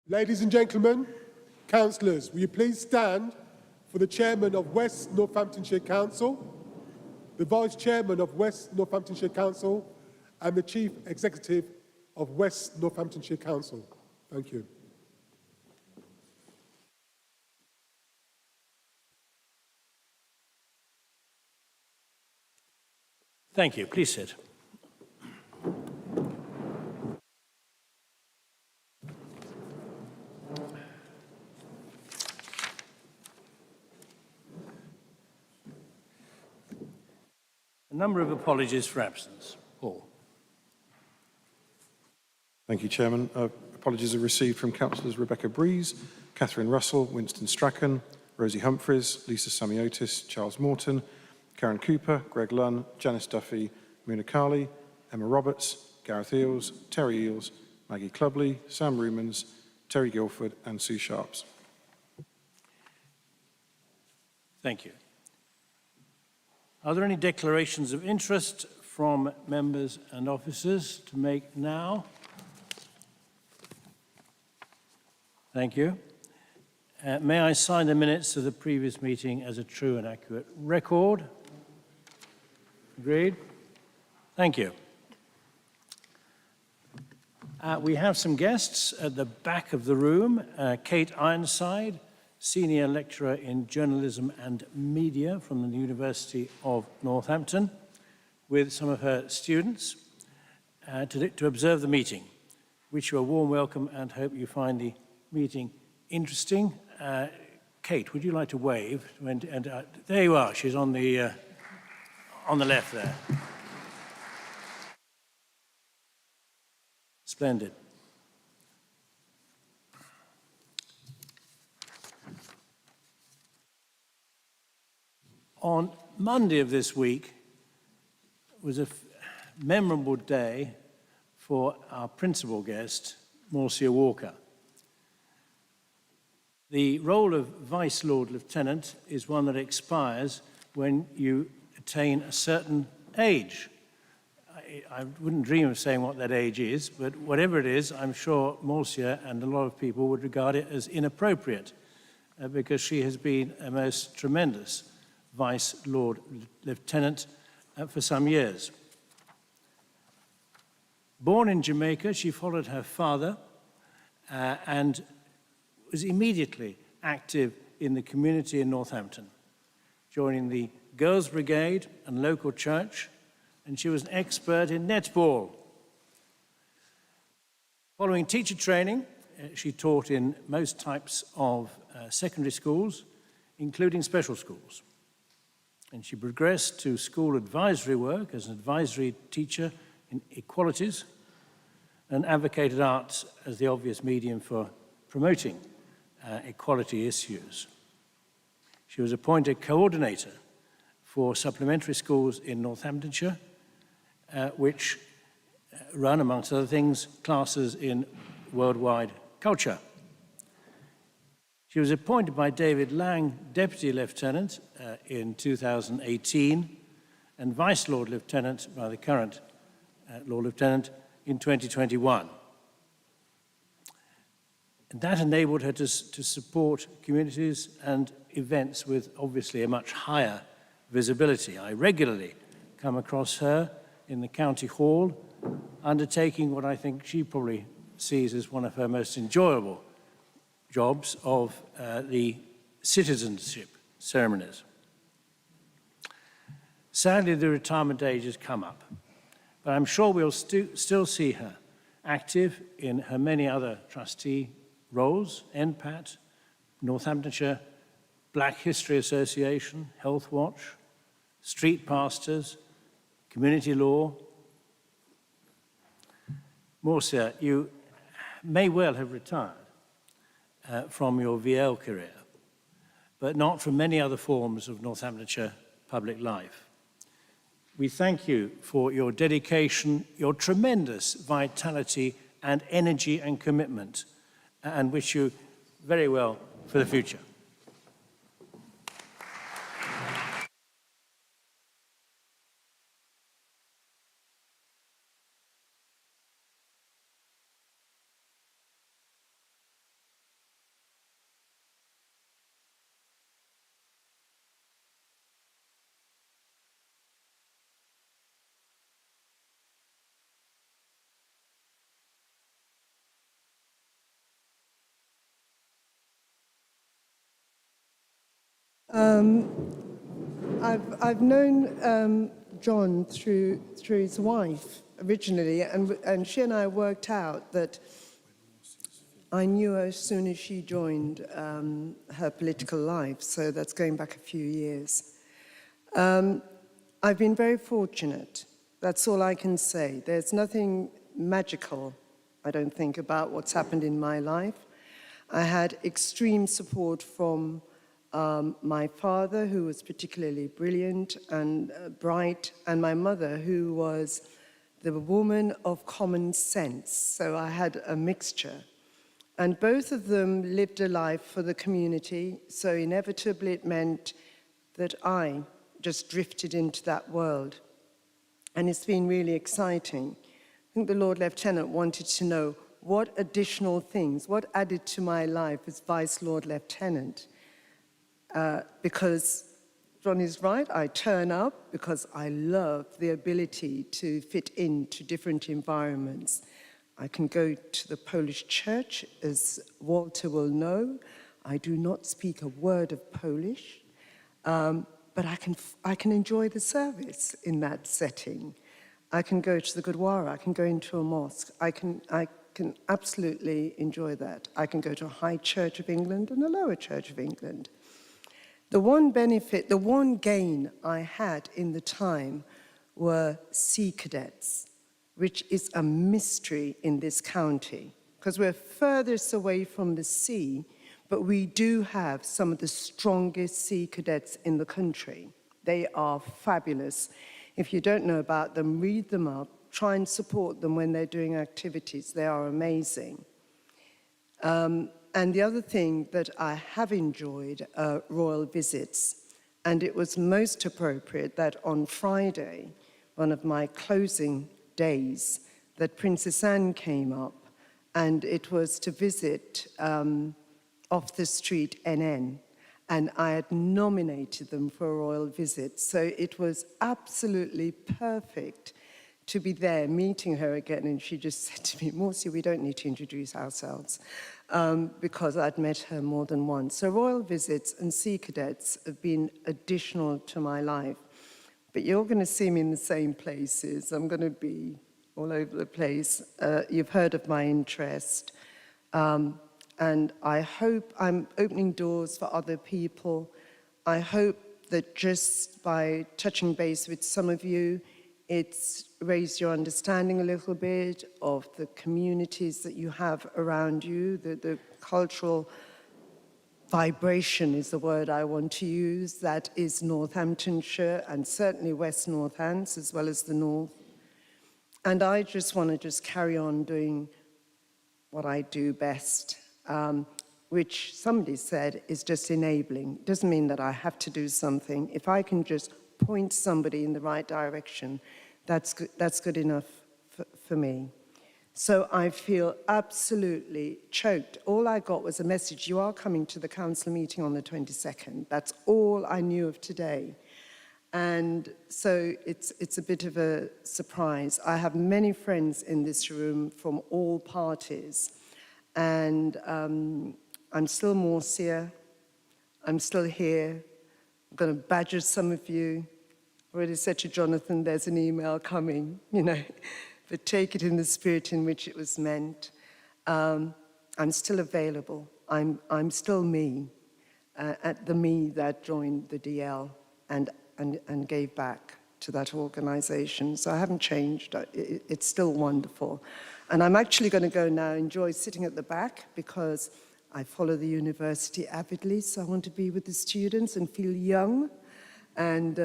Ladies and gentlemen, councillors, will you please stand for the Chairman of West Northamptonshire Council, the Vice Chairman of West Northamptonshire Council and the Chief Executive of West Northamptonshire Council. Thank you. Thank you. Please sit. A number of apologies for absence. Paul. Thank you, Chairman. Apologies are received from Councillors Rebecca Breeze, Catherine Russell, Winston Strachan, Rosie Humphries, Lisa Samiotis, Charles Morton, Karen Cooper, Greg Lunn, Janice Duffy, Muna Kali, Emma Roberts, Gareth Eales, Terry Eales, Maggie Clubley, Sam Rumans, Terry Guilford and Sue Sharps. Thank you. Are there any declarations of interest from members and officers to make now? Thank you. May I sign the minutes of the previous meeting as a true and accurate record? Agreed? Thank you. We have some guests at the back of the room. Kate Ironside, Senior Lecturer in Journalism and Media from the University of Northampton, with some of her students to observe the meeting. Wish you a warm welcome and hope you find the meeting interesting. Kate, would you like to wave? There you are. She's on the left there. Splendid. On Monday of this week was a memorable day for our principal guest, Marcia Walker. The role of Vice Lord Lieutenant is one that expires when you attain a certain age. I wouldn't dream of saying what that age is, but whatever it is, I'm sure Marcia and a lot of people would regard it as inappropriate because she has been a most tremendous Vice Lord Lieutenant for some years. Born in Jamaica, she followed her father and was immediately active in the community in Northampton, joining the Girls' Brigade and local church, and she was an expert in netball. Following teacher training, she taught in most types of secondary schools, including special schools. And she progressed to school advisory work as an advisory teacher in equalities and advocated arts as the obvious medium for promoting equality issues. She was appointed coordinator for supplementary schools in Northamptonshire, which run, amongst other things, classes in worldwide culture. She was appointed by David Lang Deputy Lieutenant in 2018 and Vice Lord Lieutenant by the current Lord Lieutenant in 2021. And that enabled her to support communities and events with obviously a much higher visibility. I regularly come across her in the County Hall undertaking what I think she probably sees as one of her most enjoyable jobs of the citizenship ceremonies. Sadly, the retirement age has come up, but I'm sure we'll still see her active in her many other trustee roles, NPAT, Northamptonshire Black History Association, Health Watch, Street Pastors, Community Law. Marcia, you may well have retired from your VL career, but not from many other forms of Northamptonshire public life. We thank you for your dedication, your tremendous vitality and energy and commitment, and wish you very well for the future. I've known John through his wife originally, and she and I worked out that I knew her as soon as she joined her political life, so that's going back a few years. I've been very fortunate. That's all I can say. There's nothing magical, I don't think, about what's happened in my life. I had extreme support from my father, who was particularly brilliant and bright, and my mother, who was the woman of common sense. So I had a mixture. And both of them lived a life for the community, so inevitably it meant that I just drifted into that world. And it's been really exciting. I think the Lord Lieutenant wanted to know what additional things, what added to my life as Vice Lord Lieutenant. Because John is right, I turn up because I love the ability to fit into different environments. I can go to the Polish church, as Walter will know. I do not speak a word of Polish, but I can enjoy the service in that setting. I can go to the Gurdwara, I can go into a mosque. I can absolutely enjoy that. I can go to a High Church of England and a Lower Church of England. The one benefit, the one gain I had in the time were Sea Cadets, which is a mystery in this county, because we're furthest away from the sea, but we do have some of the strongest Sea Cadets in the country. They are fabulous. If you don't know about them, read them up, try and support them when they're doing activities. They are amazing. And the other thing that I have enjoyed are royal visits, and it was most appropriate that on Friday, one of my closing days, that Princess Anne came up, and it was to visit off the street NN, and I had nominated them for a royal visit. So it was absolutely perfect to be there meeting her again, and she just said to me, Marcia, we don't need to introduce ourselves, because I'd met her more than once. So royal visits and Sea Cadets have been additional to my life. But you're going to see me in the same places. I'm going to be all over the place. You've heard of my interest. And I hope I'm opening doors for other people. I hope that just by touching base with some of you, it's raised your understanding a little bit of the communities that you have around you, the cultural vibration is the word I want to use. That is Northamptonshire and certainly West Northants as well as the North. And I just want to carry on doing what I do best, which somebody said is just enabling. It doesn't mean that I have to do something. If I can just point somebody in the right direction, that's good enough for me. So I feel absolutely choked. All I got was a message, you are coming to the council meeting on the 22nd. That's all I knew of today. And so it's a bit of a surprise. I have many friends in this room from all parties. And I'm still Marcia. I'm still here. I'm going to badger some of you. I already said to Jonathan, there's an email coming, but take it in the spirit in which it was meant. I'm still available. I'm still me, at the me that joined the DL and gave back to that organization. So I haven't changed. It's still wonderful. And I'm actually going to go now enjoy sitting at the back because I follow the university avidly, so I want to be with the students and feel young and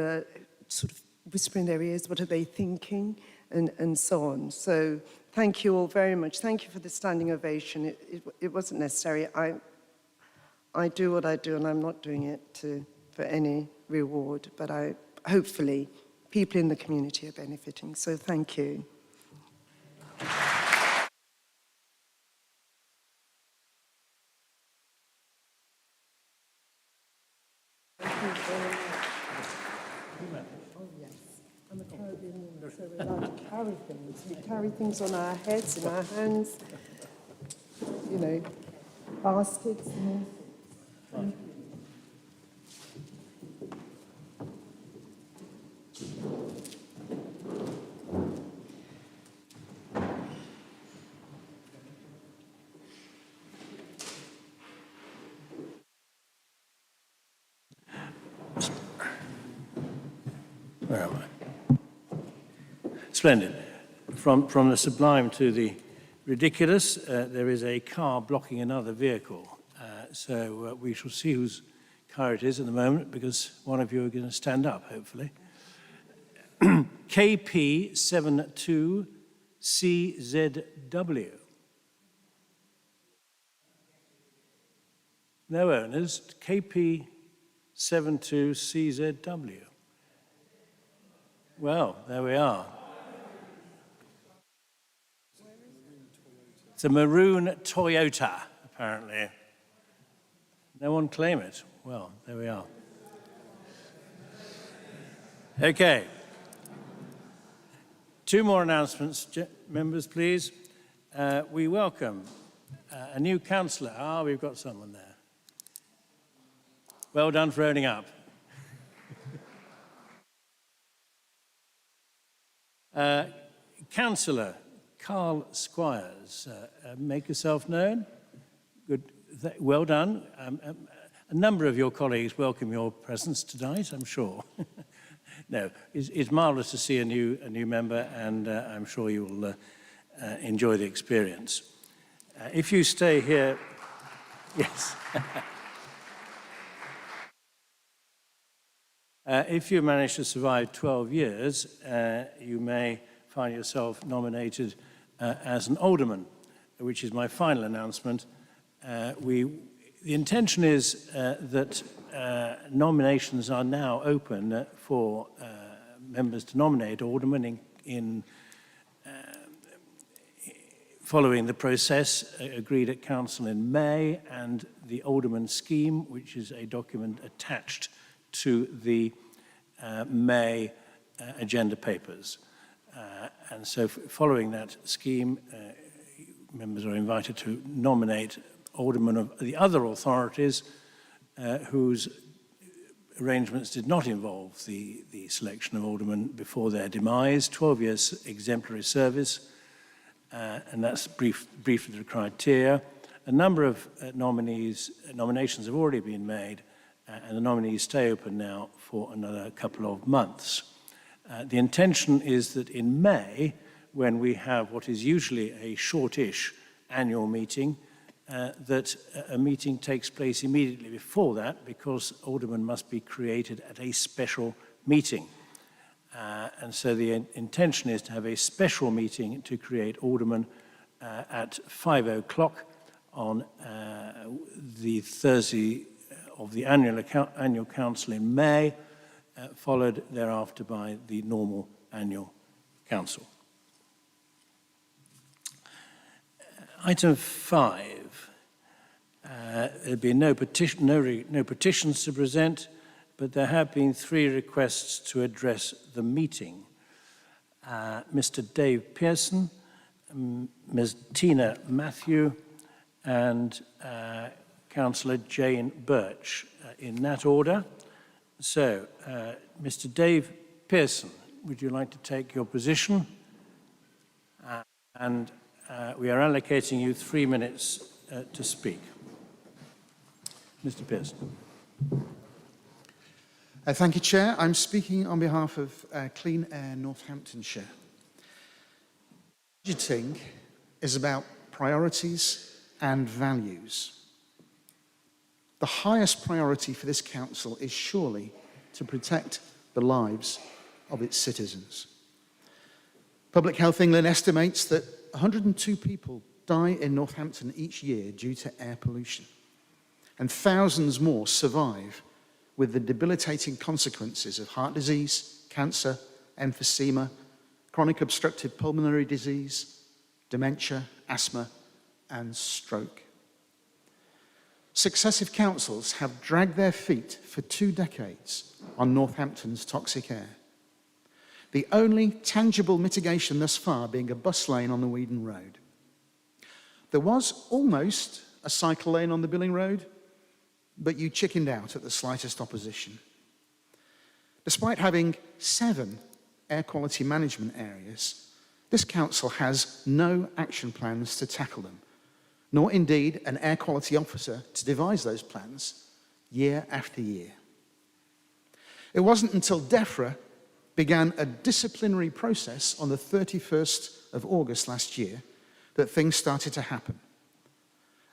sort of whisper in their ears, what are they thinking, and so on. So thank you all very much. Thank you for the standing ovation. It wasn't necessary. I do what I do, and I'm not doing it for any reward, but hopefully people in the community are benefiting. So thank you. I'm a Caribbean woman, so we're allowed to carry things. We carry things on our heads, in our hands, baskets and all things. Where am I? Splendid. From the sublime to the ridiculous, there is a car blocking another vehicle. So we shall see whose car it is at the moment, because one of you are going to stand up, hopefully. KP72CZW. No owners. KP72CZW. Well, there we are. It's a maroon Toyota, apparently. No one claim it. Well, there we are. Okay. Two more announcements, members, please. We welcome a new councillor. Ah, we've got someone there. Well done for owning up. Councillor Carl Squires, make yourself known. Good, well done. A number of your colleagues welcome your presence tonight, I'm sure. No, it's marvellous to see a new member, and I'm sure you will enjoy the experience. If you stay here, yes. If you manage to survive 12 years, you may find yourself nominated as an alderman, which is my final announcement. The intention is that nominations are now open for members to nominate aldermen following the process agreed at council in May, and the alderman scheme, which is a document attached to the May agenda papers. And so following that scheme, members are invited to nominate aldermen of the other authorities whose arrangements did not involve the selection of aldermen before their demise, 12 years exemplary service, and that's briefly the criteria. A number of nominations have already been made, and the nominees stay open now for another couple of months. The intention is that in May, when we have what is usually a shortish annual meeting, that a meeting takes place immediately before that, because aldermen must be created at a special meeting. And so the intention is to have a special meeting to create aldermen at 5 o'clock on the Thursday of the annual council in May, followed thereafter by the normal annual council. Item 5. There'll be no petitions to present, but there have been 3 requests to address the meeting. Mr. Dave Pearson, Ms. Tina Matthew, and Councillor Jane Birch, in that order. So, Mr. Dave Pearson, would you like to take your position? And we are allocating you 3 minutes to speak. Mr. Pearson. Thank you, Chair. I'm speaking on behalf of Clean Air Northamptonshire. Budgeting is about priorities and values. The highest priority for this council is surely to protect the lives of its citizens. Public Health England estimates that 102 people die in Northampton each year due to air pollution, and thousands more survive with the debilitating consequences of heart disease, cancer, emphysema, chronic obstructive pulmonary disease, dementia, asthma, and stroke. Successive councils have dragged their feet for 2 decades on Northampton's toxic air. The only tangible mitigation thus far being a bus lane on the Weedon Road. There was almost a cycle lane on the Billing Road, but you chickened out at the slightest opposition. Despite having 7 air quality management areas, this council has no action plans to tackle them, nor indeed an air quality officer to devise those plans year after year. It wasn't until DEFRA began a disciplinary process on the 31st of August last year that things started to happen.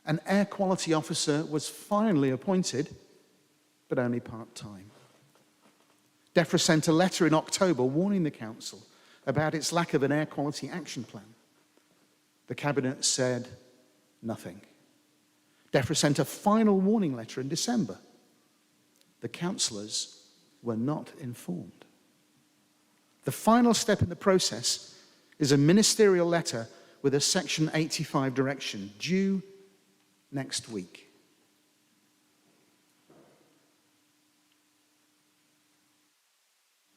An air quality officer was finally appointed, but only part-time. DEFRA sent a letter in October warning the council about its lack of an air quality action plan. The Cabinet said nothing. DEFRA sent a final warning letter in December. The councillors were not informed. The final step in the process is a ministerial letter with a Section 85 direction due next week.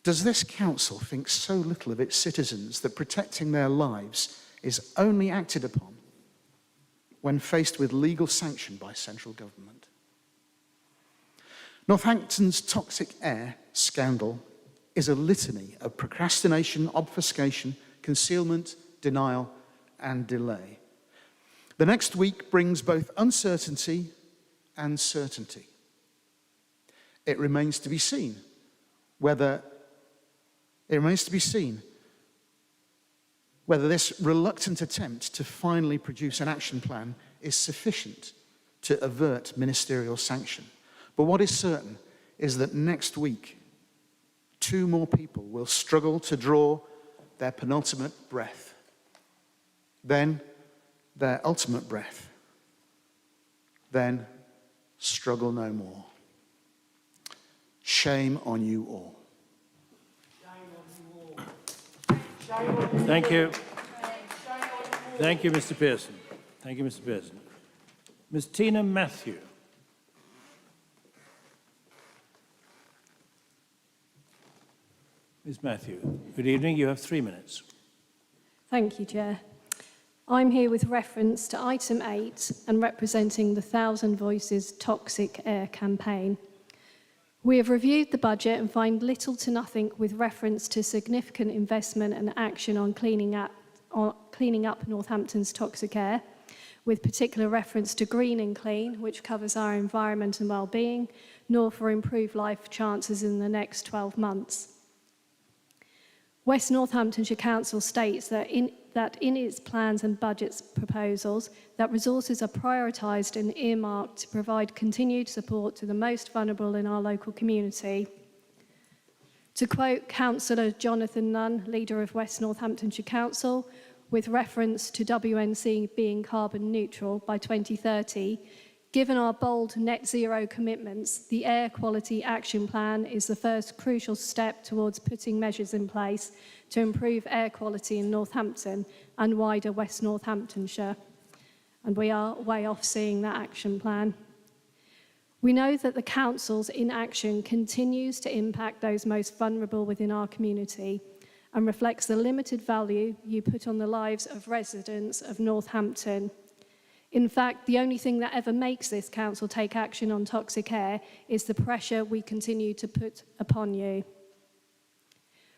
Does this council think so little of its citizens that protecting their lives is only acted upon when faced with legal sanction by central government? Northampton's toxic air scandal is a litany of procrastination, obfuscation, concealment, denial, and delay. The next week brings both uncertainty and certainty. It remains to be seen whether this reluctant attempt to finally produce an action plan is sufficient to avert ministerial sanction. But what is certain is that next week, 2 more people will struggle to draw their penultimate breath, then their ultimate breath, then struggle no more. Shame on you all. Thank you. Thank you, Mr. Pearson. Thank you, Mr. Pearson. Ms. Tina Matthew. Ms. Matthew, good evening. You have 3 minutes. Thank you, Chair. I'm here with reference to item 8 and representing the 1,000 Voices Toxic Air campaign. We have reviewed the budget and find little to nothing with reference to significant investment and action on cleaning up Northampton's toxic air, with particular reference to Green and Clean, which covers our environment and well-being, nor for improved life chances in the next 12 months. West Northamptonshire Council states that in its plans and budget proposals that resources are prioritised and earmarked to provide continued support to the most vulnerable in our local community. To quote Councillor Jonathan Nunn, leader of West Northamptonshire Council, with reference to WNC being carbon neutral by 2030, given our bold net zero commitments, the Air Quality Action Plan is the first crucial step towards putting measures in place to improve air quality in Northampton and wider West Northamptonshire. And we are way off seeing that action plan. We know that the Council's inaction continues to impact those most vulnerable within our community and reflects the limited value you put on the lives of residents of Northampton. In fact, the only thing that ever makes this council take action on toxic air is the pressure we continue to put upon you.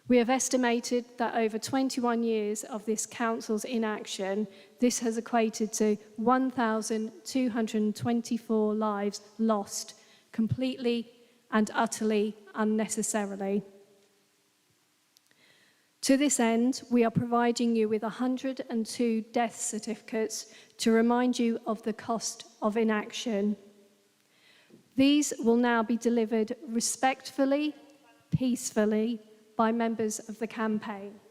We have estimated that over 21 years of this council's inaction, this has equated to 1,224 lives lost, completely and utterly unnecessarily. To this end, we are providing you with 102 death certificates to remind you of the cost of inaction. These will now be delivered respectfully, peacefully, by members of the campaign.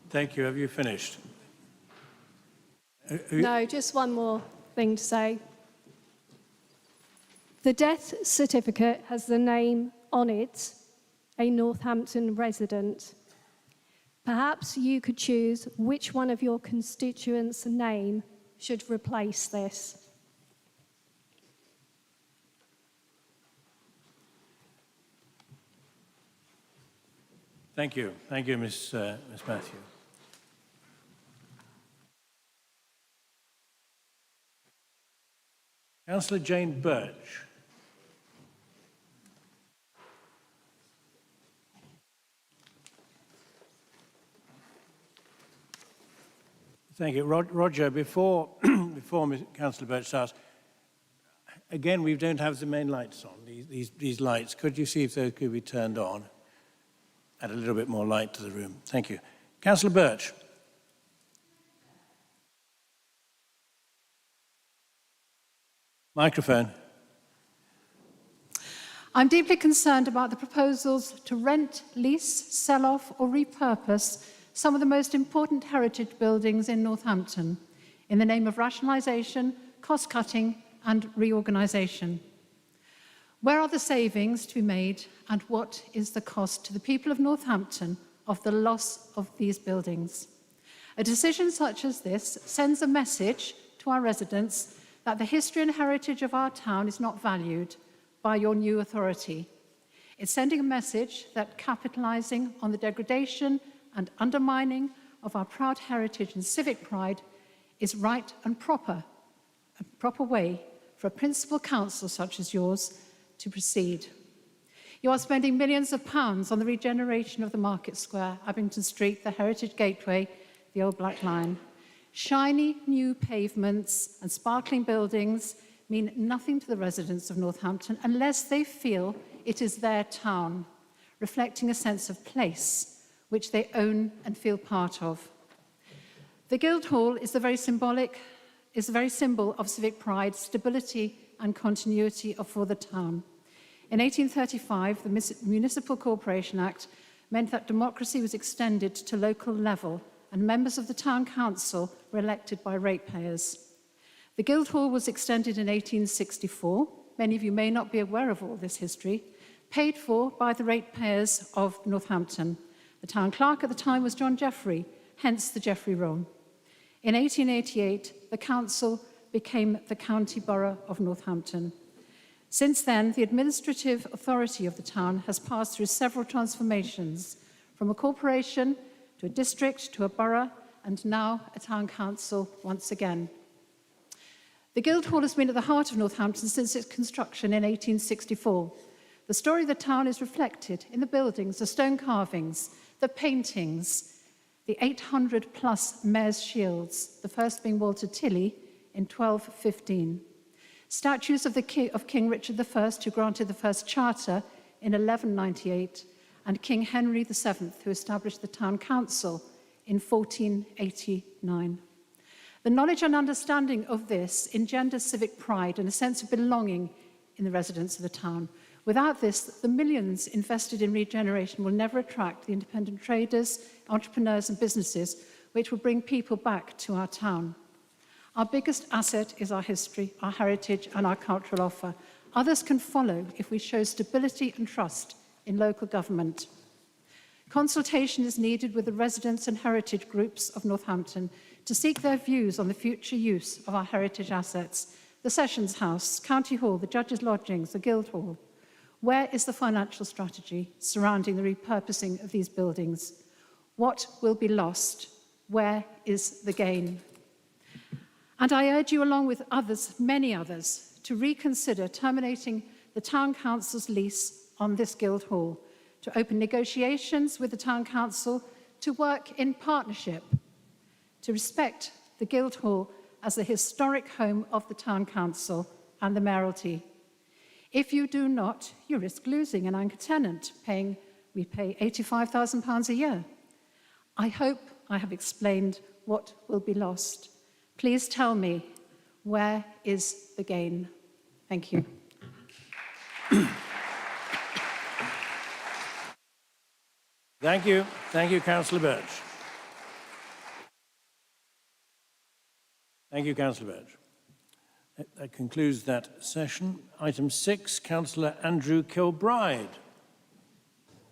Thank you. Have you finished? No, just one more thing to say. The death certificate has the name on it, a Northampton resident. Perhaps you could choose which one of your constituents' name should replace this. Thank you, Miss Matthew. Councillor Jane Birch. Thank you. Roger, before Councillor Birch starts, again, we don't have the main lights on, these lights. Could you see if those could be turned on? Add a little bit more light to the room. Thank you. Councillor Birch. Microphone. I'm deeply concerned about the proposals to rent, lease, sell off or repurpose some of the most important heritage buildings in Northampton in the name of rationalisation, cost-cutting and reorganisation. Where are the savings to be made and what is the cost to the people of Northampton of the loss of these buildings? A decision such as this sends a message to our residents that the history and heritage of our town is not valued by your new authority. It's sending a message that capitalising on the degradation and undermining of our proud heritage and civic pride is right and proper, a proper way for a principal council such as yours to proceed. You are spending millions of pounds on the regeneration of the Market Square, Abington Street, the Heritage Gateway, the Old Black Lion. Shiny new pavements and sparkling buildings mean nothing to the residents of Northampton unless they feel it is their town, reflecting a sense of place which they own and feel part of. The Guildhall is the very symbol of civic pride, stability and continuity for the town. In 1835, the Municipal Corporation Act meant that democracy was extended to local level and members of the town council were elected by ratepayers. The Guildhall was extended in 1864. Many of you may not be aware of all this history, paid for by the ratepayers of Northampton. The town clerk at the time was John Jeffrey, hence the Jeffrey Roll. In 1888, the council became the County Borough of Northampton. Since then, the administrative authority of the town has passed through several transformations, from a corporation to a district to a borough, and now a town council once again. The Guildhall has been at the heart of Northampton since its construction in 1864. The story of the town is reflected in the buildings, the stone carvings, the paintings, the 800-plus mayor's shields, the first being Walter Tilley in 1215. Statues of King Richard I, who granted the first charter in 1198, and King Henry VII, who established the town council in 1489. The knowledge and understanding of this engenders civic pride and a sense of belonging in the residents of the town. Without this, the millions invested in regeneration will never attract the independent traders, entrepreneurs and businesses which will bring people back to our town. Our biggest asset is our history, our heritage and our cultural offer. Others can follow if we show stability and trust in local government. Consultation is needed with the residents and heritage groups of Northampton to seek their views on the future use of our heritage assets, the Sessions House, County Hall, the Judges' Lodgings, the Guildhall. Where is the financial strategy surrounding the repurposing of these buildings? What will be lost? Where is the gain? And I urge you, along with others, many others, to reconsider terminating the Town Council's lease on this Guildhall, to open negotiations with the Town Council, to work in partnership, to respect the Guildhall as the historic home of the Town Council and the Mayoralty. If you do not, you risk losing an anchor tenant. We pay £85,000 a year. I hope I have explained what will be lost. Please tell me, where is the gain? Thank you. Thank you. Thank you, Councillor Birch. Thank you, Councillor Birch. That concludes that session. Item 6, Councillor Andrew Kilbride.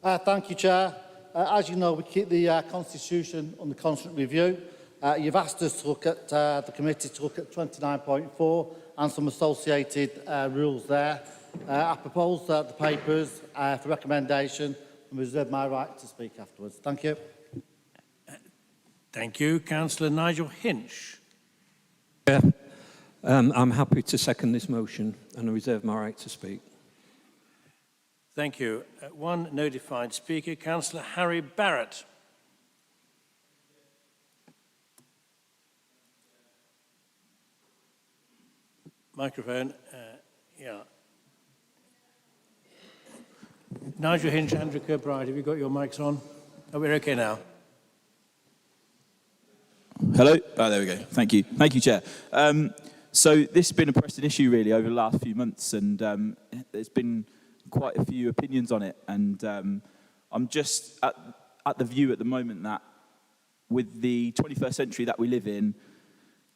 Thank you, Chair. As you know, we keep the Constitution under constant review. You've asked us to look at, the committee to look at 29.4 and some associated rules there. I propose the papers for recommendation and reserve my right to speak afterwards. Thank you. Thank you. Councillor Nigel Hinch. I'm happy to second this motion and I reserve my right to speak. Thank you. One notified speaker, Councillor Harry Barrett. Microphone. Yeah. Nigel Hinch, Andrew Kirkbride, have you got your mics on? Oh, we're okay now. Hello? Oh, there we go. Thank you. Thank you, Chair. So this has been a pressing issue, really, over the last few months, and there's been quite a few opinions on it. And I'm just at the view at the moment that with the 21st century that we live in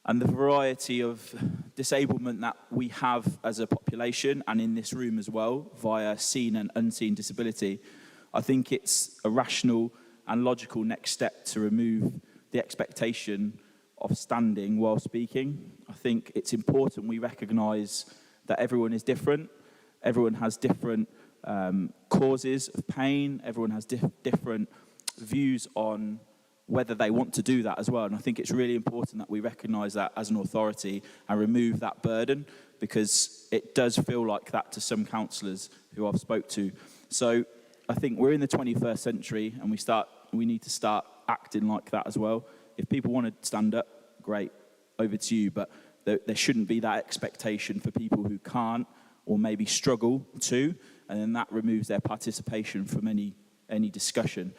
and the variety of disablement that we have as a population and in this room as well, via seen and unseen disability, I think it's a rational and logical next step to remove the expectation of standing while speaking. I think it's important we recognise that everyone is different. Everyone has different causes of pain. Everyone has different views on whether they want to do that as well. And I think it's really important that we recognise that as an authority and remove that burden, because it does feel like that to some councillors who I've spoke to. So I think we're in the 21st century and we need to start acting like that as well. If people want to stand up, great, over to you, but there shouldn't be that expectation for people who can't or maybe struggle to, and then that removes their participation from any discussion.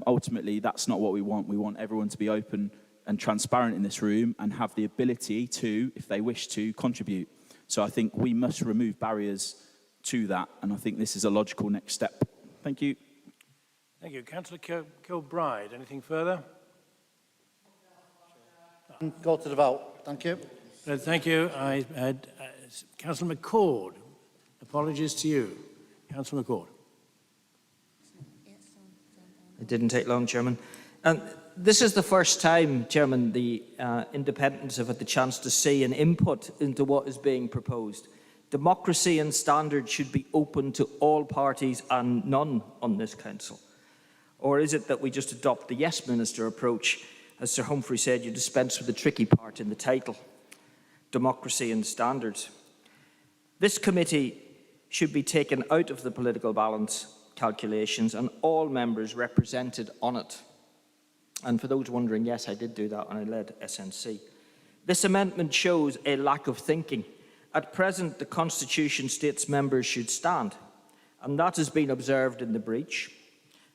Ultimately, that's not what we want. We want everyone to be open and transparent in this room and have the ability to, if they wish to, contribute. So I think we must remove barriers to that, and I think this is a logical next step. Thank you. Thank you. Councillor Kilbride, anything further? Go to the vote. Thank you. Thank you. I had Councillor McCord. Apologies to you. Councillor McCord. It didn't take long, Chairman. This is the first time, Chairman, the independents have had the chance to see an input into what is being proposed. Democracy and standards should be open to all parties and none on this council. Or is it that we just adopt the yes minister approach? As Sir Humphrey said, you dispense with the tricky part in the title, democracy and standards. This committee should be taken out of the political balance calculations and all members represented on it. And for those wondering, yes, I did do that when I led SNC. This amendment shows a lack of thinking. At present, the Constitution states members should stand, and that has been observed in the breach.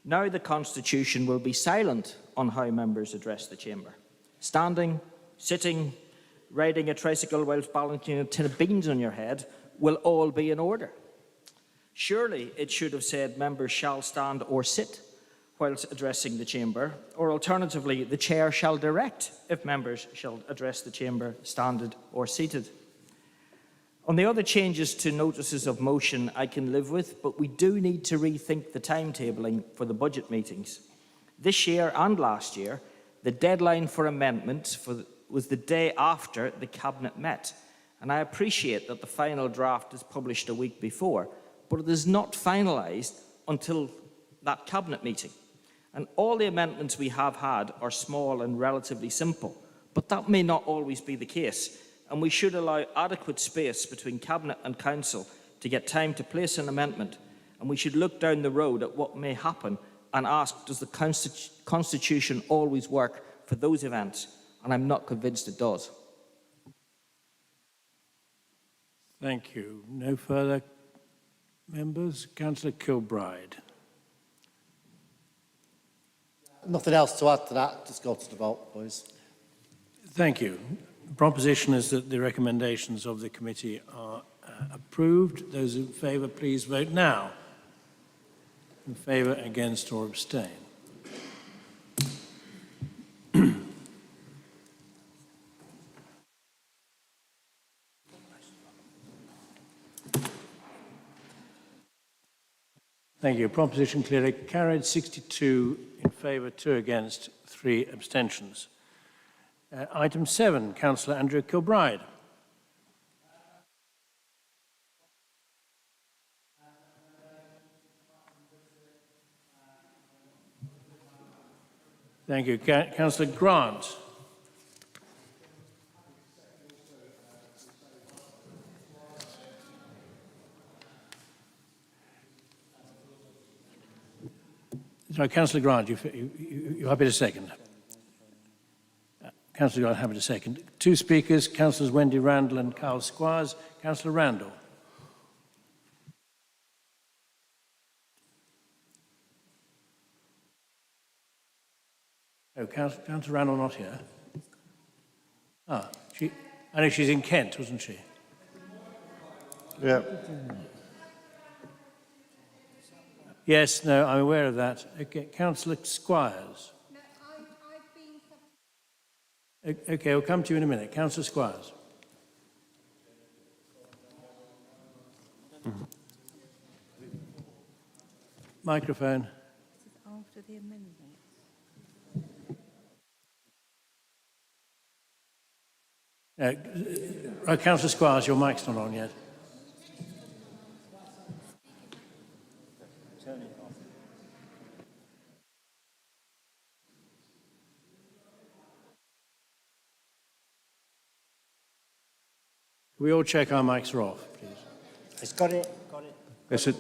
Now the Constitution will be silent on how members address the chamber. Standing, sitting, riding a tricycle whilst balancing a tin of beans on your head will all be in order. Surely it should have said members shall stand or sit whilst addressing the chamber, or alternatively, the chair shall direct if members shall address the chamber standing or seated. On the other changes to notices of motion I can live with, but we do need to rethink the timetabling for the budget meetings. This year and last year, the deadline for amendments was the day after the Cabinet met, and I appreciate that the final draft is published a week before, but it is not finalised until that Cabinet meeting. And all the amendments we have had are small and relatively simple, but that may not always be the case, and we should allow adequate space between Cabinet and Council to get time to place an amendment, and we should look down the road at what may happen and ask, does the Constitution always work for those events? And I'm not convinced it does. Thank you. No further members? Councillor Kilbride. Nothing else to add to that. Just go to the vote, please. Thank you. The proposition is that the recommendations of the committee are approved. Those in favour, please vote now. In favour, against or abstain. Thank you. Proposition clearly carried. 62 in favour, 2 against, 3 abstentions. Item 7, Councillor Andrew Kilbride. Thank you. Councillor Grant. Sorry, Councillor Grant, you're happy to second? Councillor Grant, happy to second. Two speakers, Councillors Wendy Randall and Carl Squires. Councillor Randall. Oh, Councillor Randall not here. I know she's in Kent, wasn't she? Yeah. Yes, no, I'm aware of that. Okay, Councillor Squires. No, I've been... Okay, we'll come to you in a minute. Councillor Squires. Microphone. After the amendment. Councillor Squires, your mic's not on yet. We all check our mics are off, please. It's got it. Yes, it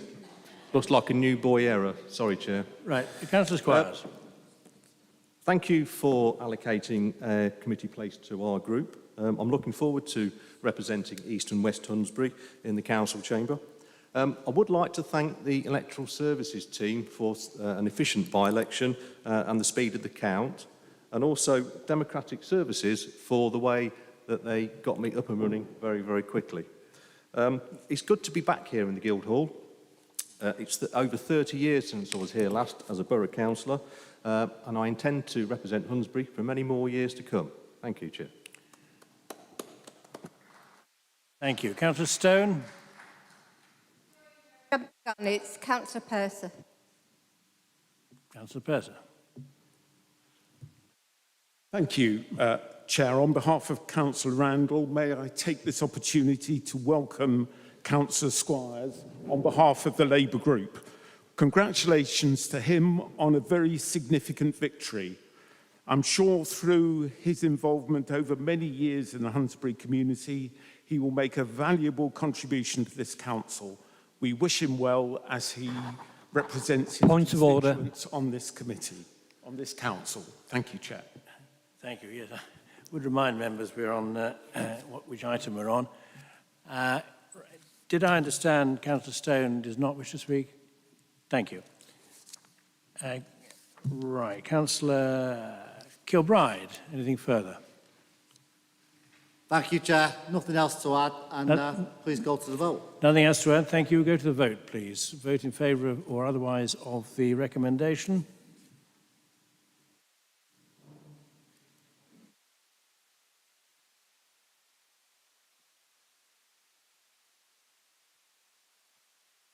looks like a new boy error. Sorry, Chair. Right, Councillor Squires. Thank you for allocating a committee place to our group. I'm looking forward to representing East and West Hunsbury in the Council Chamber. I would like to thank the Electoral Services team for an efficient by-election and the speed of the count, and also Democratic Services for the way that they got me up and running very, very quickly. It's good to be back here in the Guildhall. It's over 30 years since I was here last as a borough councillor, and I intend to represent Hunsbury for many more years to come. Thank you, Chair. Thank you. Councillor Stone. It's Councillor Purser. Councillor Purser. Thank you, Chair. On behalf of Councillor Randall, may I take this opportunity to welcome Councillor Squires on behalf of the Labour Group. Congratulations to him on a very significant victory. I'm sure through his involvement over many years in the Hunsbury community, he will make a valuable contribution to this council. We wish him well as he represents his constituents on this committee, on this council. Thank you, Chair. Thank you. Yes, I would remind members we're on which item we're on. Did I understand Councillor Stone does not wish to speak? Thank you. Right, Councillor Kilbride, anything further? Thank you, Chair. Nothing else to add, and please go to the vote. Nothing else to add. Thank you. We'll go to the vote, please. Vote in favour of, or otherwise of the recommendation.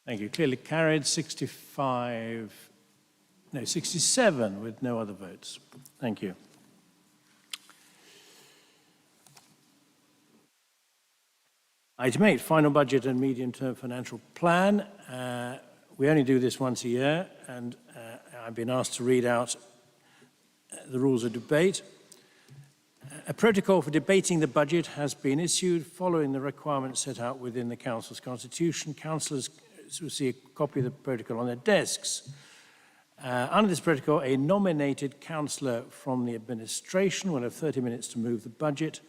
Thank you. Clearly carried. 67 with no other votes. Thank you. Item 8, final budget and medium-term financial plan. We only do this once a year, and I've been asked to read out the rules of debate. A protocol for debating the budget has been issued following the requirements set out within the Council's constitution. Councillors will see a copy of the protocol on their desks. Under this protocol, a nominated councillor from the administration will have 30 minutes to move the budget.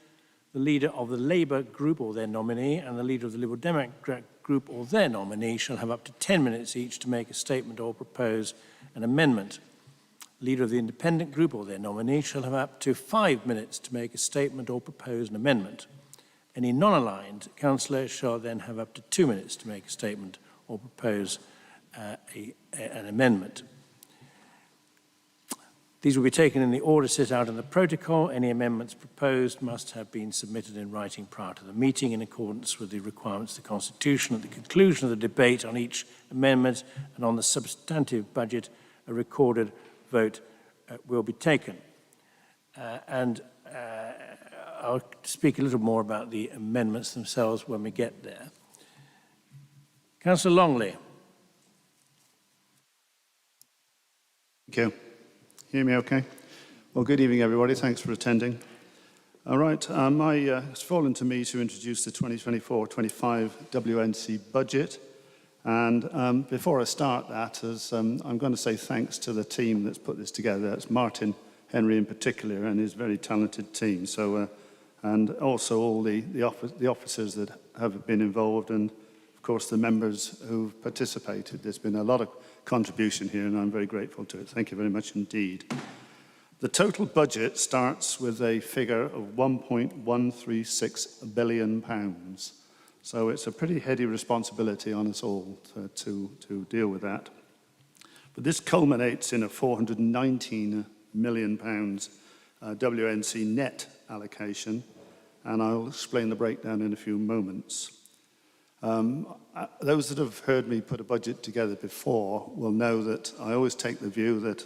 The leader of the Labour group or their nominee and the leader of the Liberal Democrat group or their nominee shall have up to 10 minutes each to make a statement or propose an amendment. The leader of the Independent group or their nominee shall have up to 5 minutes to make a statement or propose an amendment. Any non-aligned councillor shall then have up to 2 minutes to make a statement or propose an amendment. These will be taken in the order set out in the protocol. Any amendments proposed must have been submitted in writing prior to the meeting in accordance with the requirements of the Constitution. At the conclusion of the debate on each amendment and on the substantive budget, a recorded vote will be taken. I'll speak a little more about the amendments themselves when we get there. Councillor Longley. Thank you. Hear me okay? Well, good evening, everybody. Thanks for attending. All right, it's fallen to me to introduce the 2024-25 WNC budget. And before I start that, I'm going to say thanks to the team that's put this together. That's Martin Henry in particular and his very talented team. So, and also all the officers that have been involved, and of course the members who've participated. There's been a lot of contribution here, and I'm very grateful to it. Thank you very much indeed. The total budget starts with a figure of £1.136 billion. So it's a pretty heady responsibility on us all to deal with that. But this culminates in a £419 million WNC net allocation, and I'll explain the breakdown in a few moments. Those that have heard me put a budget together before will know that I always take the view that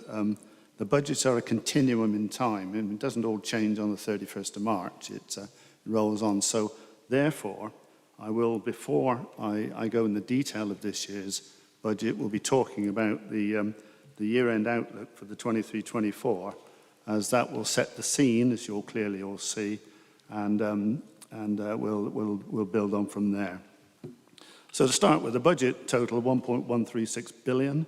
the budgets are a continuum in time, and it doesn't all change on the 31st of March. It rolls on. So therefore, I will, before I go in the detail of this year's budget, we'll be talking about the year-end outlook for the 23-24, as that will set the scene, as you'll clearly all see, and we'll build on from there. So to start with, the budget total 1.136 billion.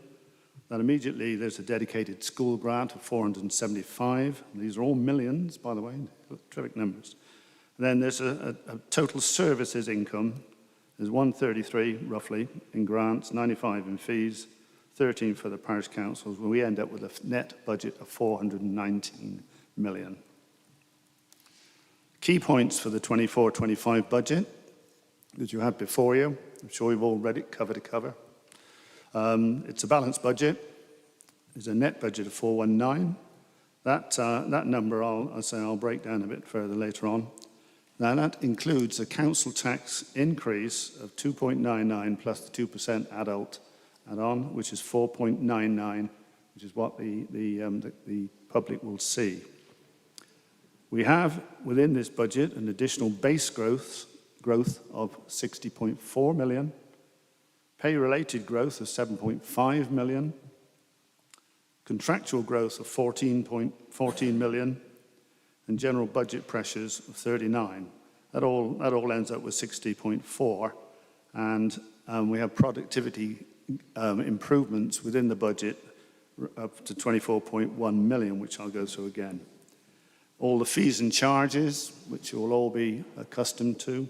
Then immediately there's a dedicated school grant of 475. These are all millions, by the way, terrific numbers. And then there's a total services income. There's 133 roughly in grants, 95 in fees, 13 for the parish councils, where we end up with a net budget of 419 million. Key points for the 24-25 budget that you have before you. I'm sure you've all read it cover to cover. It's a balanced budget. There's a net budget of 419. That number I'll break down a bit further later on. Now that includes a council tax increase of 2.99 plus the 2% adult add-on, which is 4.99, which is what the public will see. We have within this budget an additional base growth of 60.4 million, pay-related growth of 7.5 million, contractual growth of 14 million, and general budget pressures of 39. That all ends up with 60.4, and we have productivity improvements within the budget up to 24.1 million, which I'll go through again. All the fees and charges, which you'll all be accustomed to,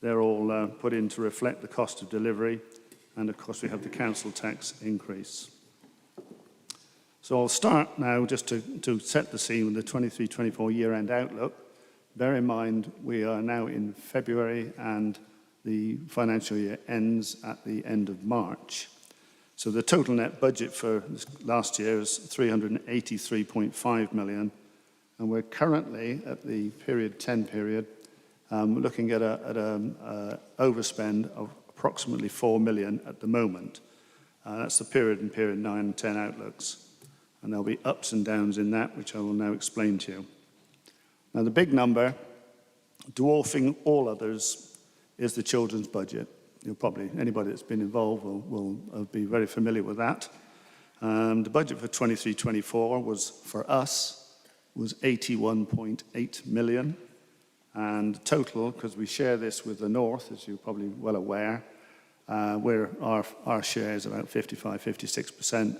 they're all put in to reflect the cost of delivery, and of course we have the council tax increase. So I'll start now just to set the scene with the 23-24 year-end outlook. Bear in mind we are now in February and the financial year ends at the end of March. So the total net budget for this last year is 383.5 million, and we're currently at the period 10 period looking at an overspend of approximately 4 million at the moment. That's the period and period 9 and 10 outlooks. And there'll be ups and downs in that, which I will now explain to you. Now, the big number, dwarfing all others, is the children's budget. You'll probably, anybody that's been involved will be very familiar with that. The budget for 23-24 was, for us, was 81.8 million. And total, because we share this with the North, as you're probably well aware, where our share is about 55-56%.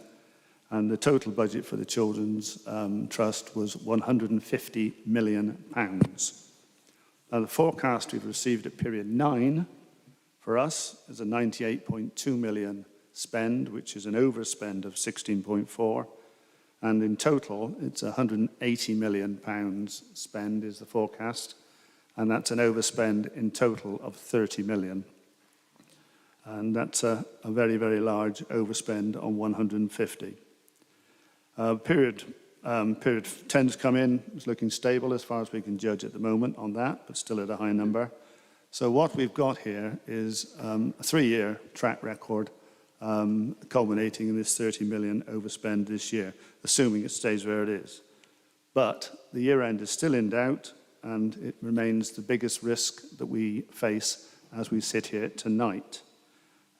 And the total budget for the Children's Trust was £150 million. Now, the forecast we've received at period 9 for us is a 98.2 million spend, which is an overspend of 16.4. And in total, it's £180 million spend is the forecast. And that's an overspend in total of 30 million. And that's a very, very large overspend on 150. Period 10's come in, it's looking stable as far as we can judge at the moment on that, but still at a high number. So what we've got here is a 3-year track record culminating in this 30 million overspend this year, assuming it stays where it is. But the year end is still in doubt, and it remains the biggest risk that we face as we sit here tonight.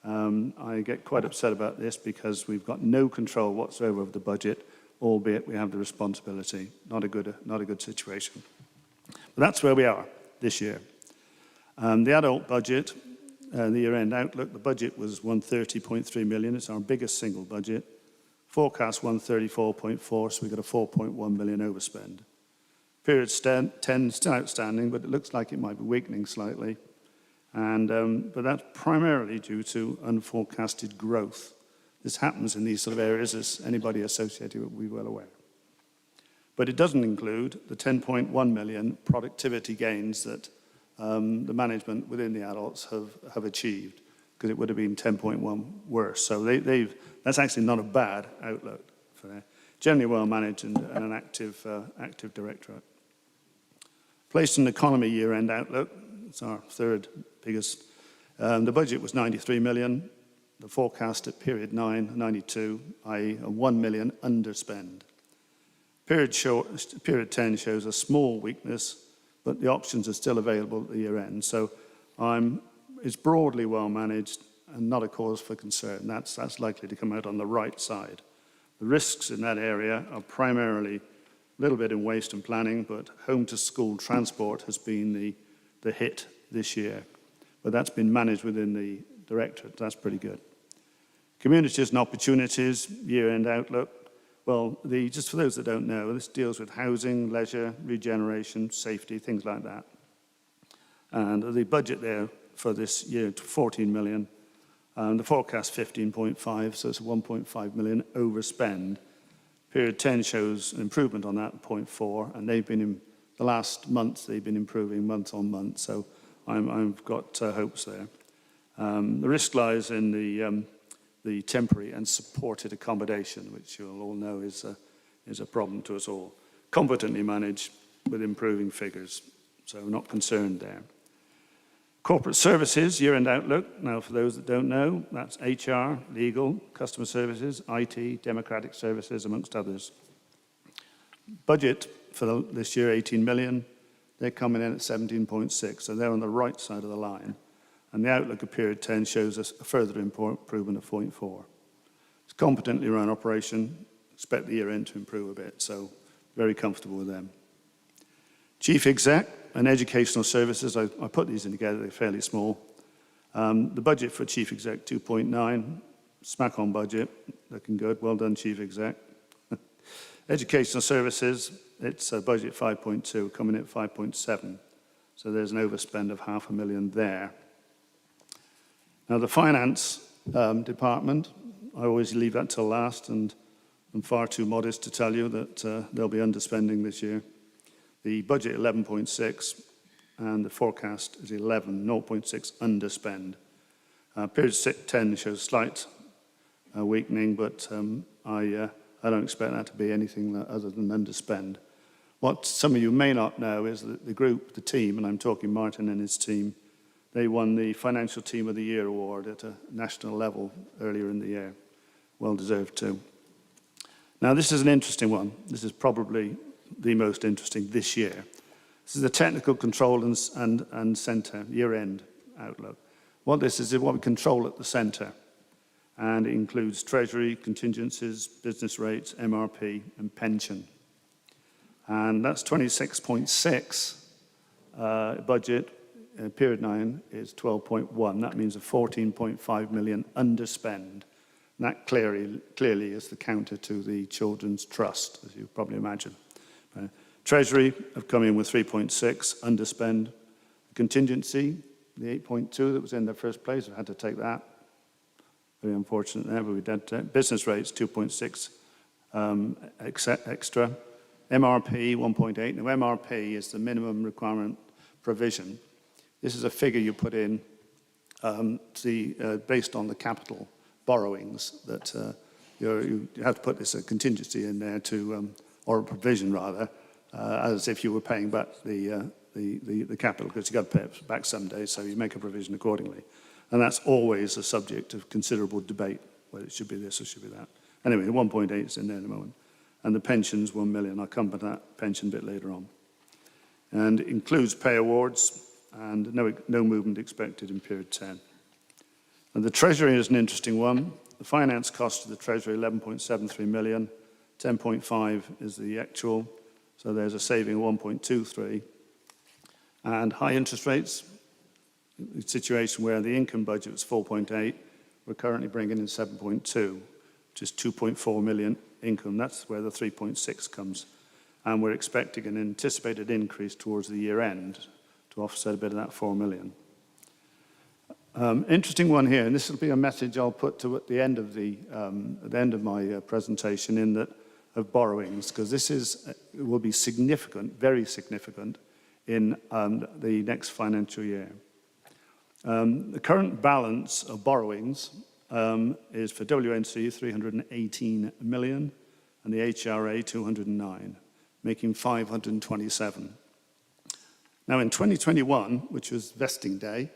I get quite upset about this because we've got no control whatsoever of the budget. albeit we have the responsibility. Not a good situation. But that's where we are this year. The adult budget, the year-end outlook, the budget was 130.3 million. It's our biggest single budget. Forecast 134.4, so we got a 4.1 million overspend. Period 10 still outstanding, but it looks like it might be weakening slightly. But that's primarily due to unforecasted growth. This happens in these sort of areas, as anybody associated will be well aware. But it doesn't include the 10.1 million productivity gains that the management within the adults have achieved, because it would have been 10.1 worse. So that's actually not a bad outlook for that. Generally well managed and an active directorate. Placed in economy year-end outlook, it's our third biggest. The budget was 93 million. The forecast at period 9, 92, i.e. a 1 million underspend. Period 10 shows a small weakness, but the options are still available at the year end. So it's broadly well managed and not a cause for concern. That's likely to come out on the right side. The risks in that area are primarily a little bit in waste and planning, but home to school transport has been the hit this year. But that's been managed within the directorate. That's pretty good. Communities and opportunities, year-end outlook. Well, just for those that don't know, this deals with housing, leisure, regeneration, safety, things like that. And the budget there for this year, 14 million. The forecast 15.5, so it's a 1.5 million overspend. Period 10 shows an improvement on that, 0.4, and they've been in the last month, they've been improving month on month, so I've got hopes there. The risk lies in the temporary and supported accommodation, which you'll all know is a problem to us all. Competently managed with improving figures, so not concerned there. Corporate services, year-end outlook. Now, for those that don't know, that's HR, legal, customer services, IT, democratic services, amongst others. Budget for this year, 18 million. They're coming in at 17.6, so they're on the right side of the line. And the outlook of period 10 shows us a further improvement of 0.4. It's a competently run operation. Expect the year end to improve a bit, so very comfortable with them. Chief Exec and Educational Services, I put these in together, they're fairly small. The budget for Chief Exec, 2.9, smack on budget, looking good, well done Chief Exec. Educational Services, it's a budget 5.2, coming in at 5.7, so there's an overspend of £500,000 there. Now the Finance Department, I always leave that till last, and I'm far too modest to tell you that they'll be underspending this year. The budget 11.6 and the forecast is 11, 0.6 underspend. Period 10 shows slight weakening, but I don't expect that to be anything other than underspend. What some of you may not know is that the group, the team, and I'm talking Martin and his team, they won the Financial Team of the Year award at a national level earlier in the year. Well deserved too. Now this is an interesting one. This is probably the most interesting this year. This is the Technical Control and Centre year-end outlook. What this is what we control at the centre, and it includes Treasury, contingencies, business rates, MRP, and pension. And that's 26.6 budget. Period 9 is 12.1. That means a 14.5 million underspend. And that clearly is the counter to the Children's Trust, as you probably imagine. Treasury have come in with 3.6 underspend. Contingency, the 8.2 that was in the first place, we had to take that. Very unfortunate there, but we did. Business rates, 2.6 extra. MRP, 1.8. Now, MRP is the minimum requirement provision. This is a figure you put in based on the capital borrowings that you have to put this contingency in there to, or a provision rather, as if you were paying back the capital, because you've got to pay it back someday, so you make a provision accordingly. And that's always a subject of considerable debate, whether it should be this or should be that. Anyway, the 1.8 is in there at the moment. And the pension's 1 million. I'll come to that pension bit later on. And it includes pay awards and no movement expected in period 10. And the Treasury is an interesting one. The finance cost of the Treasury, 11.73 million. 10.5 is the actual, so there's a saving of 1.23. And high interest rates, the situation where the income budget was 4.8, we're currently bringing in 7.2, which is 2.4 million income. That's where the 3.6 comes. And we're expecting an anticipated increase towards the year end to offset a bit of that 4 million. Interesting one here, and this will be a message I'll put to at the end of my presentation in that of borrowings, because this will be significant, very significant in the next financial year. The current balance of borrowings is for WNC 318 million and the HRA 209, making 527. Now in 2021, which was vesting day,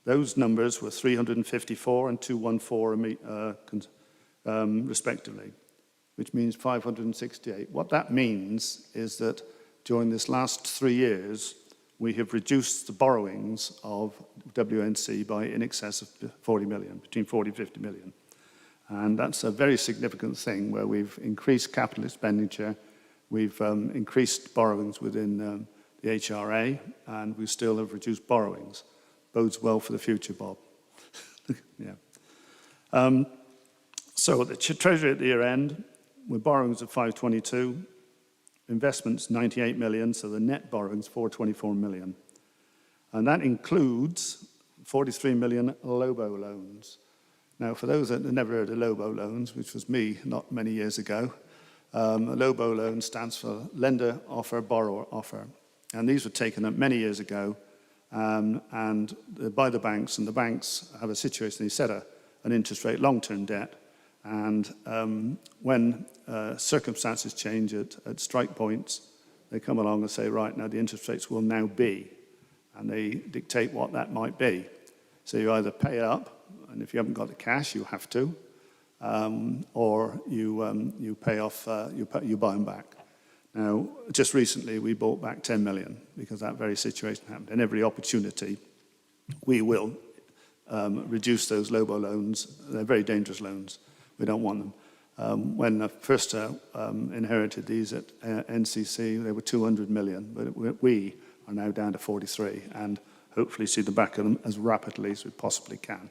those numbers were 354 and 214 respectively, which means 568. What that means is that during this last 3 years, we have reduced the borrowings of WNC by in excess of 40 million, between 40 and 50 million. And that's a very significant thing where we've increased capital expenditure, we've increased borrowings within the HRA, and we still have reduced borrowings. Bodes well for the future, Bob. Yeah. So the Treasury at the year end, with borrowings of 522, investments 98 million, so the net borrowings 424 million. And that includes 43 million LOBO loans. Now, for those that have never heard of LOBO loans, which was me not many years ago, a LOBO loan stands for Lender Offer, Borrower Offer. And these were taken up many years ago and by the banks, and the banks have a situation, they set an interest rate long-term debt, and when circumstances change at strike points, they come along and say, right, now the interest rates will now be, and they dictate what that might be. So you either pay up, and if you haven't got the cash, you have to, or you pay off, you buy them back. Now, just recently, we bought back 10 million because that very situation happened. And every opportunity, we will reduce those LOBO loans. They're very dangerous loans. We don't want them. When I first inherited these at NCC, they were 200 million, but we are now down to 43, and hopefully see the back of them as rapidly as we possibly can.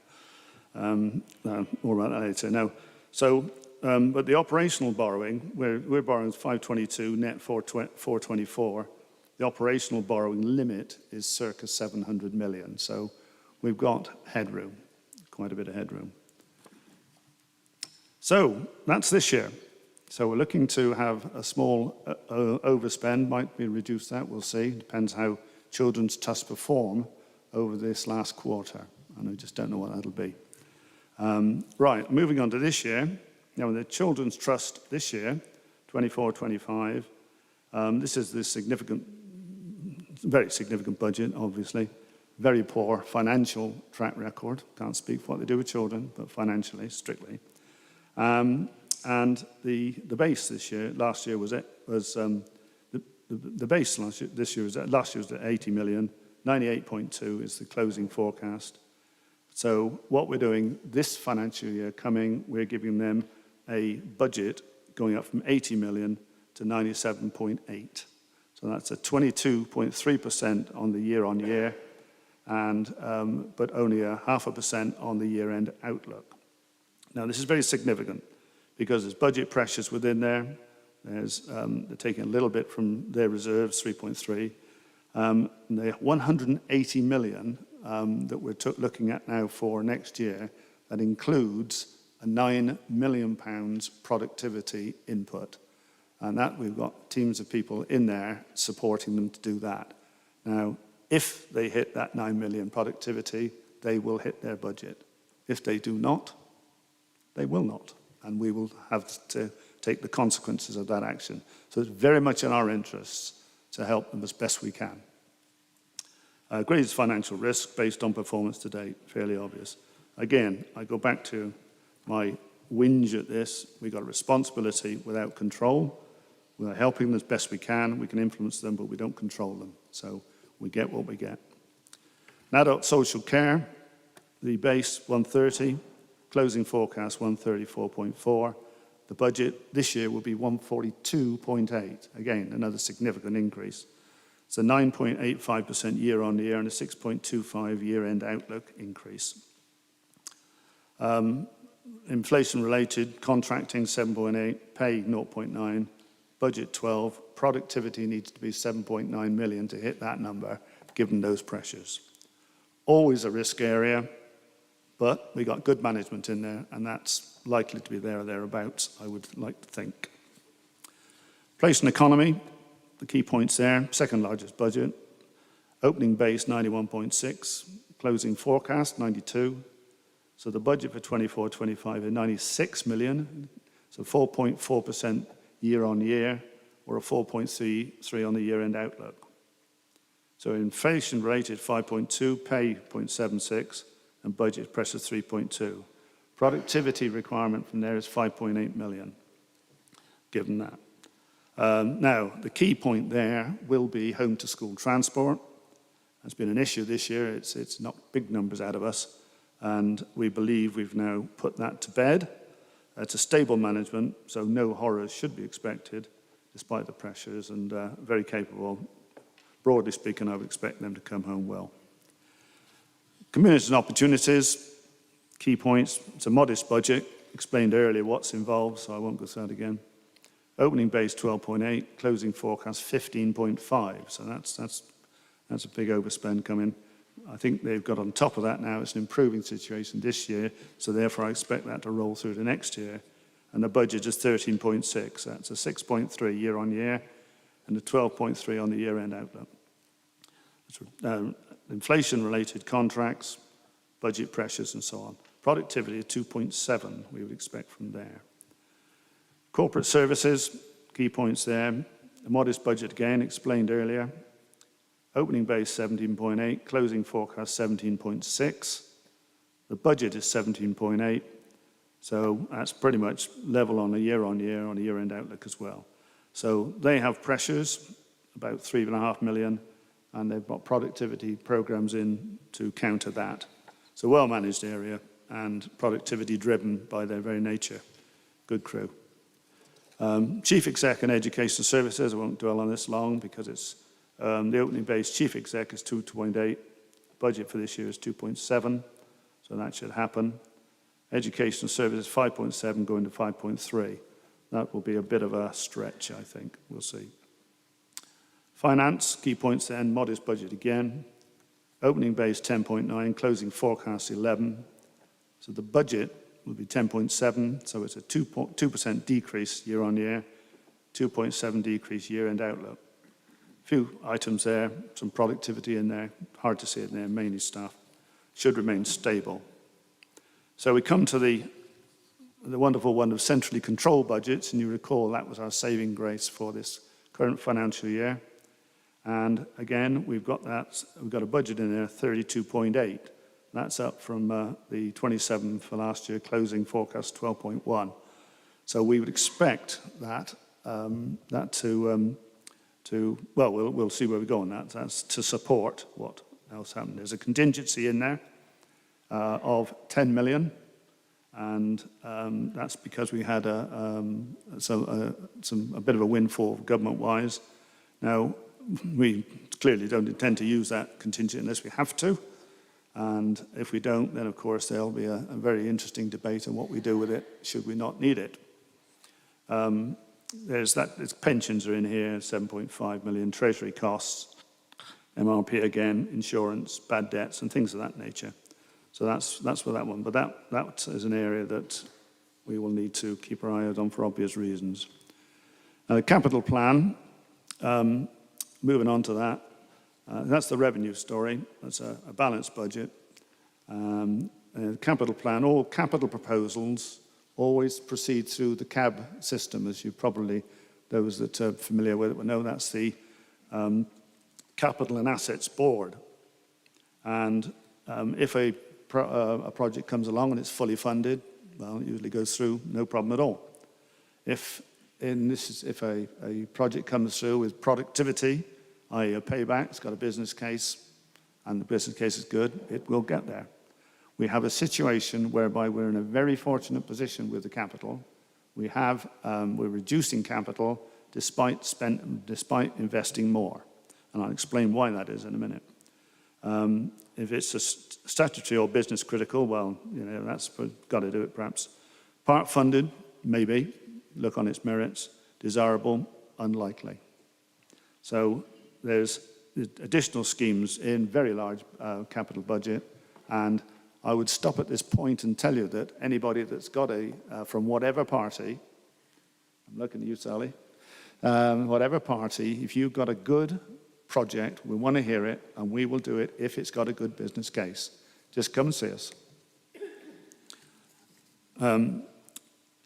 More about that later. Now, so, but the operational borrowing, we're borrowing 522, net 424. The operational borrowing limit is circa 700 million. So we've got headroom, quite a bit of headroom. So that's this year. So we're looking to have a small overspend, might be reduced that, we'll see. Depends how Children's Trust perform over this last quarter. And I just don't know what that'll be. Right, moving on to this year. Now, the Children's Trust this year, 24-25, this is the significant, very significant budget, obviously. Very poor financial track record. Can't speak for what they do with children, but financially, strictly. And the base this year, last year was the base last year, this year was last year was at 80 million. 98.2 is the closing forecast. So what we're doing this financial year coming, we're giving them a budget going up from 80 million to 97.8. So that's a 22.3% on the year-on-year, and but only a 0.5% on the year-end outlook. Now this is very significant because there's budget pressures within there. There's they're taking a little bit from their reserves, 3.3. The 180 million that we're looking at now for next year, that includes a £9 million productivity input. And that we've got teams of people in there supporting them to do that. Now, if they hit that 9 million productivity, they will hit their budget. If they do not, they will not. And we will have to take the consequences of that action. So it's very much in our interests to help them as best we can. Greatest financial risk based on performance to date, fairly obvious. Again, I go back to my whinge at this. We've got a responsibility without control. We're helping them as best we can. We can influence them, but we don't control them. So we get what we get. In adult social care, the base 130, closing forecast 134.4. The budget this year will be 142.8. Again, another significant increase. It's a 9.85% year-on-year and a 6.25 year-end outlook increase. Inflation-related contracting 7.8, pay 0.9, budget 12. Productivity needs to be 7.9 million to hit that number, given those pressures. Always a risk area, but we got good management in there, and that's likely to be there or thereabouts, I would like to think. Place and economy, the key points there, second largest budget. Opening base 91.6, closing forecast 92. So the budget for 24-25 is 96 million, so 4.4% year on year, or a 4.33 on the year-end outlook. So inflation rated 5.2, pay 0.76, and budget pressure 3.2. Productivity requirement from there is 5.8 million, given that. Now, the key point there will be home to school transport. That's been an issue this year. It's knocked big numbers out of us, and we believe we've now put that to bed. It's a stable management, so no horrors should be expected, despite the pressures, and very capable. Broadly speaking, I would expect them to come home well. Communities and opportunities, key points. It's a modest budget. Explained earlier what's involved, so I won't go through that again. Opening base 12.8, closing forecast 15.5. So that's a big overspend coming. I think they've got on top of that now. It's an improving situation this year, so therefore I expect that to roll through to next year. And the budget is 13.6. That's a 6.3 year on year and a 12.3 on the year-end outlook. Inflation-related contracts, budget pressures, and so on. Productivity of 2.7 we would expect from there. Corporate services, key points there. A modest budget again, explained earlier. Opening base 17.8, closing forecast 17.6. The budget is 17.8, so that's pretty much level on a year-end outlook as well. So they have pressures, about 3.5 million, and they've got productivity programs in to counter that. So well-managed area and productivity driven by their very nature. Good crew. Chief Exec and Education Services, I won't dwell on this long because it's the opening base chief exec is 2.8. Budget for this year is 2.7, so that should happen. Education Services 5.7 going to 5.3. That will be a bit of a stretch, I think. We'll see. Finance, key points then, modest budget again. Opening base 10.9, closing forecast 11. So the budget will be 10.7, so it's a 2% decrease year on year, 2.7 decrease year-end outlook. Few items there, some productivity in there, hard to see it in there, mainly staff. Should remain stable. So we come to the wonderful one of centrally controlled budgets, and you recall that was our saving grace for this current financial year. And again, we've got a budget in there, 32.8. That's up from the 27 for last year, closing forecast 12.1. So we would expect that well, we'll see where we go on that. That's to support what else happened. There's a contingency in there of 10 million, and that's because we had a bit of a windfall government-wise. Now, we clearly don't intend to use that contingent unless we have to, and if we don't, then of course there'll be a very interesting debate on what we do with it, should we not need it. There's pensions are in here, 7.5 million, treasury costs, MRP again, insurance, bad debts, and things of that nature. So that's for that one. But that is an area that we will need to keep our eye out on for obvious reasons. Now, the capital plan, moving on to that, that's the revenue story. That's a balanced budget. The capital plan, all capital proposals always proceed through the CAB system, as you probably, those that are familiar with it will know, that's the Capital and Assets Board. And if a project comes along and it's fully funded, well, it usually goes through, no problem at all. If a project comes through with productivity, i.e. a payback, it's got a business case, and the business case is good, it will get there. We have a situation whereby we're in a very fortunate position with the capital. we're reducing capital despite investing more. And I'll explain why that is in a minute. If it's a statutory or business critical, well, you know, that's got to do it perhaps. Part funded, maybe, look on its merits. Desirable, unlikely. So there's additional schemes in very large capital budget, and I would stop at this point and tell you that anybody that's got from whatever party, I'm looking at you, Sally, whatever party, if you've got a good project, we want to hear it, and we will do it if it's got a good business case. Just come and see us.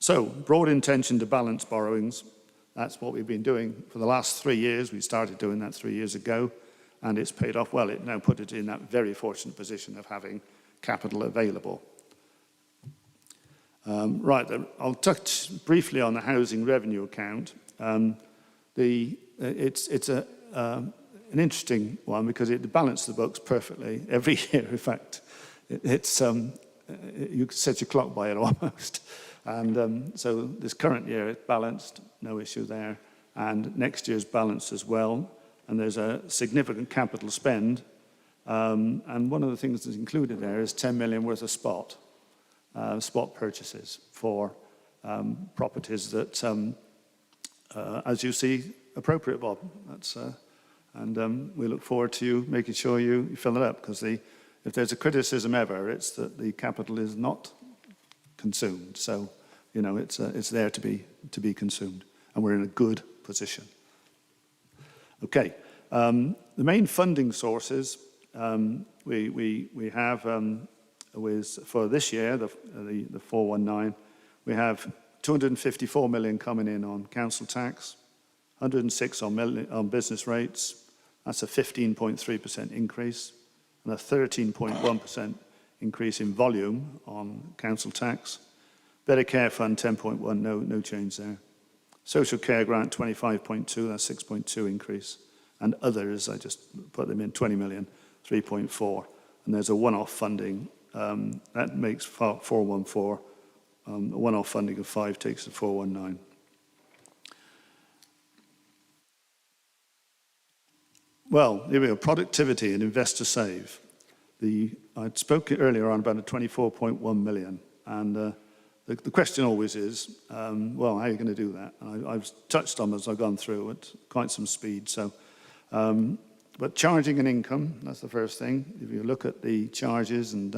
So, broad intention to balance borrowings. That's what we've been doing for the last 3 years. We started doing that 3 years ago, and it's paid off well. It now put it in that very fortunate position of having capital available. Right, I'll touch briefly on the housing revenue account. It's an interesting one because it balances the books perfectly every year. In fact, you could set your clock by it almost. And so this current year it's balanced, no issue there. And next year's balanced as well. And there's a significant capital spend. And one of the things that's included there is 10 million worth of spot purchases for properties that, as you see, appropriate, Bob. That's, we look forward to you making sure you fill it up, because if there's a criticism ever, it's that the capital is not consumed. So, you know, it's there to be consumed, and we're in a good position. Okay, the main funding sources we have for this year, the 419, we have 254 million coming in on council tax, 106 on business rates. That's a 15.3% increase, and a 13.1% increase in volume on council tax. Better Care Fund 10.1, no change there. Social Care Grant 25.2, that's 6.2 increase. And others, I just put them in 20 million, 3.4. And there's a one-off funding that makes 414. A one-off funding of 5 takes to 419. Well, here we go, productivity and investor save. I spoke earlier on about a 24.1 million, and the question always is, well, how are you going to do that? And I've touched on as I've gone through at quite some speed. So, but charging and income, that's the first thing. If you look at the charges, and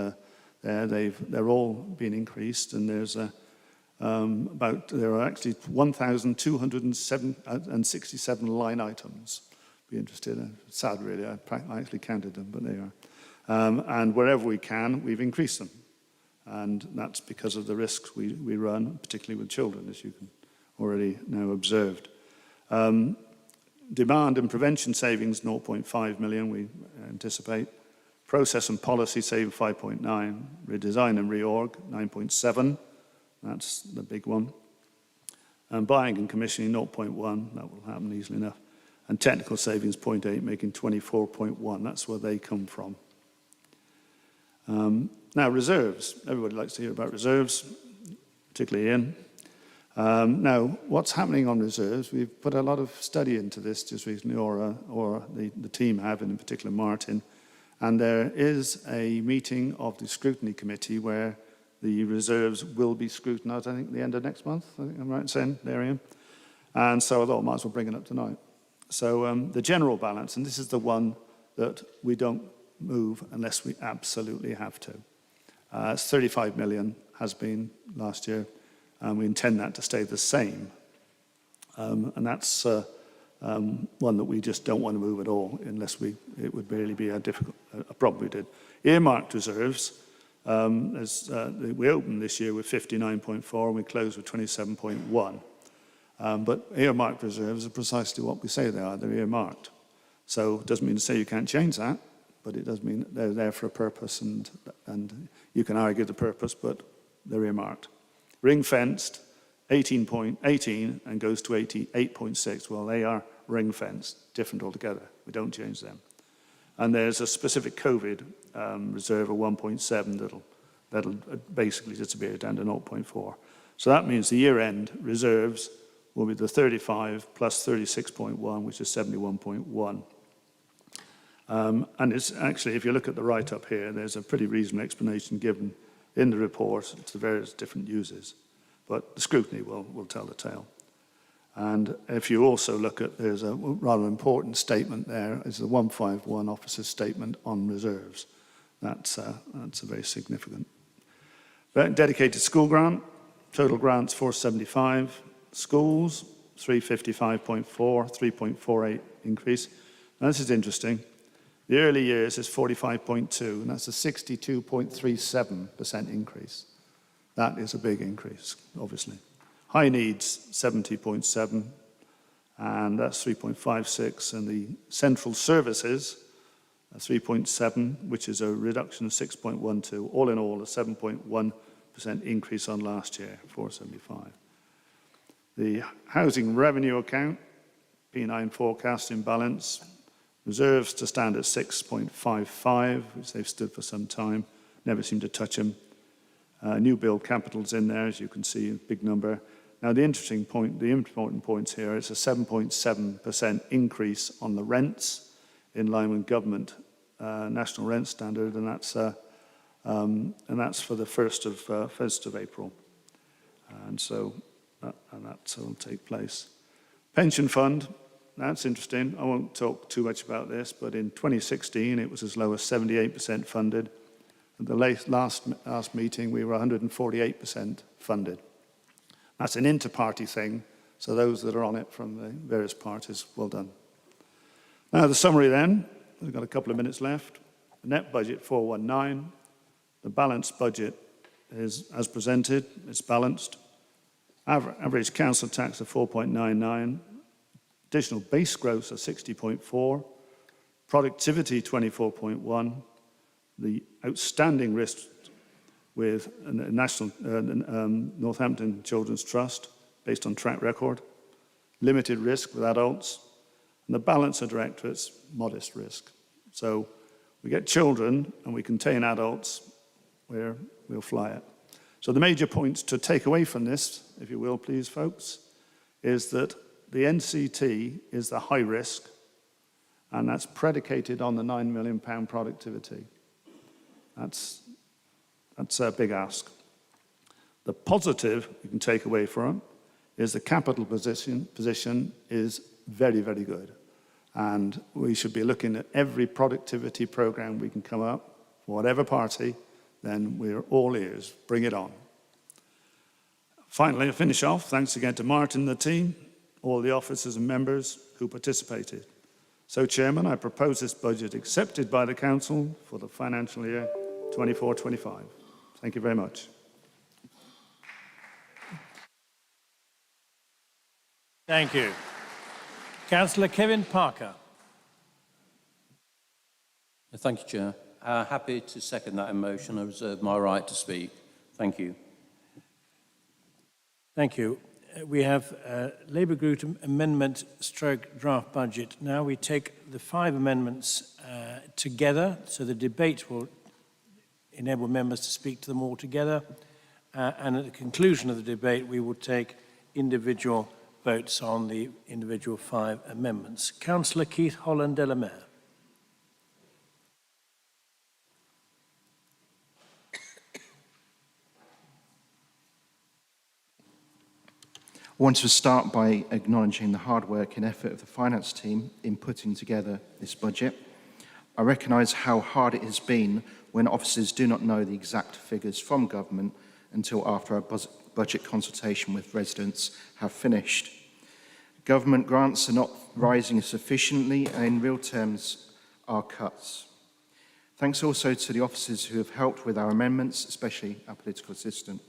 they're all been increased, and there's there are actually 1,267 line items. Be interested. Sad, really. I actually counted them, but they are. And wherever we can, we've increased them. And that's because of the risks we run, particularly with children, as you can already now observed. Demand and prevention savings, 0.5 million, we anticipate. Process and policy saving 5.9. Redesign and reorg, 9.7. That's the big one. And buying and commissioning, 0.1. That will happen easily enough. And technical savings, 0.8, making 24.1. That's where they come from. Now, reserves. Everybody likes to hear about reserves, particularly Ian. Now, what's happening on reserves? We've put a lot of study into this just recently, or the team have, and in particular Martin. And there is a meeting of the scrutiny committee where the reserves will be scrutinised, I think, at the end of next month. I think I'm right in saying, there I am. And so I thought I might as well bring it up tonight. So the general balance, and this is the one that we don't move unless we absolutely have to. It's 35 million, has been last year, and we intend that to stay the same. And that's one that we just don't want to move at all unless it would really be a problem we did. Earmarked reserves, we opened this year with 59.4 and we closed with 27.1. But earmarked reserves are precisely what we say they are. They're earmarked. So it doesn't mean to say you can't change that, but it does mean they're there for a purpose, and you can argue the purpose, but they're earmarked. Ring-fenced, 18.18 and goes to 8.6. Well, they are ring-fenced, different altogether. We don't change them. And there's a specific COVID reserve of 1.7 that'll basically disappear down to 0.4. So that means the year-end reserves will be the 35 plus 36.1, which is 71.1. And it's actually, if you look at the write-up here, there's a pretty reasonable explanation given in the report to the various different uses. But the scrutiny will tell the tale. And if you also look at, there's a rather important statement there, is the 151 officer's statement on reserves. That's very significant. Dedicated school grant, total grants 475, schools 355.4, 3.48 increase. Now this is interesting. The early years is 45.2, and that's a 62.37% increase. That is a big increase, obviously. High needs, 70.7, and that's 3.56. And the central services, 3.7, which is a reduction of 6.12. All in all, a 7.1% increase on last year, 475. The housing revenue account, P9 forecast in balance, reserves to stand at 6.55, which they've stood for some time, never seem to touch them. New build capital's in there, as you can see, a big number. Now, the important points here is a 7.7% increase on the rents in line with government national rent standard, and that's for the 1st of April. And so that will take place. Pension fund, that's interesting. I won't talk too much about this, but in 2016, it was as low as 78% funded. At the last meeting, we were 148% funded. That's an inter-party thing, so those that are on it from the various parties, well done. Now, the summary then, we've got a couple of minutes left. The net budget, 419. The balanced budget is as presented, it's balanced. Average council tax of 4.99. Additional base growth of 60.4. Productivity, 24.1. The outstanding risk with National Northampton Children's Trust, based on track record, limited risk with adults, and the balance of directorates, modest risk. So we get children and we contain adults, where we'll fly it. So the major points to take away from this, if you will, please, folks, is that the NCT is the high risk, and that's predicated on the £9 million productivity. That's a big ask. The positive you can take away from it is the capital position is very, very good. And we should be looking at every productivity program we can come up, whatever party, then we're all ears. Bring it on. Finally, to finish off, thanks again to Martin and the team, all the officers and members who participated. So, Chairman, I propose this budget accepted by the Council for the financial year 24-25. Thank you very much. Thank you. Councillor Kevin Parker. Thank you, Chair. Happy to second that motion. I reserve my right to speak. Thank you. Thank you. We have Labour Group amendment stroke draft budget. Now we take the 5 amendments together, so the debate will enable members to speak to them all together. And at the conclusion of the debate, we will take individual votes on the individual 5 amendments. Councillor Keith Holland-Delamere. I want to start by acknowledging the hard work and effort of the finance team in putting together this budget. I recognise how hard it has been when officers do not know the exact figures from government until after a budget consultation with residents have finished. Government grants are not rising sufficiently, and in real terms are cuts. Thanks also to the officers who have helped with our amendments, especially our political assistant.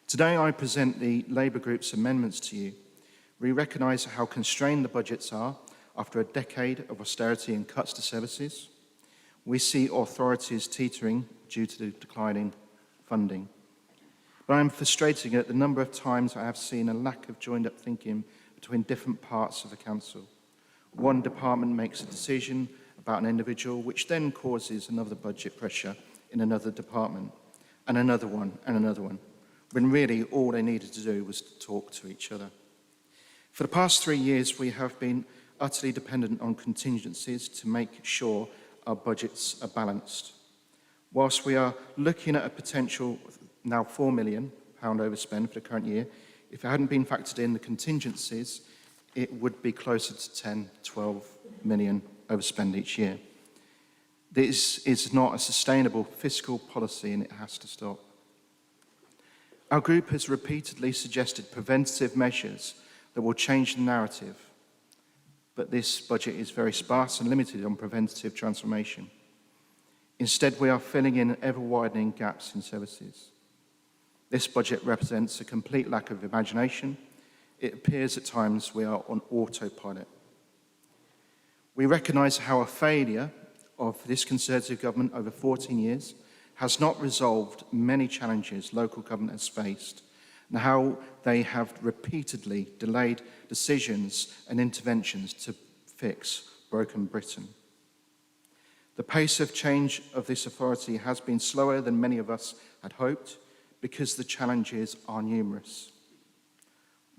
Today I present the Labour Group's amendments to you. We recognise how constrained the budgets are after a decade of austerity and cuts to services. We see authorities teetering due to the declining funding. But I am frustrated at the number of times I have seen a lack of joined-up thinking between different parts of the council. One department makes a decision about an individual, which then causes another budget pressure in another department, and another one, when really all they needed to do was to talk to each other. For the past 3 years, we have been utterly dependent on contingencies to make sure our budgets are balanced. Whilst we are looking at a potential now £4 million overspend for the current year, if it hadn't been factored in the contingencies, it would be closer to 10, 12 million overspend each year. This is not a sustainable fiscal policy and it has to stop. Our group has repeatedly suggested preventative measures that will change the narrative, but this budget is very sparse and limited on preventative transformation. Instead, we are filling in ever-widening gaps in services. This budget represents a complete lack of imagination. It appears at times we are on autopilot. We recognise how a failure of this Conservative government over 14 years has not resolved many challenges local government has faced, and how they have repeatedly delayed decisions and interventions to fix broken Britain. The pace of change of this authority has been slower than many of us had hoped because the challenges are numerous.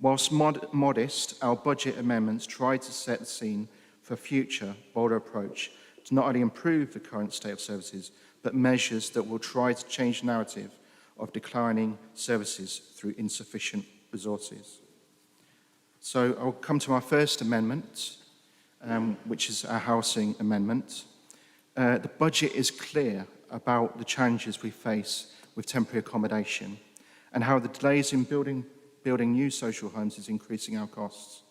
Whilst modest, our budget amendments try to set the scene for a future, bolder approach to not only improve the current state of services, but measures that will try to change the narrative of declining services through insufficient resources. So I'll come to our first amendment, which is our housing amendment. The budget is clear about the challenges we face with temporary accommodation and how the delays in building new social homes is increasing our costs.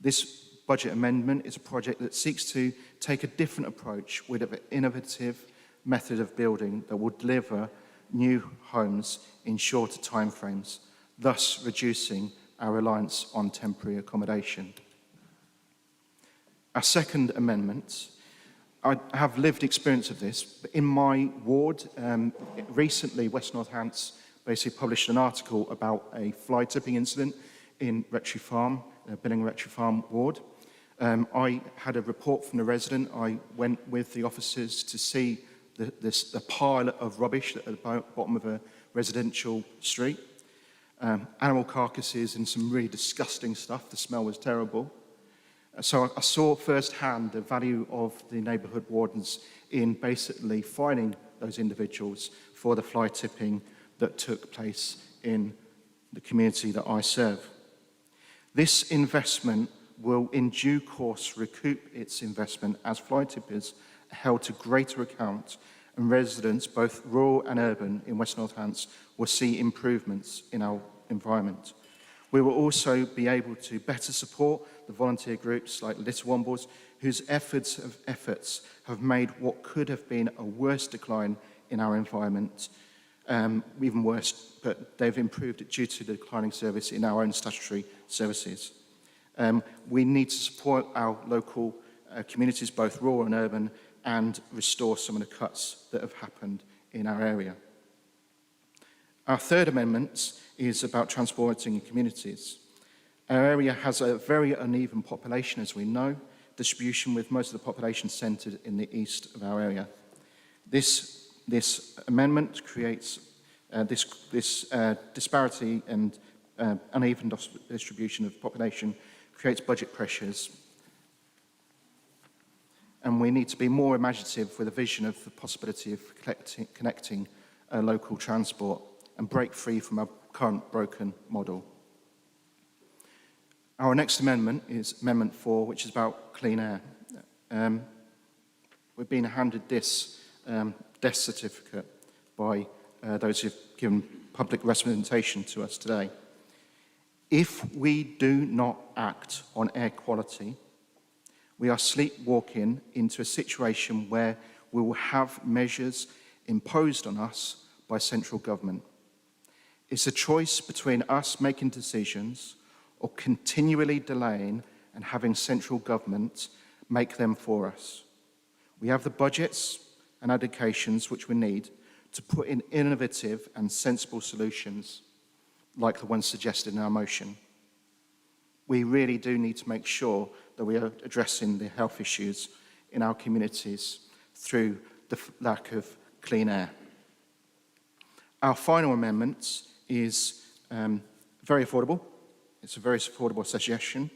This budget amendment is a project that seeks to take a different approach with an innovative method of building that will deliver new homes in shorter timeframes, thus reducing our reliance on temporary accommodation. Our second amendment, I have lived experience of this, but in my ward, recently West Northants basically published an article about a fly tipping incident in Rectory Farm, Billing Rectory Farm ward. I had a report from the resident. I went with the officers to see the pile of rubbish at the bottom of a residential street. Animal carcasses and some really disgusting stuff. The smell was terrible. So I saw firsthand the value of the neighbourhood wardens in basically finding those individuals for the fly tipping that took place in the community that I serve. This investment will in due course recoup its investment as fly tippers are held to greater account, and residents, both rural and urban in West Northants, will see improvements in our environment. We will also be able to better support the volunteer groups like Little Wombles, whose efforts have made what could have been a worse decline in our environment, even worse, but they've improved it due to the declining service in our own statutory services. We need to support our local communities, both rural and urban, and restore some of the cuts that have happened in our area. Our third amendment is about transporting communities. Our area has a very uneven population, as we know, distribution with most of the population centred in the east of our area. This amendment creates this disparity and uneven distribution of population creates budget pressures. And we need to be more imaginative with a vision of the possibility of connecting local transport and break free from our current broken model. Our next amendment is Amendment 4, which is about clean air. We've been handed this death certificate by those who've given public representation to us today. If we do not act on air quality, we are sleepwalking into a situation where we will have measures imposed on us by central government. It's a choice between us making decisions or continually delaying and having central government make them for us. We have the budgets and allocations which we need to put in innovative and sensible solutions like the ones suggested in our motion. We really do need to make sure that we are addressing the health issues in our communities through the lack of clean air. Our final amendment is very affordable. It's a very affordable suggestion.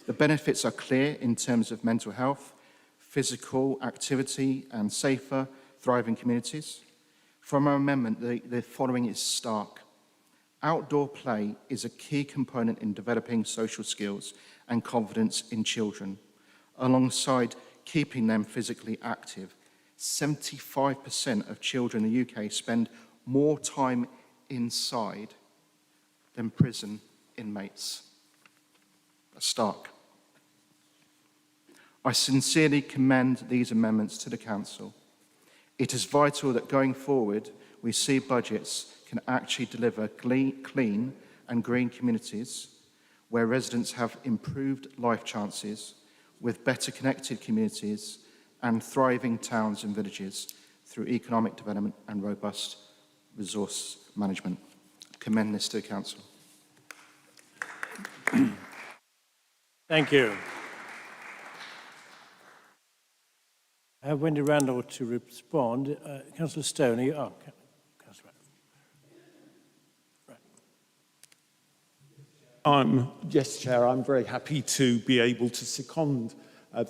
The benefits are clear in terms of mental health, physical activity, and safer, thriving communities. From our amendment, the following is stark. Outdoor play is a key component in developing social skills and confidence in children, alongside keeping them physically active. 75% of children in the UK spend more time inside than prison inmates. That's stark. I sincerely commend these amendments to the Council. It is vital that going forward, we see budgets can actually deliver clean and green communities where residents have improved life chances with better connected communities and thriving towns and villages through economic development and robust resource management. I commend this to the Council. Thank you. I have Wendy Randall to respond. Councillor Stone, are you? Oh, Councillor Randall. Yes, Chair, I'm very happy to be able to second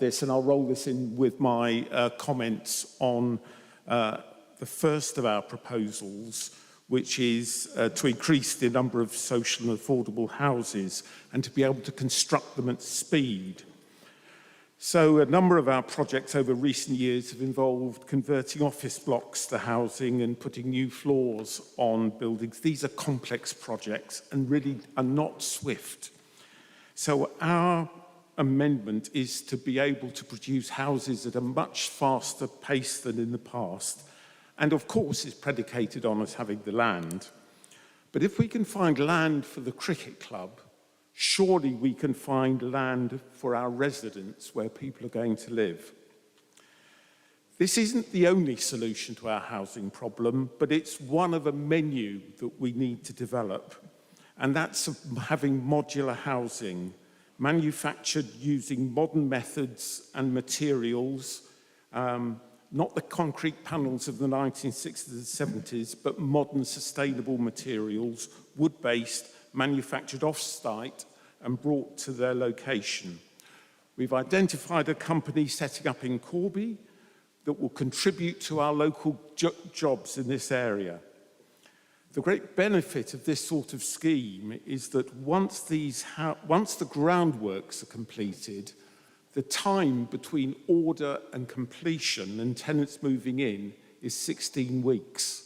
this, and I'll roll this in with my comments on the first of our proposals, which is to increase the number of social and affordable houses and to be able to construct them at speed. So a number of our projects over recent years have involved converting office blocks to housing and putting new floors on buildings. These are complex projects and really are not swift. So our amendment is to be able to produce houses at a much faster pace than in the past, and of course is predicated on us having the land. But if we can find land for the cricket club, surely we can find land for our residents where people are going to live. This isn't the only solution to our housing problem, but it's one of a menu that we need to develop. And that's having modular housing, manufactured using modern methods and materials, not the concrete panels of the 1960s and 70s, but modern sustainable materials, wood-based, manufactured off-site and brought to their location. We've identified a company setting up in Corby that will contribute to our local jobs in this area. The great benefit of this sort of scheme is that once the groundworks are completed, the time between order and completion and tenants moving in is 16 weeks.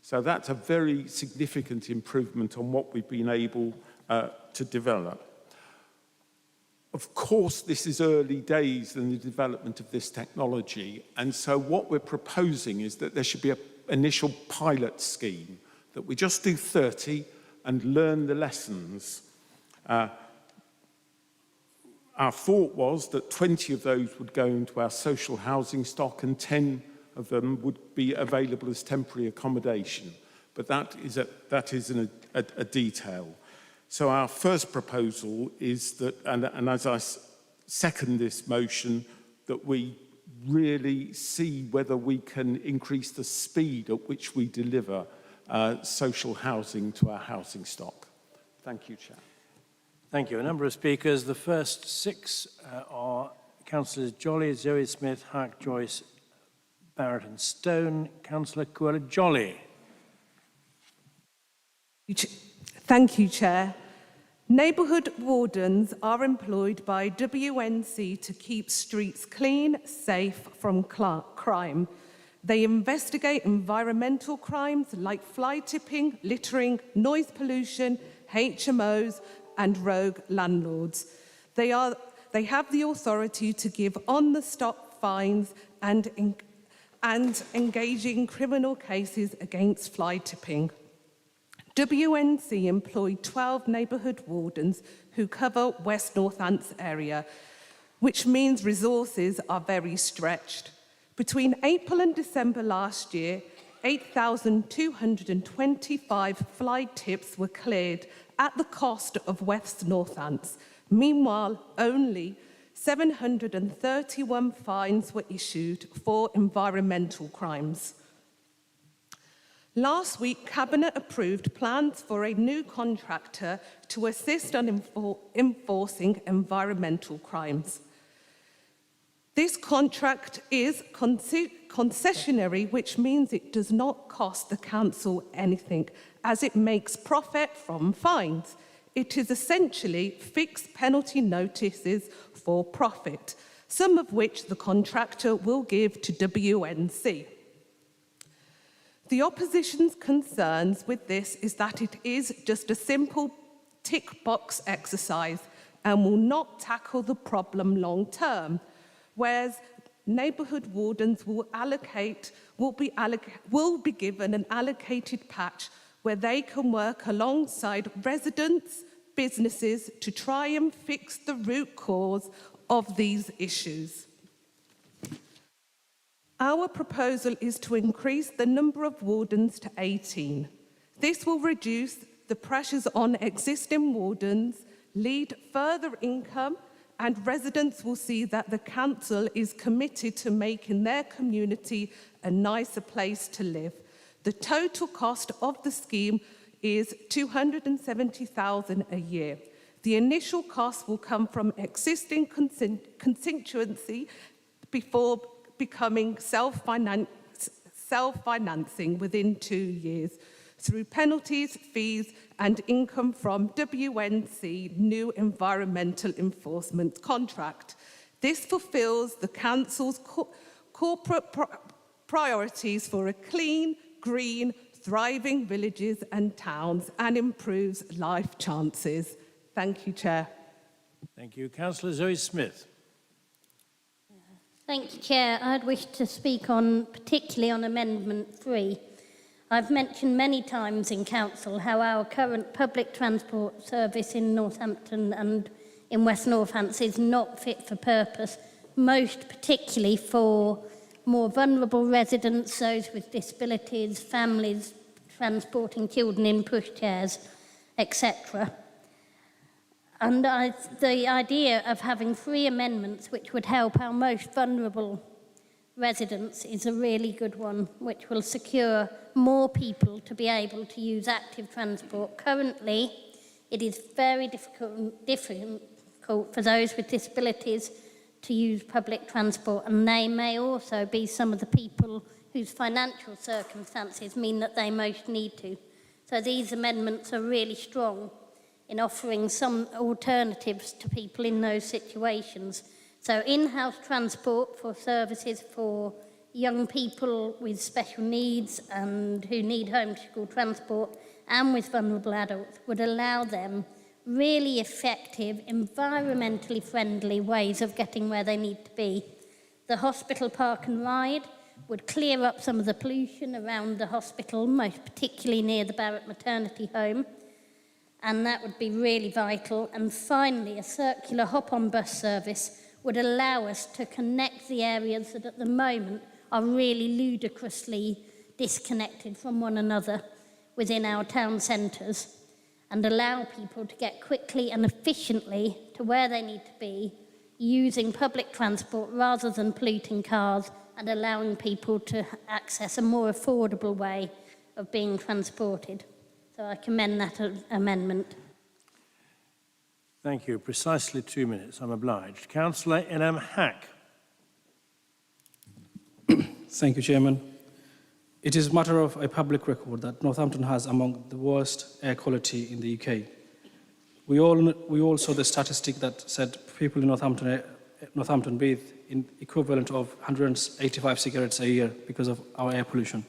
So that's a very significant improvement on what we've been able to develop. Of course, this is early days in the development of this technology, and so what we're proposing is that there should be an initial pilot scheme, that we just do 30 and learn the lessons. Our thought was that 20 of those would go into our social housing stock and 10 of them would be available as temporary accommodation. But that is a detail. So our first proposal is that, and as I second this motion, that we really see whether we can increase the speed at which we deliver social housing to our housing stock. Thank you, Chair. Thank you. A number of speakers. The first six are Councillors Jolly, Zoe Smith, Hark Joyce, Barrett and Stone. Councillor Cuella Jolly. Thank you, Chair. Neighbourhood wardens are employed by WNC to keep streets clean, safe from crime. They investigate environmental crimes like fly tipping, littering, noise pollution, HMOs, and rogue landlords. They have the authority to give on-the-spot fines and engage in criminal cases against fly tipping. WNC employed 12 neighbourhood wardens who cover West Northants area, which means resources are very stretched. Between April and December last year, 8,225 fly tips were cleared at the cost of West Northants. Meanwhile, only 731 fines were issued for environmental crimes. Last week, Cabinet approved plans for a new contractor to assist on enforcing environmental crimes. This contract is concessionary, which means it does not cost the council anything, as it makes profit from fines. It is essentially fixed penalty notices for profit, some of which the contractor will give to WNC. The opposition's concerns with this is that it is just a simple tick box exercise and will not tackle the problem long term, whereas neighbourhood wardens will be given an allocated patch where they can work alongside residents, businesses to try and fix the root cause of these issues. Our proposal is to increase the number of wardens to 18. This will reduce the pressures on existing wardens, lead further income, and residents will see that the council is committed to making their community a nicer place to live. The total cost of the scheme is $270,000 a year. The initial cost will come from existing constituency before becoming self-financing within 2 years through penalties, fees, and income from WNC new environmental enforcement contract. This fulfills the council's corporate priorities for a clean, green, thriving villages and towns and improves life chances. Thank you, Chair. Thank you. Councillor Zoe Smith. Thank you, Chair. I'd wish to speak particularly on Amendment 3. I've mentioned many times in Council how our current public transport service in Northampton and in West Northants is not fit for purpose, most particularly for more vulnerable residents, those with disabilities, families transporting children in pushchairs, etc. And the idea of having 3 amendments which would help our most vulnerable residents is a really good one, which will secure more people to be able to use active transport. Currently, it is very difficult for those with disabilities to use public transport, and they may also be some of the people whose financial circumstances mean that they most need to. So these amendments are really strong in offering some alternatives to people in those situations. So in-house transport for services for young people with special needs and who need home-to-school transport and with vulnerable adults would allow them really effective, environmentally friendly ways of getting where they need to be. The hospital park and ride would clear up some of the pollution around the hospital, most particularly near the Barratt Maternity Home, and that would be really vital. And finally, a circular hop-on bus service would allow us to connect the areas that at the moment are really ludicrously disconnected from one another within our town centres, and allow people to get quickly and efficiently to where they need to be using public transport rather than polluting cars, and allowing people to access a more affordable way of being transported. So I commend that amendment. Thank you. Precisely 2 minutes, I'm obliged. Councillor Inam Hack. Thank you, Chairman. It is a matter of a public record that Northampton has among the worst air quality in the UK. We all saw the statistic that said people in Northampton breathe in equivalent of 185 cigarettes a year because of our air pollution.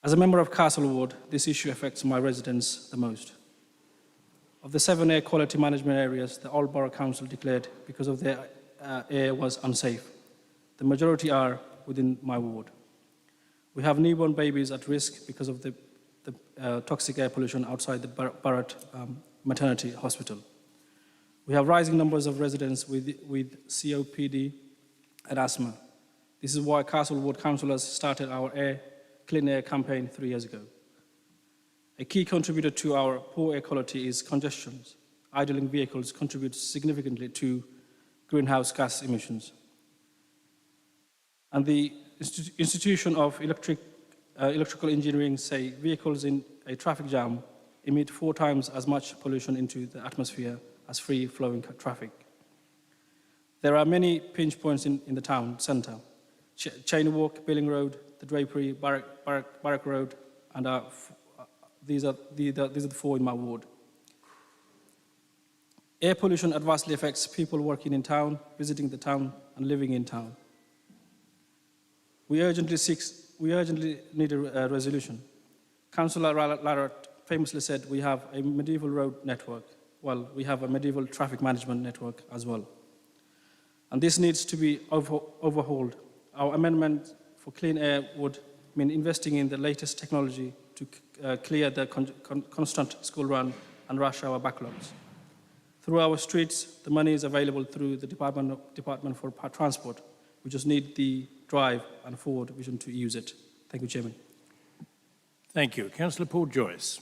As a member of Castle Ward, this issue affects my residents the most. Of the 7 air quality management areas, the Old Borough Council declared because of their air was unsafe. The majority are within my ward. We have newborn babies at risk because of the toxic air pollution outside the Barratt Maternity Hospital. We have rising numbers of residents with COPD and asthma. This is why Castle Ward councillors started our Clean Air campaign 3 years ago. A key contributor to our poor air quality is congestion. Idling vehicles contribute significantly to greenhouse gas emissions. And the institution of electric electrical engineering say vehicles in a traffic jam emit 4 times as much pollution into the atmosphere as free-flowing traffic. There are many pinch points in the town centre. Chain Walk, Billing Road, the Drapery, Barrack Road, and these are the 4 in my ward. Air pollution adversely affects people working in town, visiting the town, and living in town. We urgently need a resolution. Councillor Larratt famously said we have a medieval road network. Well, we have a medieval traffic management network as well. And this needs to be overhauled. Our amendment for clean air would mean investing in the latest technology to clear the constant school run and rush hour backlogs. Through our streets, the money is available through the Department for Transport. We just need the drive and forward vision to use it. Thank you, Chairman. Thank you. Councillor Paul Joyce.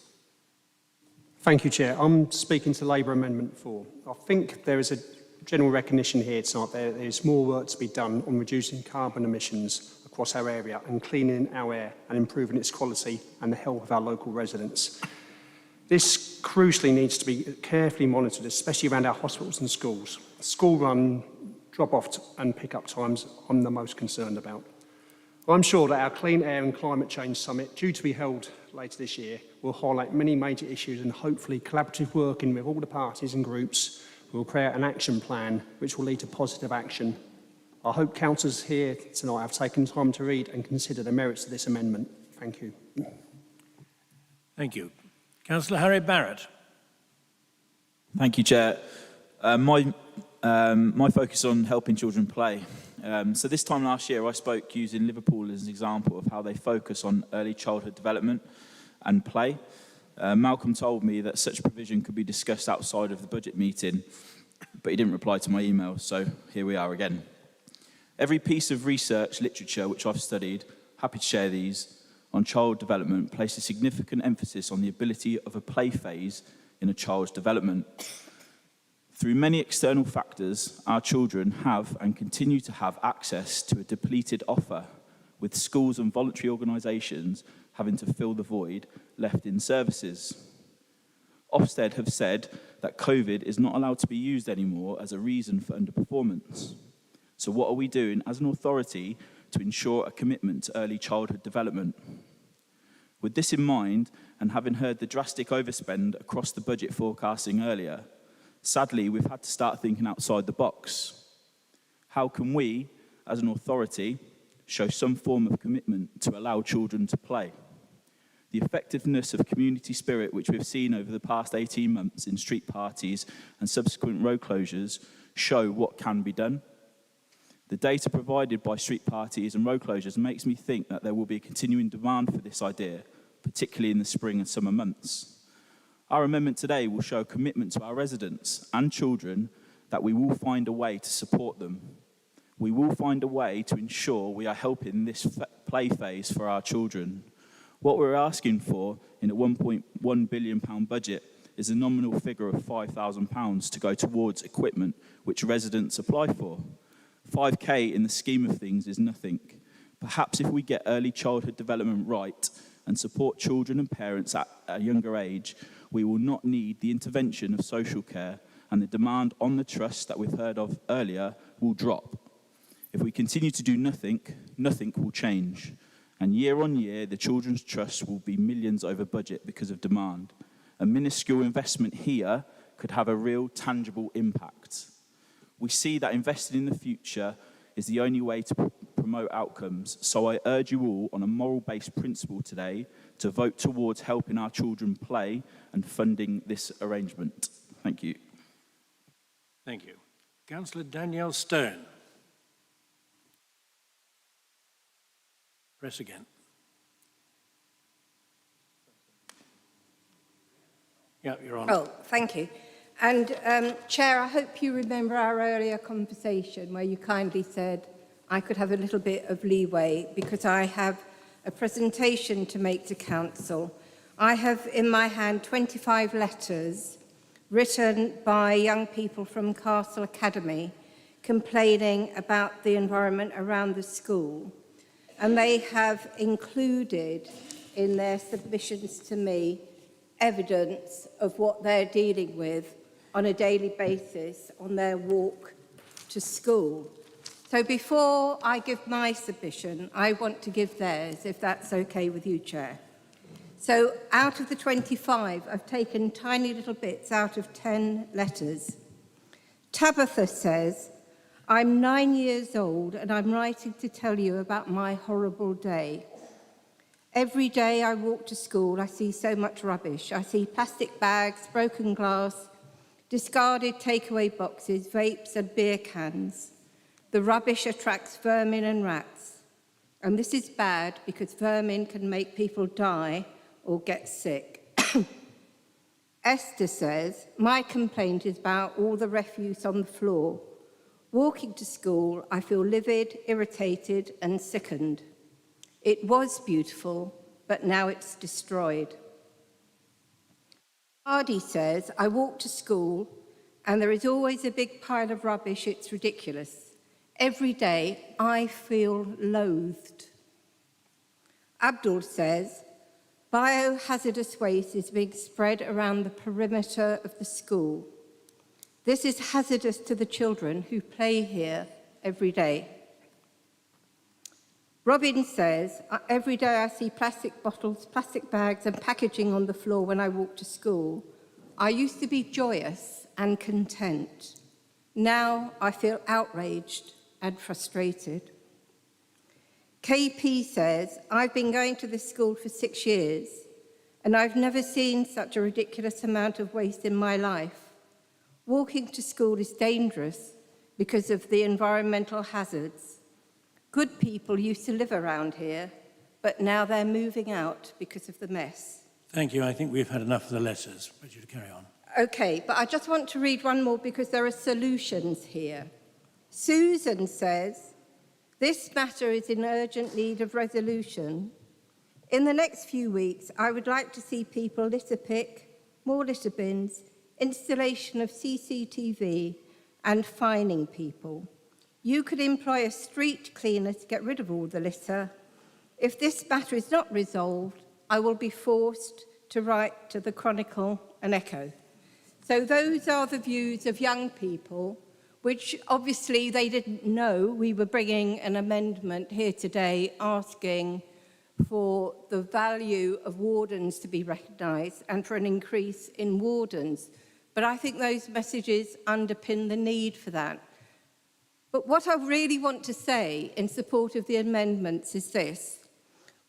Thank you, Chair. I'm speaking to Labour Amendment 4. I think there is a general recognition here tonight that there is more work to be done on reducing carbon emissions across our area and cleaning our air and improving its quality and the health of our local residents. This crucially needs to be carefully monitored, especially around our hospitals and schools. School run, drop-off and pick-up times I'm the most concerned about. I'm sure that our Clean Air and Climate Change Summit, due to be held later this year, will highlight many major issues and hopefully collaborative working with all the parties and groups will create an action plan which will lead to positive action. I hope councillors here tonight have taken time to read and consider the merits of this amendment. Thank you. Thank you. Councillor Harry Barrett. Thank you, Chair. My focus on helping children play. So this time last year, I spoke using Liverpool as an example of how they focus on early childhood development and play. Malcolm told me that such provision could be discussed outside of the budget meeting, but he didn't reply to my email, so here we are again. Every piece of research literature which I've studied, happy to share these, on child development places significant emphasis on the ability of a play phase in a child's development. Through many external factors, our children have and continue to have access to a depleted offer, with schools and voluntary organisations having to fill the void left in services. Ofsted have said that COVID is not allowed to be used anymore as a reason for underperformance. So what are we doing as an authority to ensure a commitment to early childhood development? With this in mind, and having heard the drastic overspend across the budget forecasting earlier, sadly, we've had to start thinking outside the box. How can we, as an authority, show some form of commitment to allow children to play? The effectiveness of community spirit, which we've seen over the past 18 months in street parties and subsequent road closures, show what can be done. The data provided by street parties and road closures makes me think that there will be a continuing demand for this idea, particularly in the spring and summer months. Our amendment today will show a commitment to our residents and children that we will find a way to support them. We will find a way to ensure we are helping this play phase for our children. What we're asking for in a £1.1 billion budget is a nominal figure of £5,000 to go towards equipment which residents apply for. 5k in the scheme of things is nothing. Perhaps if we get early childhood development right and support children and parents at a younger age, we will not need the intervention of social care, and the demand on the trust that we've heard of earlier will drop. If we continue to do nothing, nothing will change. And year on year, the Children's Trust will be millions over budget because of demand. A minuscule investment here could have a real tangible impact. We see that investing in the future is the only way to promote outcomes. So I urge you all on a moral-based principle today to vote towards helping our children play and funding this arrangement. Thank you. Thank you. Councillor Danielle Stone. Press again. Yeah, you're on. Oh, thank you. And Chair, I hope you remember our earlier conversation where you kindly said I could have a little bit of leeway because I have a presentation to make to Council. I have in my hand 25 letters written by young people from Castle Academy complaining about the environment around the school. and they have included in their submissions to me evidence of what they're dealing with on a daily basis on their walk to school. So before I give my submission, I want to give theirs, if that's okay with you, Chair. So out of the 25, I've taken tiny little bits out of 10 letters. Tabitha says, I'm 9 years old and I'm writing to tell you about my horrible day. Every day I walk to school, I see so much rubbish. I see plastic bags, broken glass, discarded takeaway boxes, vapes and beer cans. The rubbish attracts vermin and rats. And this is bad because vermin can make people die or get sick. Esther says, my complaint is about all the refuse on the floor. Walking to school, I feel livid, irritated and sickened. It was beautiful, but now it's destroyed. Hardy says, I walk to school and there is always a big pile of rubbish. It's ridiculous. Every day I feel loathed. Abdul says, biohazardous waste is being spread around the perimeter of the school. This is hazardous to the children who play here every day. Robin says, every day I see plastic bottles, plastic bags and packaging on the floor when I walk to school. I used to be joyous and content. Now I feel outraged and frustrated. KP says, I've been going to this school for 6 years and I've never seen such a ridiculous amount of waste in my life. Walking to school is dangerous because of the environmental hazards. Good people used to live around here, but now they're moving out because of the mess. Thank you. I think we've had enough of the letters. I want you to carry on. Okay, but I just want to read one more because there are solutions here. Susan says, this matter is in urgent need of resolution. In the next few weeks, I would like to see people litter pick, more litter bins, installation of CCTV, and fining people. You could employ a street cleaner to get rid of all the litter. If this matter is not resolved, I will be forced to write to the Chronicle and Echo. So those are the views of young people, which obviously they didn't know we were bringing an amendment here today asking for the value of wardens to be recognised and for an increase in wardens. But I think those messages underpin the need for that. But what I really want to say in support of the amendments is this.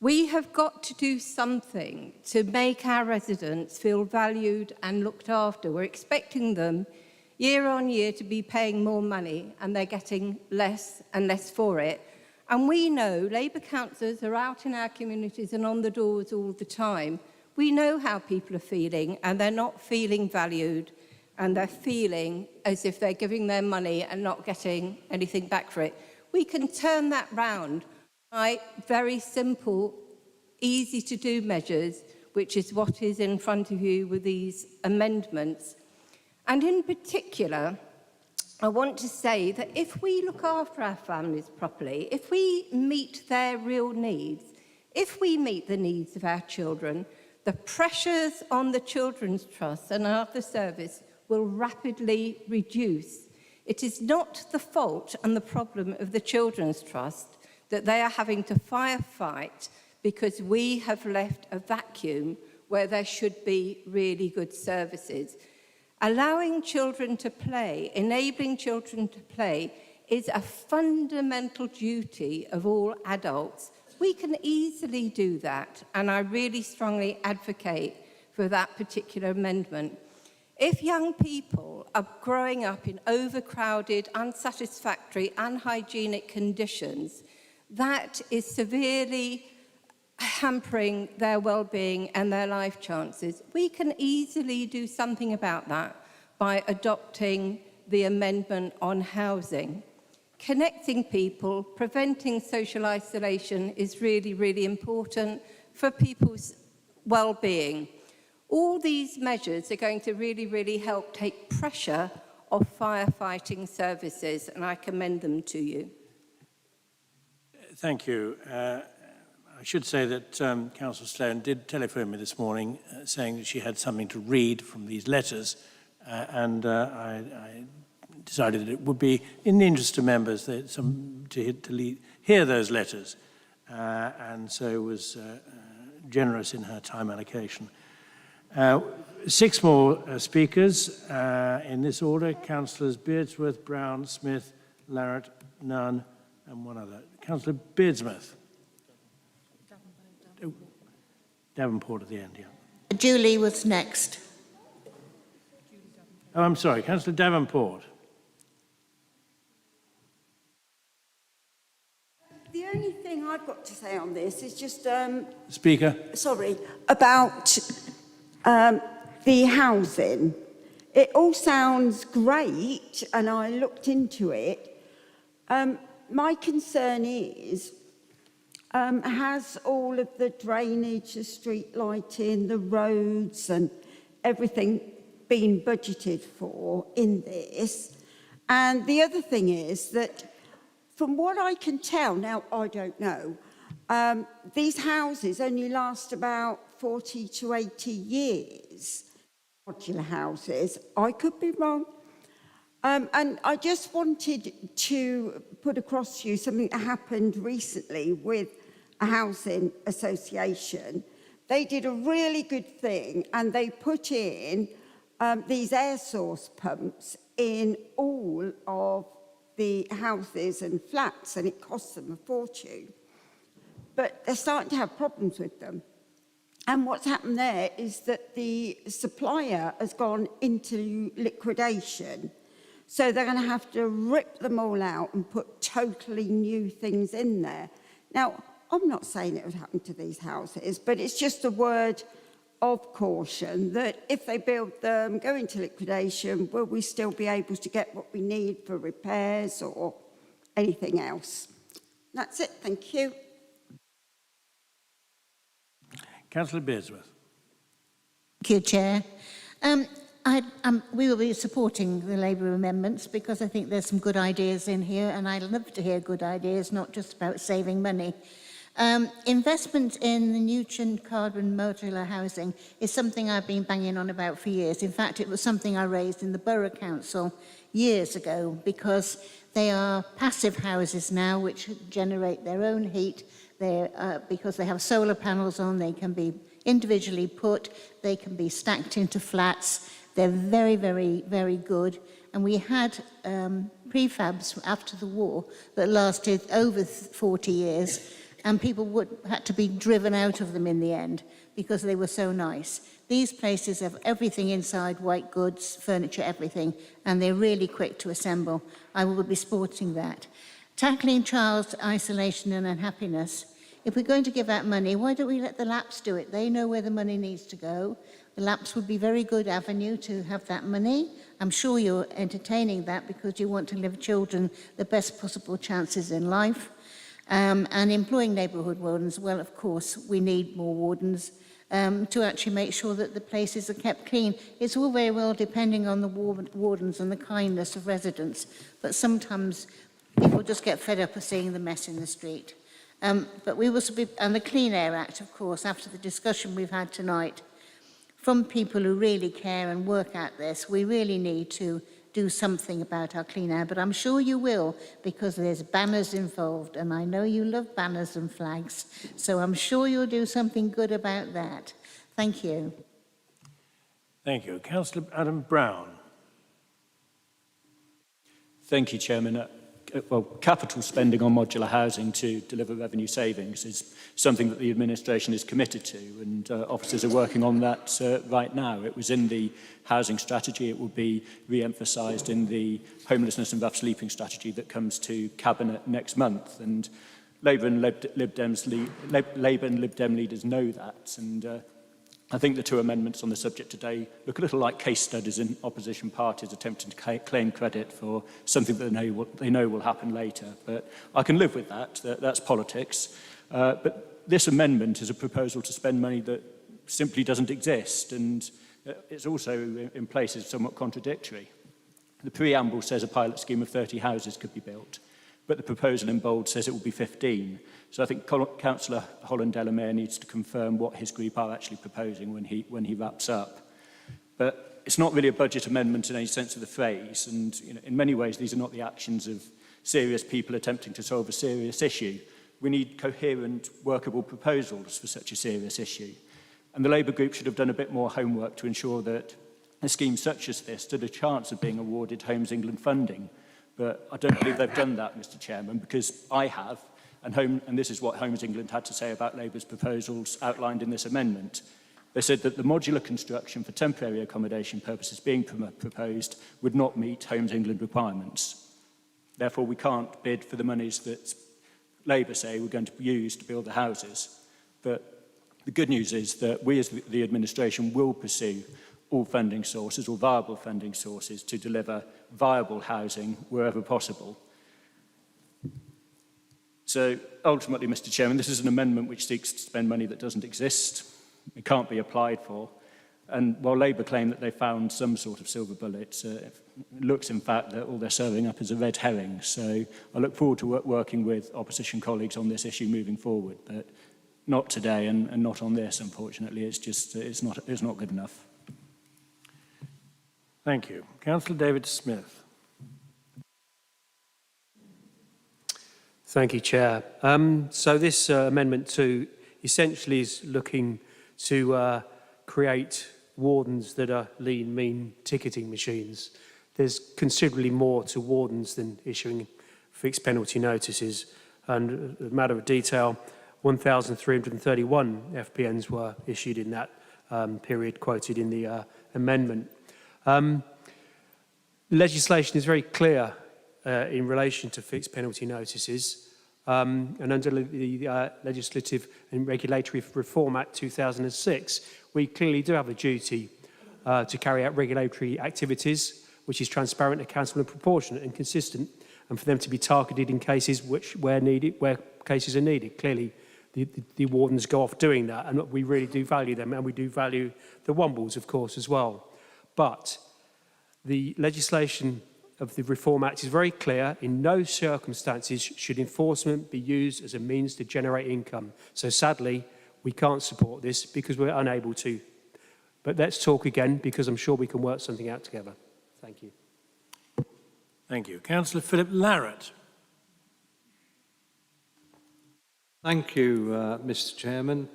We have got to do something to make our residents feel valued and looked after. We're expecting them year on year to be paying more money and they're getting less and less for it. And we know Labour councillors are out in our communities and on the doors all the time. We know how people are feeling and they're not feeling valued and they're feeling as if they're giving their money and not getting anything back for it. We can turn that round by very simple, easy-to-do measures, which is what is in front of you with these amendments. And in particular, I want to say that if we look after our families properly, if we meet their real needs, if we meet the needs of our children, the pressures on the Children's Trust and other service will rapidly reduce. It is not the fault and the problem of the Children's Trust that they are having to firefight because we have left a vacuum where there should be really good services. Allowing children to play, enabling children to play, is a fundamental duty of all adults. We can easily do that, and I really strongly advocate for that particular amendment. If young people are growing up in overcrowded, unsatisfactory, unhygienic conditions, that is severely hampering their well-being and their life chances. We can easily do something about that by adopting the amendment on housing. Connecting people, preventing social isolation is really, really important for people's well-being. All these measures are going to really, really help take pressure off firefighting services, and I commend them to you. Thank you. I should say that Councillor Sloan did telephone me this morning saying that she had something to read from these letters, and I decided that it would be in the interest of members that to hear those letters, and so was generous in her time allocation. 6 more speakers in this order: Councillors Beardsworth, Brown, Smith, Larratt, Nunn, and one other. Councillor Beardsworth. Davenport at the end, yeah. Julie was next. Oh, I'm sorry, Councillor Davenport. The only thing I've got to say on this is just... Speaker. Sorry, about the housing. It all sounds great, and I looked into it. My concern is, has all of the drainage, the street lighting, the roads and everything been budgeted for in this? And the other thing is that from what I can tell, now I don't know, these houses only last about 40 to 80 years, modular houses. I could be wrong. And I just wanted to put across to you something that happened recently with a housing association. They did a really good thing, and they put in these air source pumps in all of the houses and flats, and it cost them a fortune. But they're starting to have problems with them. And what's happened there is that the supplier has gone into liquidation. So they're going to have to rip them all out and put totally new things in there. Now, I'm not saying it would happen to these houses, but it's just a word of caution that if they build them, go into liquidation, will we still be able to get what we need for repairs or anything else? That's it. Thank you. Councillor Beardsworth. Thank you, Chair. We will be supporting the Labour amendments because I think there's some good ideas in here, and I love to hear good ideas, not just about saving money. Investment in the Newton carbon modular housing is something I've been banging on about for years. In fact, it was something I raised in the Borough Council years ago because they are passive houses now which generate their own heat. Because they have solar panels on, they can be individually put, they can be stacked into flats. They're very, very, very good. And we had prefabs after the war that lasted over 40 years, and people had to be driven out of them in the end because they were so nice. These places have everything inside, white goods, furniture, everything, and they're really quick to assemble. I will be supporting that. Tackling child isolation and unhappiness. If we're going to give out money, why don't we let the LAPS do it? They know where the money needs to go. The LAPS would be a very good avenue to have that money. I'm sure you're entertaining that because you want to give children the best possible chances in life. And employing neighbourhood wardens, well, of course, we need more wardens to actually make sure that the places are kept clean. It's all very well depending on the wardens and the kindness of residents, but sometimes people just get fed up of seeing the mess in the street. But we will be, and the Clean Air Act, of course, after the discussion we've had tonight, from people who really care and work at this, we really need to do something about our clean air. But I'm sure you will, because there's banners involved, and I know you love banners and flags, so I'm sure you'll do something good about that. Thank you. Thank you. Councillor Adam Brown. Thank you, Chairman. Well, capital spending on modular housing to deliver revenue savings is something that the administration is committed to, and officers are working on that right now. It was in the housing strategy. It will be re-emphasised in the homelessness and rough sleeping strategy that comes to Cabinet next month. And Labour and Lib Dem leaders know that, and I think the two amendments on the subject today look a little like case studies in opposition parties attempting to claim credit for something that they know will happen later. But I can live with that. That's politics. But this amendment is a proposal to spend money that simply doesn't exist, and it's also in places somewhat contradictory. The preamble says a pilot scheme of 30 houses could be built. but the proposal in bold says it will be 15. So I think Councillor Holland-Delamere needs to confirm what his group are actually proposing when he wraps up. But it's not really a budget amendment in any sense of the phrase, and in many ways these are not the actions of serious people attempting to solve a serious issue. We need coherent, workable proposals for such a serious issue. And the Labour group should have done a bit more homework to ensure that a scheme such as this stood a chance of being awarded Homes England funding. But I don't believe they've done that, Mr Chairman, because I have, and this is what Homes England had to say about Labour's proposals outlined in this amendment. They said that the modular construction for temporary accommodation purposes being proposed would not meet Homes England requirements. Therefore, we can't bid for the monies that Labour say we're going to use to build the houses. But the good news is that we as the administration will pursue all funding sources, all viable funding sources, to deliver viable housing wherever possible. So ultimately, Mr Chairman, this is an amendment which seeks to spend money that doesn't exist. It can't be applied for. And while Labour claim that they found some sort of silver bullet, it looks in fact that all they're serving up is a red herring. So I look forward to working with opposition colleagues on this issue moving forward, but not today and not on this, unfortunately. It's not good enough. Thank you. Councillor David Smith. Thank you, Chair. So this Amendment 2 essentially is looking to create wardens that are lean, mean ticketing machines. There's considerably more to wardens than issuing fixed penalty notices. And as a matter of detail, 1,331 FPNs were issued in that period quoted in the amendment. Legislation is very clear in relation to fixed penalty notices. And under the Legislative and Regulatory Reform Act 2006, we clearly do have a duty to carry out regulatory activities, which is transparent, accountable and proportionate and consistent, and for them to be targeted in cases where cases are needed. Clearly, the wardens go off doing that, and we really do value them, and we do value the Wombles, of course, as well. But the legislation of the Reform Act is very clear. In no circumstances should enforcement be used as a means to generate income. So sadly, we can't support this because we're unable to. But let's talk again, because I'm sure we can work something out together. Thank you. Thank you. Councillor Philip Larratt. Thank you, Mr Chairman.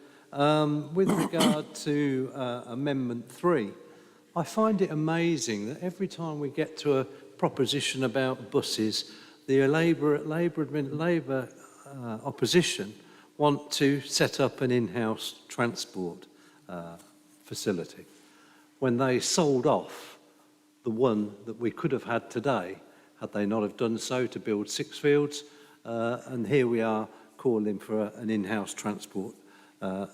With regard to Amendment 3, I find it amazing that every time we get to a proposition about buses, the Labour opposition want to set up an in-house transport facility when they sold off the one that we could have had today had they not have done so to build Sixfields, and here we are calling for an in-house transport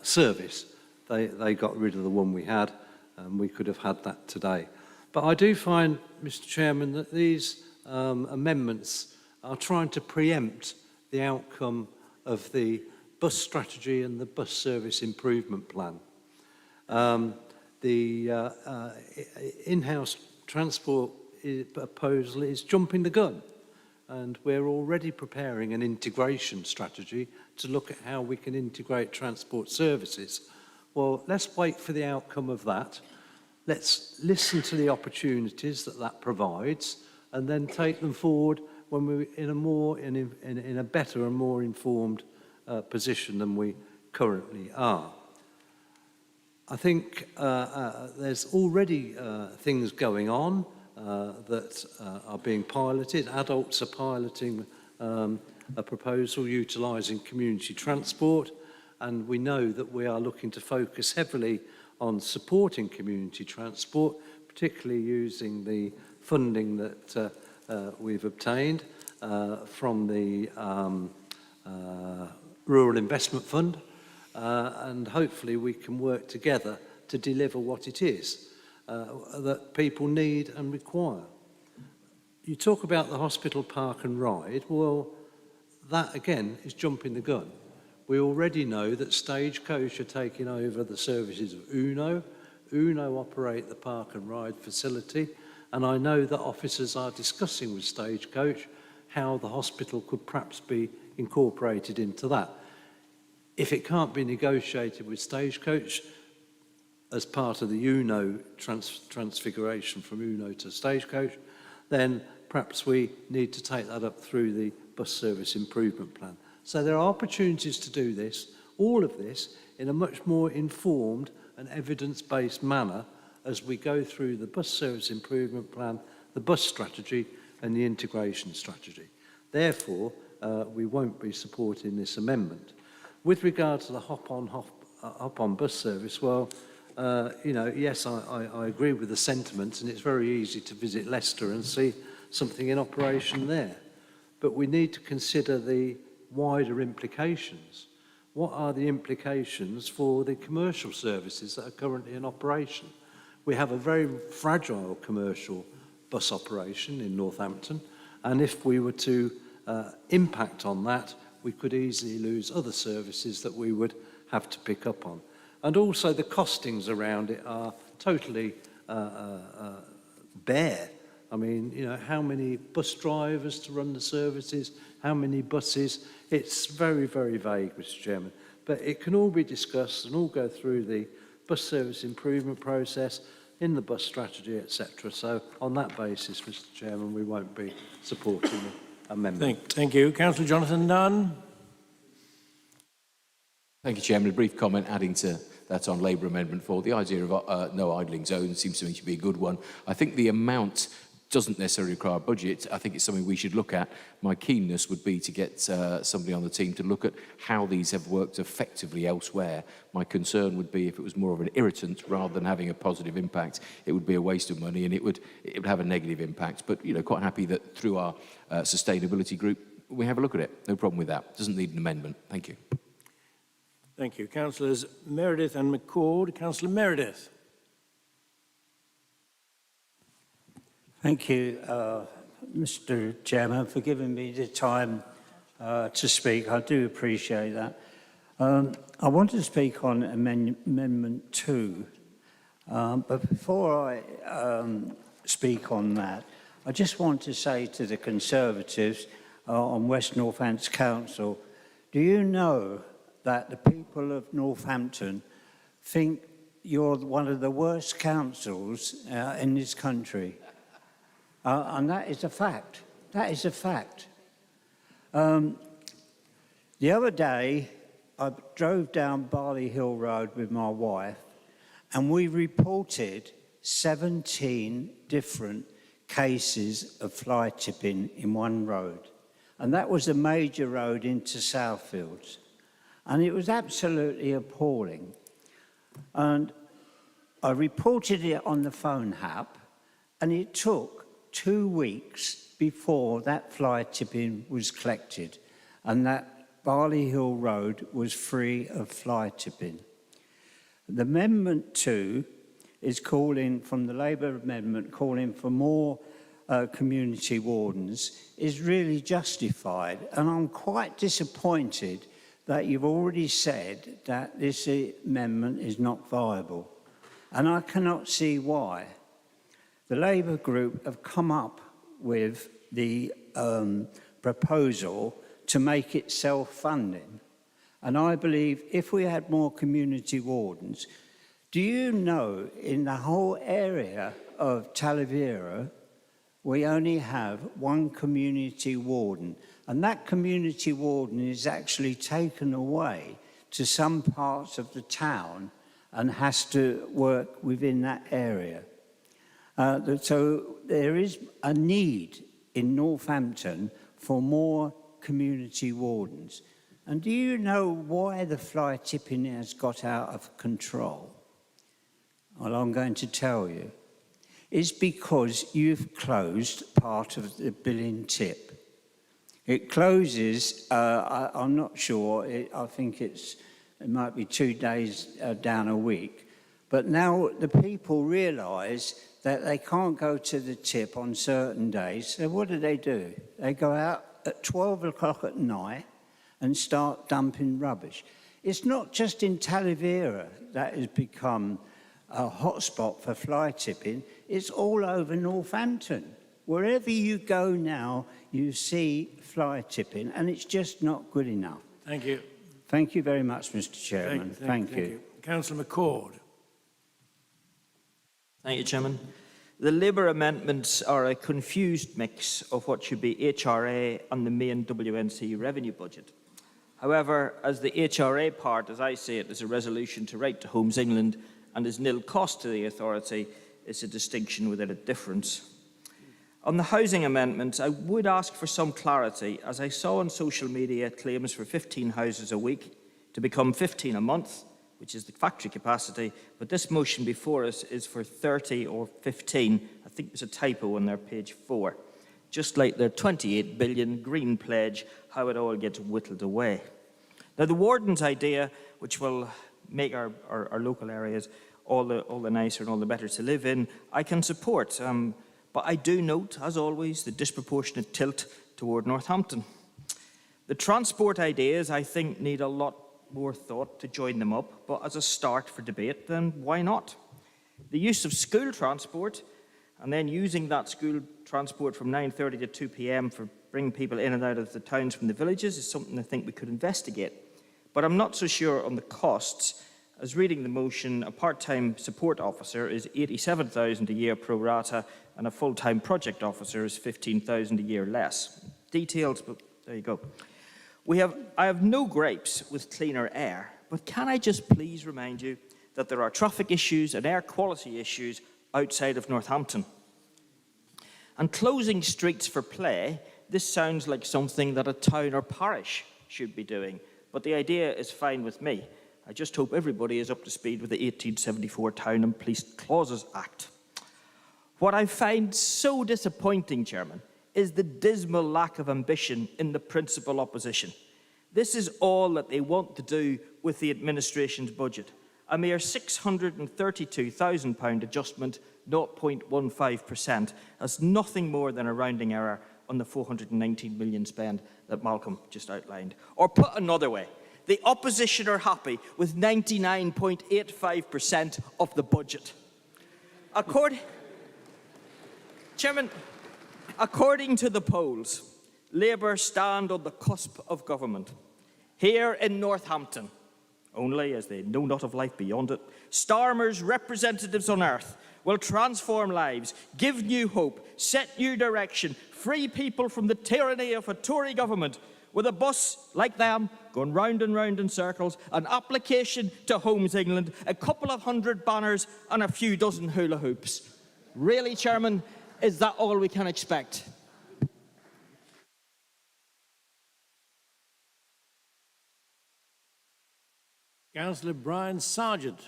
service. They got rid of the one we had, and we could have had that today. But I do find, Mr Chairman, that these amendments are trying to preempt the outcome of the bus strategy and the bus service improvement plan. The in-house transport proposal is jumping the gun, and we're already preparing an integration strategy to look at how we can integrate transport services. Well, let's wait for the outcome of that. Let's listen to the opportunities that provides, and then take them forward when we're in a better and more informed position than we currently are. I think there's already things going on that are being piloted. Adults are piloting a proposal utilising community transport, and we know that we are looking to focus heavily on supporting community transport, particularly using the funding that we've obtained from the Rural Investment Fund, and hopefully we can work together to deliver what it is that people need and require. You talk about the hospital park and ride. Well, that again is jumping the gun. We already know that Stagecoach are taking over the services of Uno. Uno operate the park and ride facility, and I know that officers are discussing with Stagecoach how the hospital could perhaps be incorporated into that. If it can't be negotiated with Stagecoach as part of the UNO transfiguration from UNO to Stagecoach, then perhaps we need to take that up through the bus service improvement plan. So there are opportunities to do this, all of this, in a much more informed and evidence-based manner as we go through the bus service improvement plan, the bus strategy and the integration strategy. Therefore, we won't be supporting this amendment. With regard to the hop-on bus service, well, you know, yes, I agree with the sentiment, and it's very easy to visit Leicester and see something in operation there. But we need to consider the wider implications. What are the implications for the commercial services that are currently in operation? We have a very fragile commercial bus operation in Northampton, and if we were to impact on that, we could easily lose other services that we would have to pick up on. And also the costings around it are totally bare. I mean, you know, how many bus drivers to run the services, how many buses? It's very, very vague, Mr. Chairman. But it can all be discussed and all go through the bus service improvement process in the bus strategy, etc. So on that basis, Mr. Chairman, we won't be supporting the amendment. Thank you. Councillor Jonathan Nunn. Thank you, Chairman. A brief comment adding to that on Labour Amendment 4. The idea of no idling zones seems to me to be a good one. I think the amount doesn't necessarily require a budget. I think it's something we should look at. My keenness would be to get somebody on the team to look at how these have worked effectively elsewhere. My concern would be if it was more of an irritant rather than having a positive impact, it would be a waste of money and it would have a negative impact. But, you know, quite happy that through our sustainability group, we have a look at it. No problem with that. Doesn't need an amendment. Thank you. Thank you. Councillors Meredith and McCord. Councillor Meredith. Thank you, Mr. Chairman, for giving me the time to speak. I do appreciate that. I want to speak on Amendment 2, but before I speak on that, I just want to say to the Conservatives on West Northampton Council, do you know that the people of Northampton think you're one of the worst councils in this country? And that is a fact. That is a fact. The other day, I drove down Barley Hill Road with my wife, and we reported 17 different cases of fly tipping in one road. And that was a major road into Southfields. And it was absolutely appalling. And I reported it on the phone app, and it took 2 weeks before that fly tipping was collected and that Barley Hill Road was free of fly tipping. The Amendment 2 is calling, from the Labour amendment, calling for more community wardens, is really justified. And I'm quite disappointed that you've already said that this amendment is not viable. And I cannot see why. The Labour group have come up with the proposal to make it self-funding. And I believe if we had more community wardens, do you know in the whole area of Talavera, we only have one community warden. And that community warden is actually taken away to some parts of the town and has to work within that area. So there is a need in Northampton for more community wardens. And do you know why the fly tipping has got out of control? Well, I'm going to tell you. It's because you've closed part of the billing tip. It closes, I'm not sure, I think it might be 2 days down a week. But now the people realise that they can't go to the tip on certain days. So what do? They go out at 12 o'clock at night and start dumping rubbish. It's not just in Talavera that has become a hotspot for fly tipping. It's all over Northampton. Wherever you go now, you see fly tipping, and it's just not good enough. Thank you. Thank you very much, Mr. Chairman. Thank you. Councillor McCord. Thank you, Chairman. The Labour amendments are a confused mix of what should be HRA and the main WNC revenue budget. However, as the HRA part, as I see it, is a resolution to write to Homes England and is nil cost to the authority, it's a distinction without a difference. On the housing amendments, I would ask for some clarity, as I saw on social media claims for 15 houses a week to become 15 a month, which is the factory capacity, but this motion before us is for 30 or 15. I think there's a typo on their page 4. Just like their 28 billion green pledge, how it all gets whittled away. Now, the warden's idea, which will make our local areas all the nicer and all the better to live in, I can support. But I do note, as always, the disproportionate tilt toward Northampton. The transport ideas, I think, need a lot more thought to join them up, but as a start for debate, then why not? The use of school transport, and then using that school transport from 9:30 to 2 p.m. for bringing people in and out of the towns from the villages is something I think we could investigate. But I'm not so sure on the costs. As reading the motion, a part-time support officer is 87,000 a year pro rata, and a full-time project officer is 15,000 a year less. Details, but there you go. I have no gripes with cleaner air, but can I just please remind you that there are traffic issues and air quality issues outside of Northampton. And closing streets for play, this sounds like something that a town or parish should be doing, but the idea is fine with me. I just hope everybody is up to speed with the 1874 Town and Police Clauses Act. What I find so disappointing, Chairman, is the dismal lack of ambition in the principal opposition. This is all that they want to do with the administration's budget. A mere £632,000 adjustment, 0.15%, as nothing more than a rounding error on the 419 million spend that Malcolm just outlined. Or put another way, the opposition are happy with 99.85% of the budget. Chairman, according to the polls, Labour stand on the cusp of government. Here in Northampton, only as they know not of life beyond it, Starmer's representatives on earth will transform lives, give new hope, set new direction, free people from the tyranny of a Tory government, with a bus like them going round and round in circles, an application to Homes England, a couple of hundred banners and a few dozen hula hoops. Really, Chairman, is that all we can expect? Councillor Brian Sargent.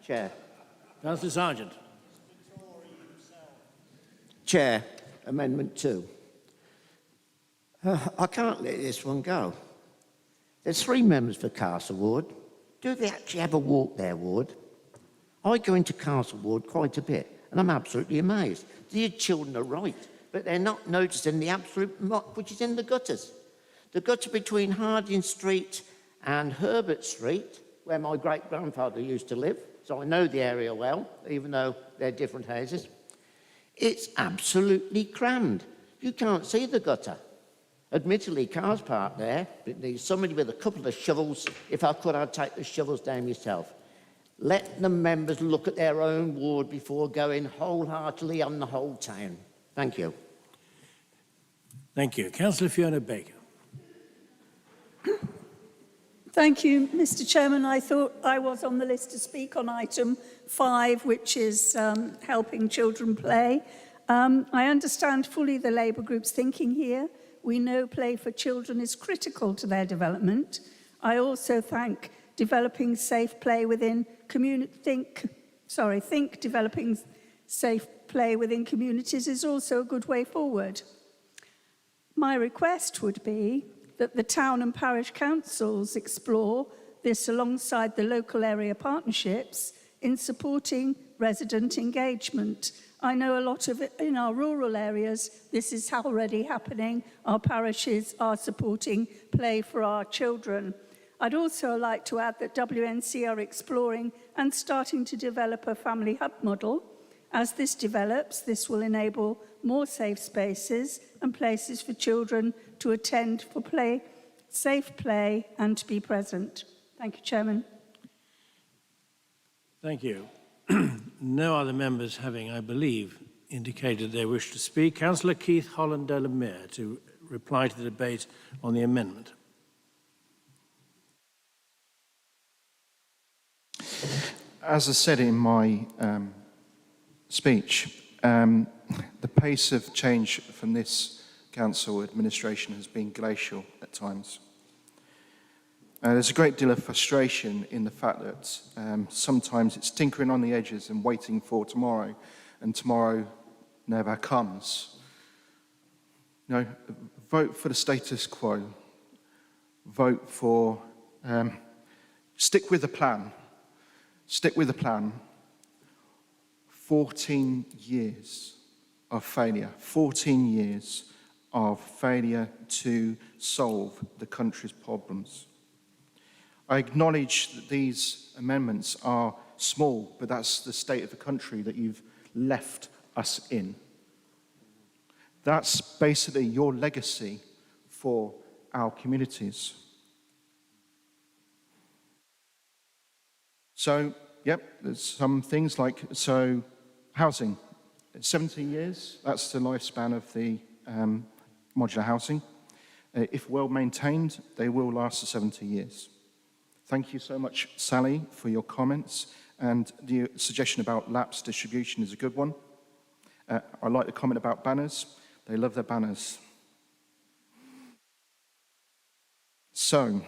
Chair. Councillor Sargent. Chair, Amendment 2. I can't let this one go. There's 3 members for Castle Ward. Do they actually ever walk their ward? I go into Castle Ward quite a bit, and I'm absolutely amazed. The children are right, but they're not noticing the absolute muck which is in the gutters. The gutter between Harding Street and Herbert Street, where my great-grandfather used to live, so I know the area well, even though they're different houses. It's absolutely crammed. You can't see the gutter. Admittedly, cars parked there, but there's somebody with a couple of shovels. If I could, I'd take the shovels down myself. Let the members look at their own ward before going wholeheartedly on the whole town. Thank you. Thank you. Councillor Fiona Baker. Thank you, Mr. Chairman. I thought I was on the list to speak on item 5, which is helping children play. I understand fully the Labour group's thinking here. We know play for children is critical to their development. I also think developing safe play within think developing safe play within communities is also a good way forward. My request would be that the town and parish councils explore this alongside the local area partnerships in supporting resident engagement. I know a lot of it in our rural areas, this is already happening. Our parishes are supporting play for our children. I'd also like to add that WNC are exploring and starting to develop a family hub model. As this develops, this will enable more safe spaces and places for children to attend for play, safe play, and to be present. Thank you, Chairman. Thank you. No other members having, I believe, indicated they wish to speak. Councillor Keith Holland-Delamere to reply to the debate on the amendment. As I said in my speech, the pace of change from this council administration has been glacial at times. There's a great deal of frustration in the fact that sometimes it's tinkering on the edges and waiting for tomorrow, and tomorrow never comes. You know, vote for the status quo. Vote for, stick with the plan. Stick with the plan. 14 years of failure. 14 years of failure to solve the country's problems. I acknowledge that these amendments are small, but that's the state of the country that you've left us in. That's basically your legacy for our communities. So, yep, there's some things like, so housing, 70 years, that's the lifespan of the modular housing. If well maintained, they will last for 70 years. Thank you so much, Sally, for your comments. And the suggestion about lapse distribution is a good one. I like the comment about banners. They love their banners. So,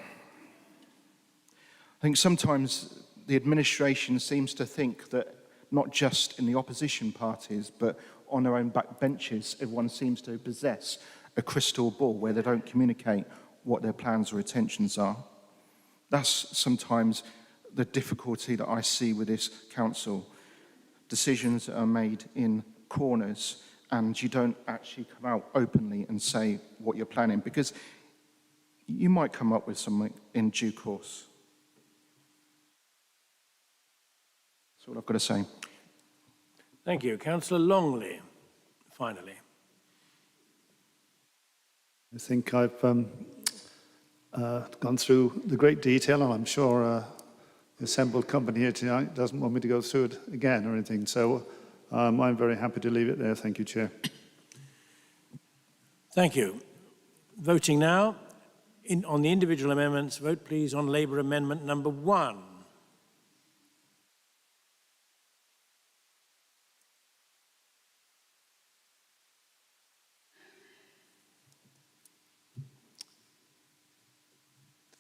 I think sometimes the administration seems to think that not just in the opposition parties, but on their own back benches, everyone seems to possess a crystal ball where they don't communicate what their plans or intentions are. That's sometimes the difficulty that I see with this council. Decisions are made in corners and you don't actually come out openly and say what you're planning, because you might come up with something in due course. That's all I've got to say. Thank you. Councillor Longley, finally. I think I've gone through the great detail, and I'm sure the assembled company here tonight doesn't want me to go through it again or anything. So I'm very happy to leave it there. Thank you, Chair. Thank you. Voting now on the individual amendments. Vote please on Labour Amendment number 1.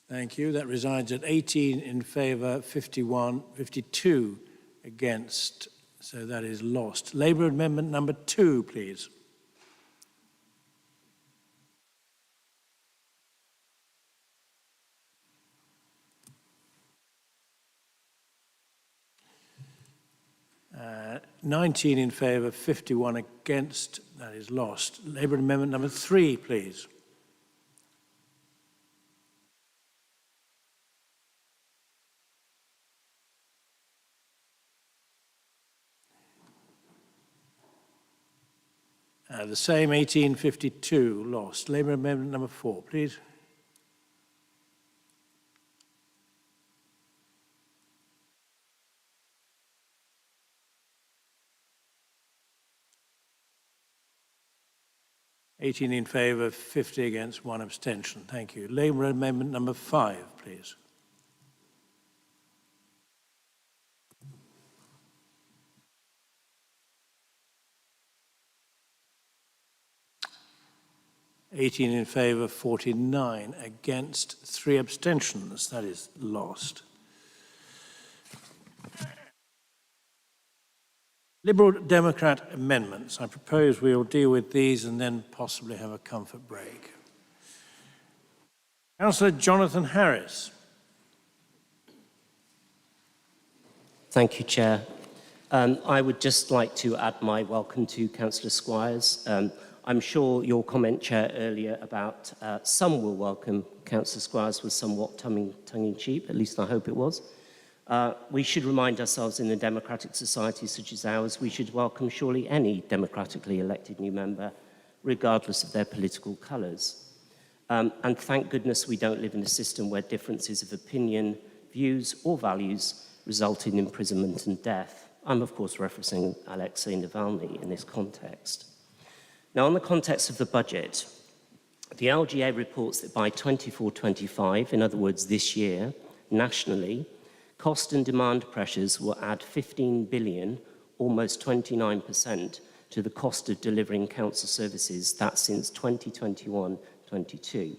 Thank you. That resides at 18 in favour, 52 against. So that is lost. Labour Amendment number 2, please. Uh, 19 in favour, 51 against. That is lost. Labour Amendment number 3, please. The same 1852 lost. Labour Amendment number 4, please. (18 in favour, 50 against, 1 abstention. Thank you. Labour Amendment number 5, please. (18 in favour, 49 against, 3 abstentions. That is lost. Liberal Democrat amendments. I propose we will deal with these and then possibly have a comfort break. Councillor Jonathan Harris. Thank you, Chair. I would just like to add my welcome to Councillor Squires. I'm sure your comment, Chair, earlier about some will welcome Councillor Squires was somewhat tongue-in-cheek, at least I hope it was. We should remind ourselves in a democratic society such as ours, we should welcome surely any democratically elected new member, regardless of their political colours. And thank goodness we don't live in a system where differences of opinion, views or values result in imprisonment and death. I'm of course referencing Alexei Navalny in this context. Now, on the context of the budget, the LGA reports that by 24-25, in other words this year, nationally, cost and demand pressures will add 15 billion, almost 29%, to the cost of delivering council services, that's since 2021-22.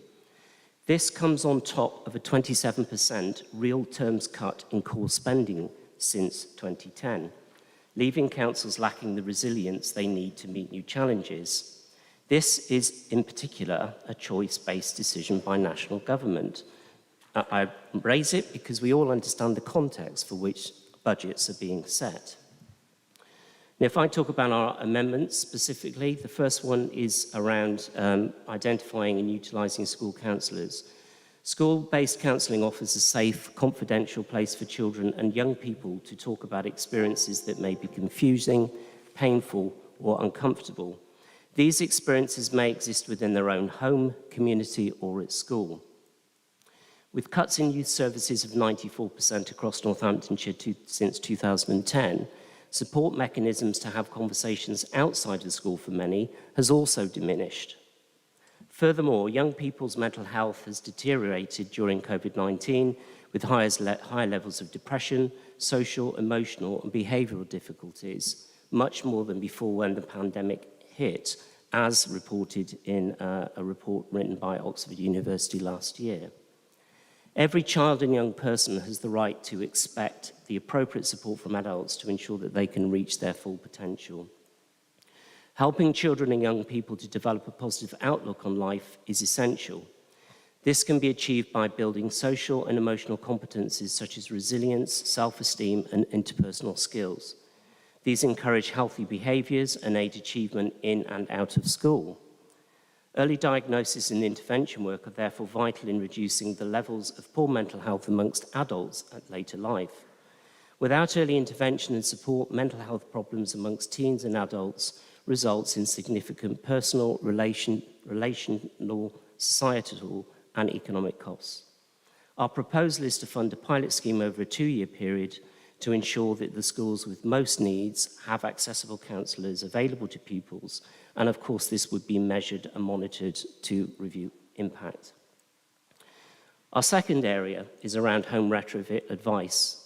This comes on top of a 27% real terms cut in core spending since 2010, leaving councils lacking the resilience they need to meet new challenges. This is, in particular, a choice-based decision by national government. I raise it because we all understand the context for which budgets are being set. Now, if I talk about our amendments specifically, the first one is around identifying and utilising school counsellors. School-based counselling offers a safe, confidential place for children and young people to talk about experiences that may be confusing, painful, or uncomfortable. These experiences may exist within their own home, community, or at school. With cuts in youth services of 94% across Northamptonshire since 2010, support mechanisms to have conversations outside of school for many has also diminished. Furthermore, young people's mental health has deteriorated during COVID-19 with higher levels of depression, social, emotional and behavioural difficulties, much more than before when the pandemic hit, as reported in a report written by Oxford University last year. Every child and young person has the right to expect the appropriate support from adults to ensure that they can reach their full potential. Helping children and young people to develop a positive outlook on life is essential. This can be achieved by building social and emotional competencies such as resilience, self-esteem, and interpersonal skills. These encourage healthy behaviours and aid achievement in and out of school. Early diagnosis and intervention work are therefore vital in reducing the levels of poor mental health amongst adults at later life. Without early intervention and support, mental health problems amongst teens and adults results in significant personal, relational, societal, and economic costs. Our proposal is to fund a pilot scheme over a 2-year period to ensure that the schools with most needs have accessible counsellors available to pupils, and of course this would be measured and monitored to review impact. Our second area is around home retrofit advice.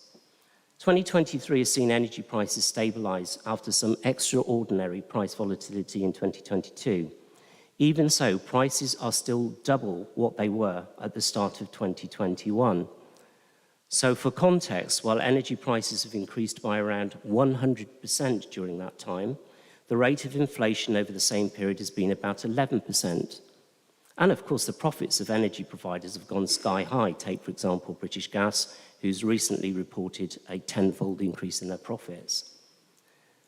2023 has seen energy prices stabilise after some extraordinary price volatility in 2022. Even so, prices are still double what they were at the start of 2021. So for context, while energy prices have increased by around 100% during that time, the rate of inflation over the same period has been about 11%. And of course, the profits of energy providers have gone sky high. Take, for example, British Gas, who's recently reported a 10-fold increase in their profits.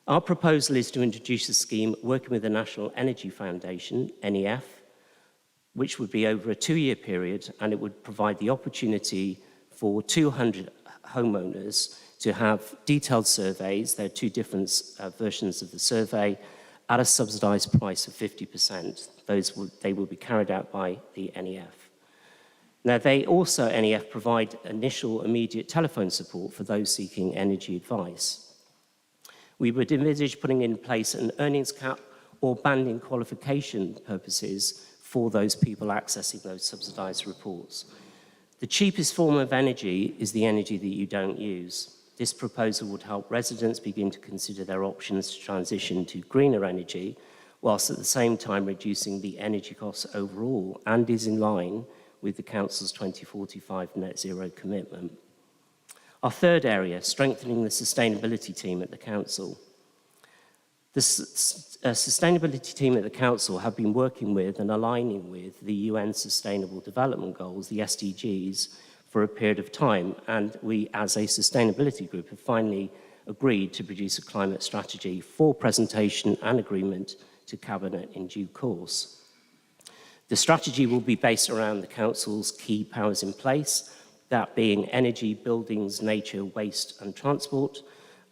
Our proposal is to introduce a scheme working with the National Energy Foundation, NEF, which would be over a 2-year period, and it would provide the opportunity for 200 homeowners to have detailed surveys. There are 2 different versions of the survey at a subsidised price of 50%. They will be carried out by the NEF. Now, they also, NEF, provide initial immediate telephone support for those seeking energy advice. We would envisage putting in place an earnings cap or banding qualification purposes for those people accessing those subsidised reports. The cheapest form of energy is the energy that you don't use. This proposal would help residents begin to consider their options to transition to greener energy, whilst at the same time reducing the energy costs overall, and is in line with the Council's 2045 net zero commitment. Our third area, strengthening the sustainability team at the Council. The sustainability team at the Council have been working with and aligning with the UN Sustainable Development Goals, the SDGs, for a period of time, and we, as a sustainability group, have finally agreed to produce a climate strategy for presentation and agreement to Cabinet in due course. The strategy will be based around the Council's key powers in place, that being energy, buildings, nature, waste and transport,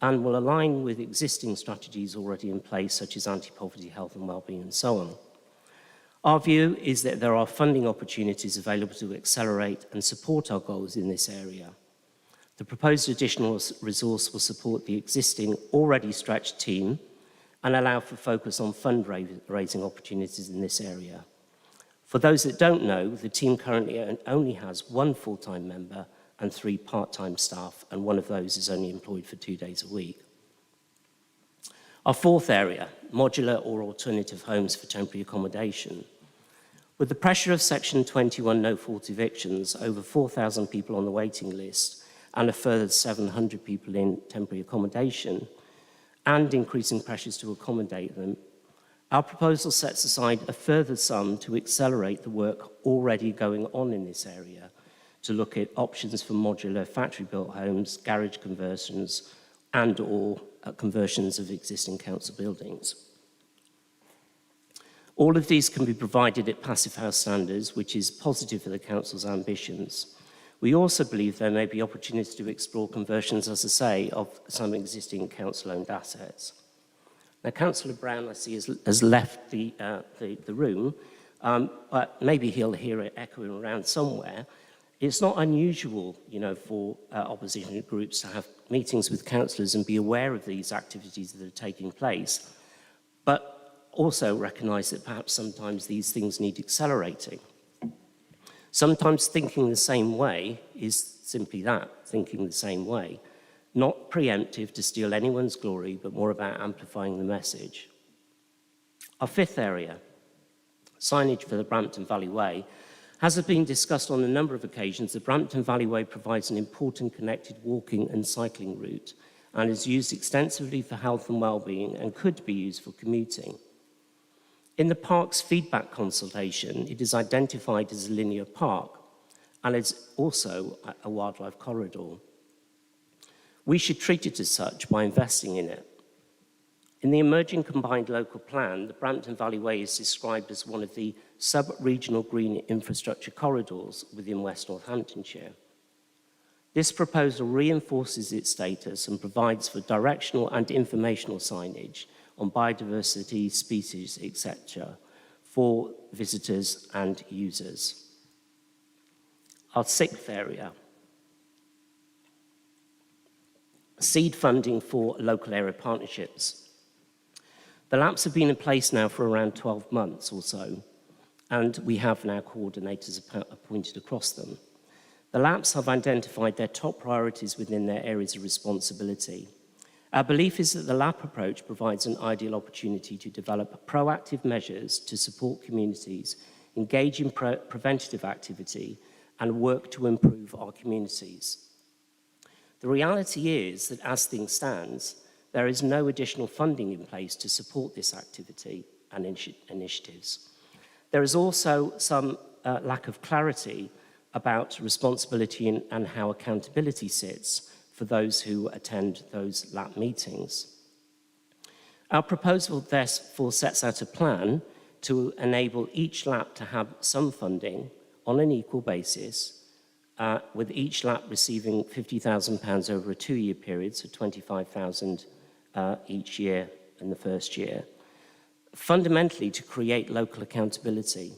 and will align with existing strategies already in place, such as anti-poverty, health and wellbeing, and so on. Our view is that there are funding opportunities available to accelerate and support our goals in this area. The proposed additional resource will support the existing, already stretched team and allow for focus on fundraising opportunities in this area. For those that don't know, the team currently only has 1 full-time member and 3 part-time staff, and one of those is only employed for 2 days a week. Our fourth area, modular or alternative homes for temporary accommodation. With the pressure of Section 21 no-fault evictions, over 4,000 people on the waiting list, and a further 700 people in temporary accommodation, and increasing pressures to accommodate them, our proposal sets aside a further sum to accelerate the work already going on in this area, to look at options for modular factory-built homes, garage conversions, and/or conversions of existing council buildings. All of these can be provided at Passive House standards, which is positive for the council's ambitions. We also believe there may be opportunities to explore conversions, as I say, of some existing council-owned assets. Now, Councillor Brown, I see, has left the room, but maybe he'll hear it echoing around somewhere. It's not unusual, for opposition groups to have meetings with councillors and be aware of these activities that are taking place, but also recognise that perhaps sometimes these things need accelerating. Sometimes thinking the same way is simply that, thinking the same way. Not preemptive to steal anyone's glory, but more about amplifying the message. Our fifth area, signage for the Brampton Valley Way. As has been discussed on a number of occasions, the Brampton Valley Way provides an important connected walking and cycling route and is used extensively for health and well-being and could be used for commuting. In the park's feedback consultation, it is identified as a linear park and is also a wildlife corridor. We should treat it as such by investing in it. In the emerging combined local plan, the Brampton Valley Way is described as one of the sub-regional green infrastructure corridors within West Northamptonshire. This proposal reinforces its status and provides for directional and informational signage on biodiversity, species, etc., for visitors and users. Our sixth area, seed funding for local area partnerships. The LAPs have been in place now for around 12 months or so, and we have now coordinators appointed across them. The LAPs have identified their top priorities within their areas of responsibility. Our belief is that the LAP approach provides an ideal opportunity to develop proactive measures to support communities, engage in preventative activity, and work to improve our communities. The reality is that as things stand, there is no additional funding in place to support this activity and initiatives. There is also some lack of clarity about responsibility and how accountability sits for those who attend those LAP meetings. Our proposal therefore sets out a plan to enable each LAP to have some funding on an equal basis, with each LAP receiving £50,000 over a 2-year period, so £25,000 each year in the first year, fundamentally to create local accountability.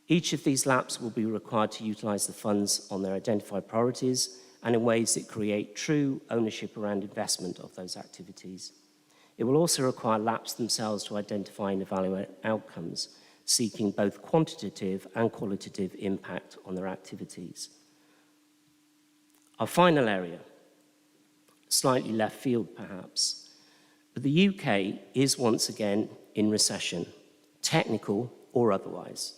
Each of these LAPs will be required to utilise the funds on their identified priorities and in ways that create true ownership around investment of those activities. It will also require LAPs themselves to identify and evaluate outcomes, seeking both quantitative and qualitative impact on their activities. Our final area, slightly left field perhaps, but the UK is once again in recession, technical or otherwise.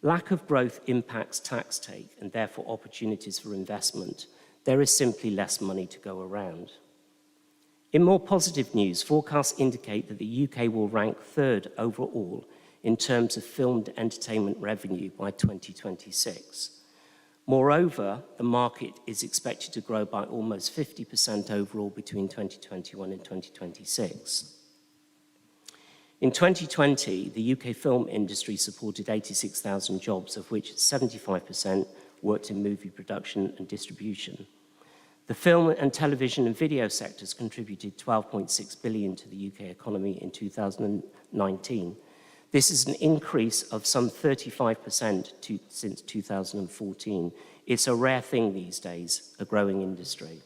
Lack of growth impacts tax take and therefore opportunities for investment. There is simply less money to go around. In more positive news, forecasts indicate that the UK will rank third overall in terms of filmed entertainment revenue by 2026. Moreover, the market is expected to grow by almost 50% overall between 2021 and 2026. In 2020, the UK film industry supported 86,000 jobs, of which 75% worked in movie production and distribution. The film and television and video sectors contributed 12.6 billion to the UK economy in 2019. This is an increase of some 35% since 2014. It's a rare thing these days, a growing industry.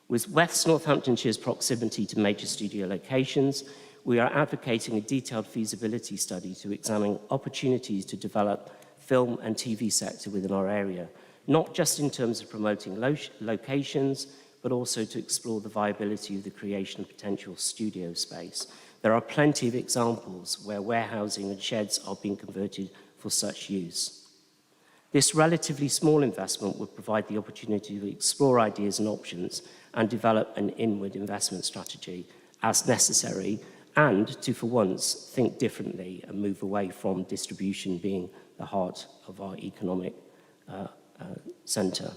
With West Northamptonshire's proximity to major studio locations, we are advocating a detailed feasibility study to examine opportunities to develop film and TV sector within our area, not just in terms of promoting locations, but also to explore the viability of the creation of potential studio space. There are plenty of examples where warehousing and sheds are being converted for such use. This relatively small investment would provide the opportunity to explore ideas and options and develop an inward investment strategy as necessary, and to, for once, think differently and move away from distribution being the heart of our economic centre.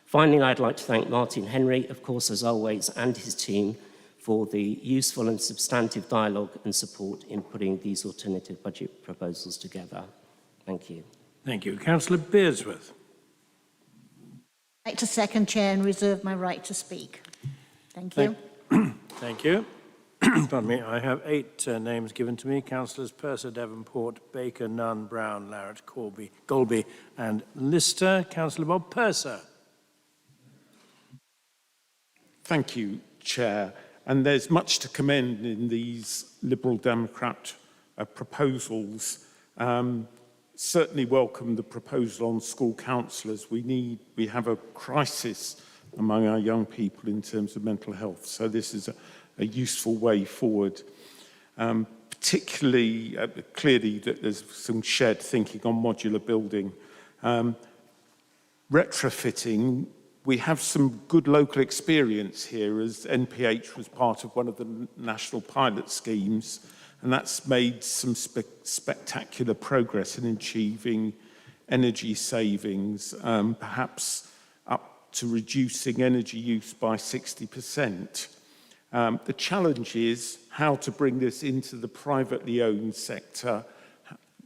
Finally, I'd like to thank Martin Henry, of course, as always, and his team for the useful and substantive dialogue and support in putting these alternative budget proposals together. Thank you. Thank you. Councillor Bearsworth. I'd like to second, Chair, and reserve my right to speak. Thank you. Thank you. Pardon me. I have 8 names given to me. Councillors Purser, Devonport, Baker, Nunn, Brown, Larratt, Golby and Lister. Councillor Bob Purser. Thank you, Chair. And there's much to commend in these Liberal Democrat proposals. Certainly welcome the proposal on school counsellors. We have a crisis among our young people in terms of mental health. So this is a useful way forward. Particularly, clearly that there's some shared thinking on modular building. Retrofitting, we have some good local experience here, as NPH was part of one of the national pilot schemes, and that's made some spectacular progress in achieving energy savings, perhaps up to reducing energy use by 60%. The challenge is how to bring this into the privately owned sector.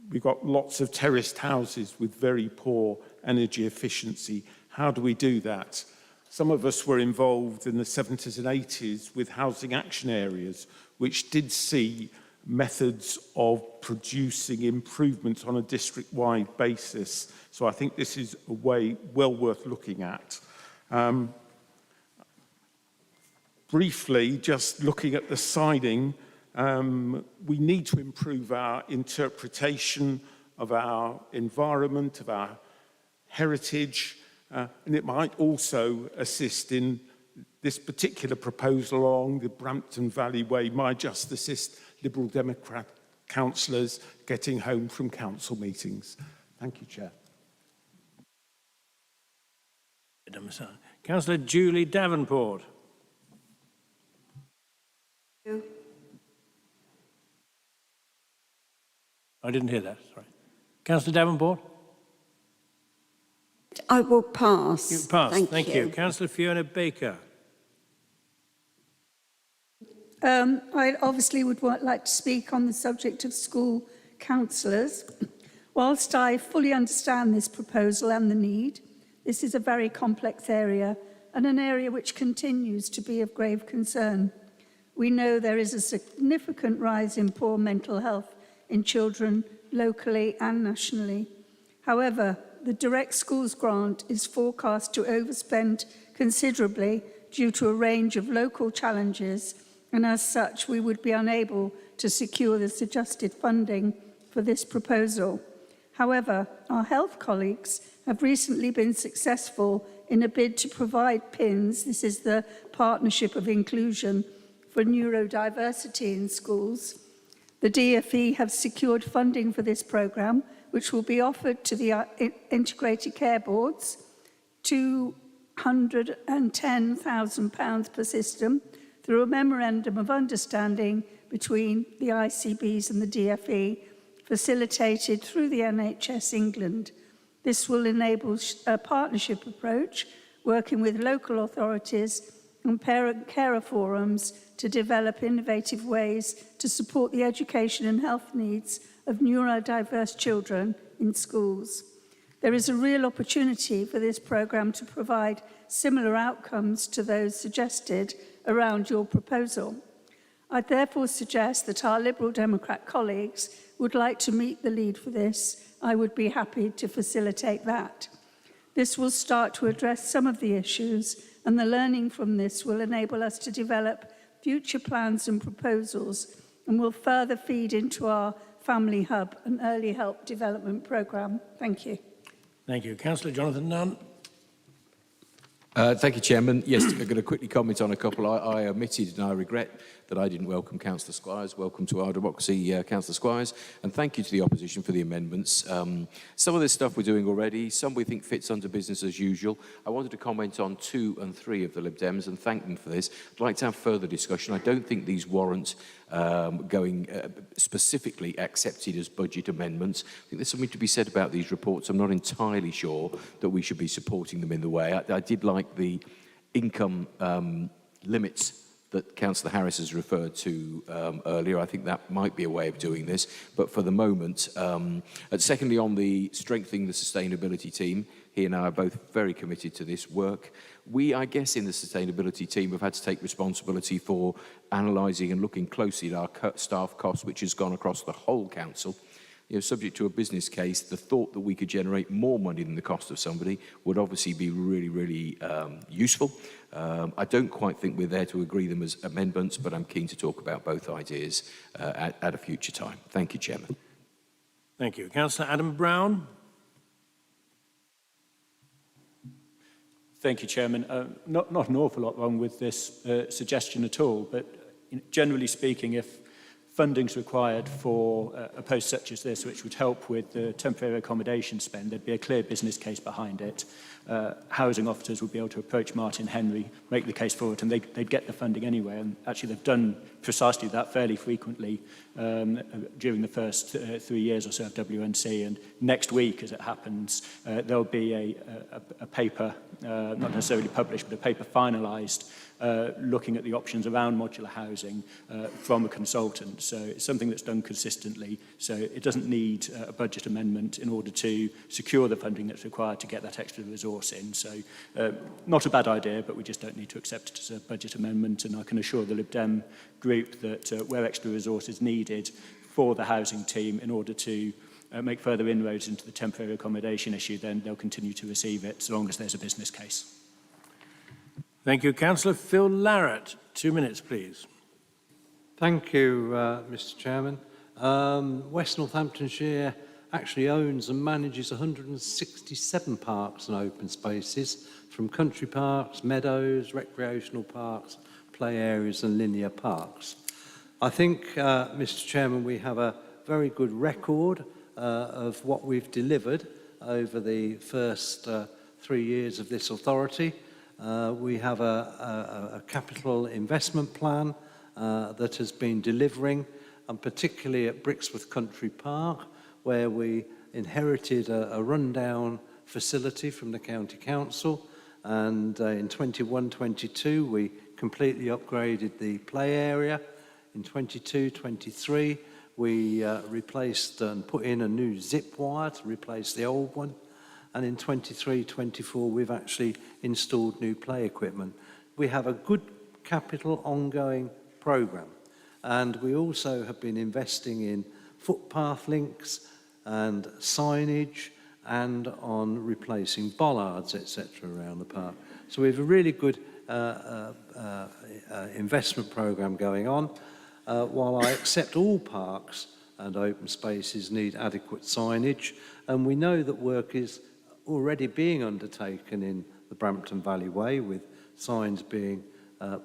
We've got lots of terraced houses with very poor energy efficiency. How do we do that? Some of us were involved in the 70s and 80s with housing action areas, which did see methods of producing improvements on a district-wide basis. So I think this is a way well worth looking at. Briefly, just looking at the siding, we need to improve our interpretation of our environment, of our heritage, and it might also assist in this particular proposal along the Brampton Valley Way might just assist Liberal Democrat councillors getting home from council meetings. Thank you, Chair. Councillor Julie Davenport. I didn't hear that, sorry. Councillor Davenport? I will pass. You pass, thank you. Councillor Fiona Baker. I obviously would like to speak on the subject of school counsellors. Whilst I fully understand this proposal and the need, this is a very complex area and an area which continues to be of grave concern. We know there is a significant rise in poor mental health in children locally and nationally. However, the Direct Schools Grant is forecast to overspend considerably due to a range of local challenges, and as such, we would be unable to secure the suggested funding for this proposal. However, our health colleagues have recently been successful in a bid to provide PINs, this is the Partnership of Inclusion, for neurodiversity in schools. The DfE have secured funding for this programme, which will be offered to the integrated care boards, £210,000 per system, through a memorandum of understanding between the ICBs and the DfE, facilitated through the NHS England. This will enable a partnership approach, working with local authorities and parent-carer forums to develop innovative ways to support the education and health needs of neurodiverse children in schools. There is a real opportunity for this programme to provide similar outcomes to those suggested around your proposal. I therefore suggest that our Liberal Democrat colleagues would like to meet the lead for this. I would be happy to facilitate that. This will start to address some of the issues, and the learning from this will enable us to develop future plans and proposals, and will further feed into our Family Hub and Early Help Development Programme. Thank you. Thank you. Councillor Jonathan Nunn. Thank you, Chairman. Yes, I'm going to quickly comment on a couple. I omitted, and I regret that I didn't welcome Councillor Squires. Welcome to our democracy, Councillor Squires. And thank you to the opposition for the amendments. Some of this stuff we're doing already. Some we think fits under business as usual. I wanted to comment on 2 and 3 of the Lib Dems and thank them for this. I'd like to have further discussion. I don't think these warrant going specifically accepted as budget amendments. I think there's something to be said about these reports. I'm not entirely sure that we should be supporting them in the way. I did like the income limits that Councillor Harris has referred to earlier. I think that might be a way of doing this. But for the moment, and secondly, on the strengthening the sustainability team, he and I are both very committed to this work. We, I guess, in the sustainability team have had to take responsibility for analysing and looking closely at our staff costs, which has gone across the whole council. You know, subject to a business case, the thought that we could generate more money than the cost of somebody would obviously be really, really useful. I don't quite think we're there to agree them as amendments, but I'm keen to talk about both ideas at a future time. Thank you, Chairman. Thank you. Councillor Adam Brown. Thank you, Chairman. Not an awful lot wrong with this suggestion at all, but generally speaking, if funding's required for a post such as this, which would help with the temporary accommodation spend, there'd be a clear business case behind it. Housing officers would be able to approach Martin Henry, make the case for it, and they'd get the funding anyway. And actually, they've done precisely that fairly frequently during the first 3 years or so of WNC. And next week, as it happens, there'll be a paper, not necessarily published, but a paper finalised looking at the options around modular housing from a consultant. So it's something that's done consistently. So it doesn't need a budget amendment in order to secure the funding that's required to get that extra resource in. So not a bad idea, but we just don't need to accept it as a budget amendment. And I can assure the Lib Dem group that where extra resource is needed for the housing team in order to make further inroads into the temporary accommodation issue, then they'll continue to receive it so long as there's a business case. Thank you. Councillor Phil Larratt. 2 minutes, please. Thank you, Mr. Chairman. West Northamptonshire actually owns and manages 167 parks and open spaces, from country parks, meadows, recreational parks, play areas and linear parks. I think, Mr. Chairman, we have a very good record of what we've delivered over the first 3 years of this authority. We have a capital investment plan that has been delivering, and particularly at Brixworth Country Park, where we inherited a rundown facility from the County Council, and in 21-22 we completely upgraded the play area. In 22-23 we replaced and put in a new zip wire to replace the old one. And in 23-24, we've actually installed new play equipment. We have a good capital ongoing programme. And we also have been investing in footpath links and signage and on replacing bollards, etc. around the park. So we have a really good investment programme going on. While I accept all parks and open spaces need adequate signage, and we know that work is already being undertaken in the Brampton Valley Way with signs being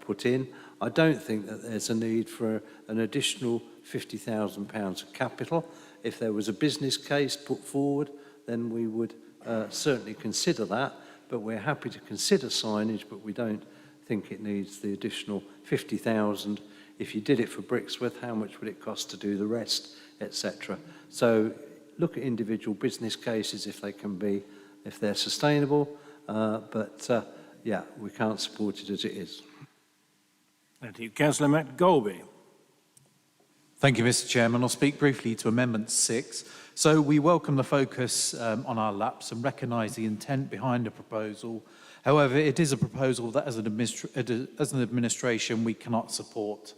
put in, I don't think that there's a need for an additional £50,000 of capital. If there was a business case put forward, then we would certainly consider that, but we're happy to consider signage, but we don't think it needs the additional £50,000. If you did it for Brixworth, how much would it cost to do the rest, etc. So look at individual business cases if they can be, if they're sustainable, but yeah, we can't support it as it is. Thank you. Councillor McGolby. Thank you, Mr. Chairman. I'll speak briefly to Amendment 6. So we welcome the focus on our lapse and recognise the intent behind the proposal. However, it is a proposal that as an administration we cannot support.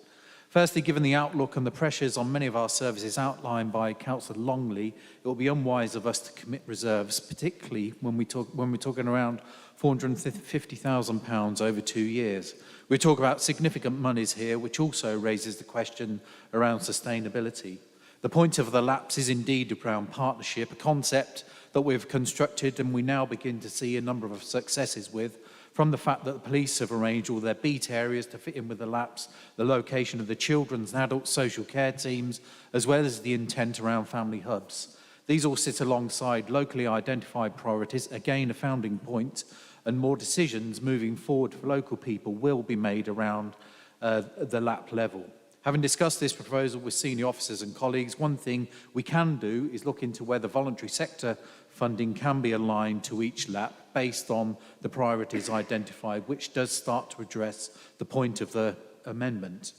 Firstly, given the outlook and the pressures on many of our services outlined by Councillor Longley, it will be unwise of us to commit reserves, particularly when we're talking around £450,000 over 2 years. We talk about significant monies here, which also raises the question around sustainability. The point of the lapse is indeed around partnership, a concept that we've constructed and we now begin to see a number of successes with, from the fact that the police have arranged all their beat areas to fit in with the lapse, the location of the children's and adult social care teams, as well as the intent around family hubs. These all sit alongside locally identified priorities, again a founding point, and more decisions moving forward for local people will be made around the LAP level. Having discussed this proposal with senior officers and colleagues, one thing we can do is look into whether voluntary sector funding can be aligned to each LAP based on the priorities identified, which does start to address the point of the amendment.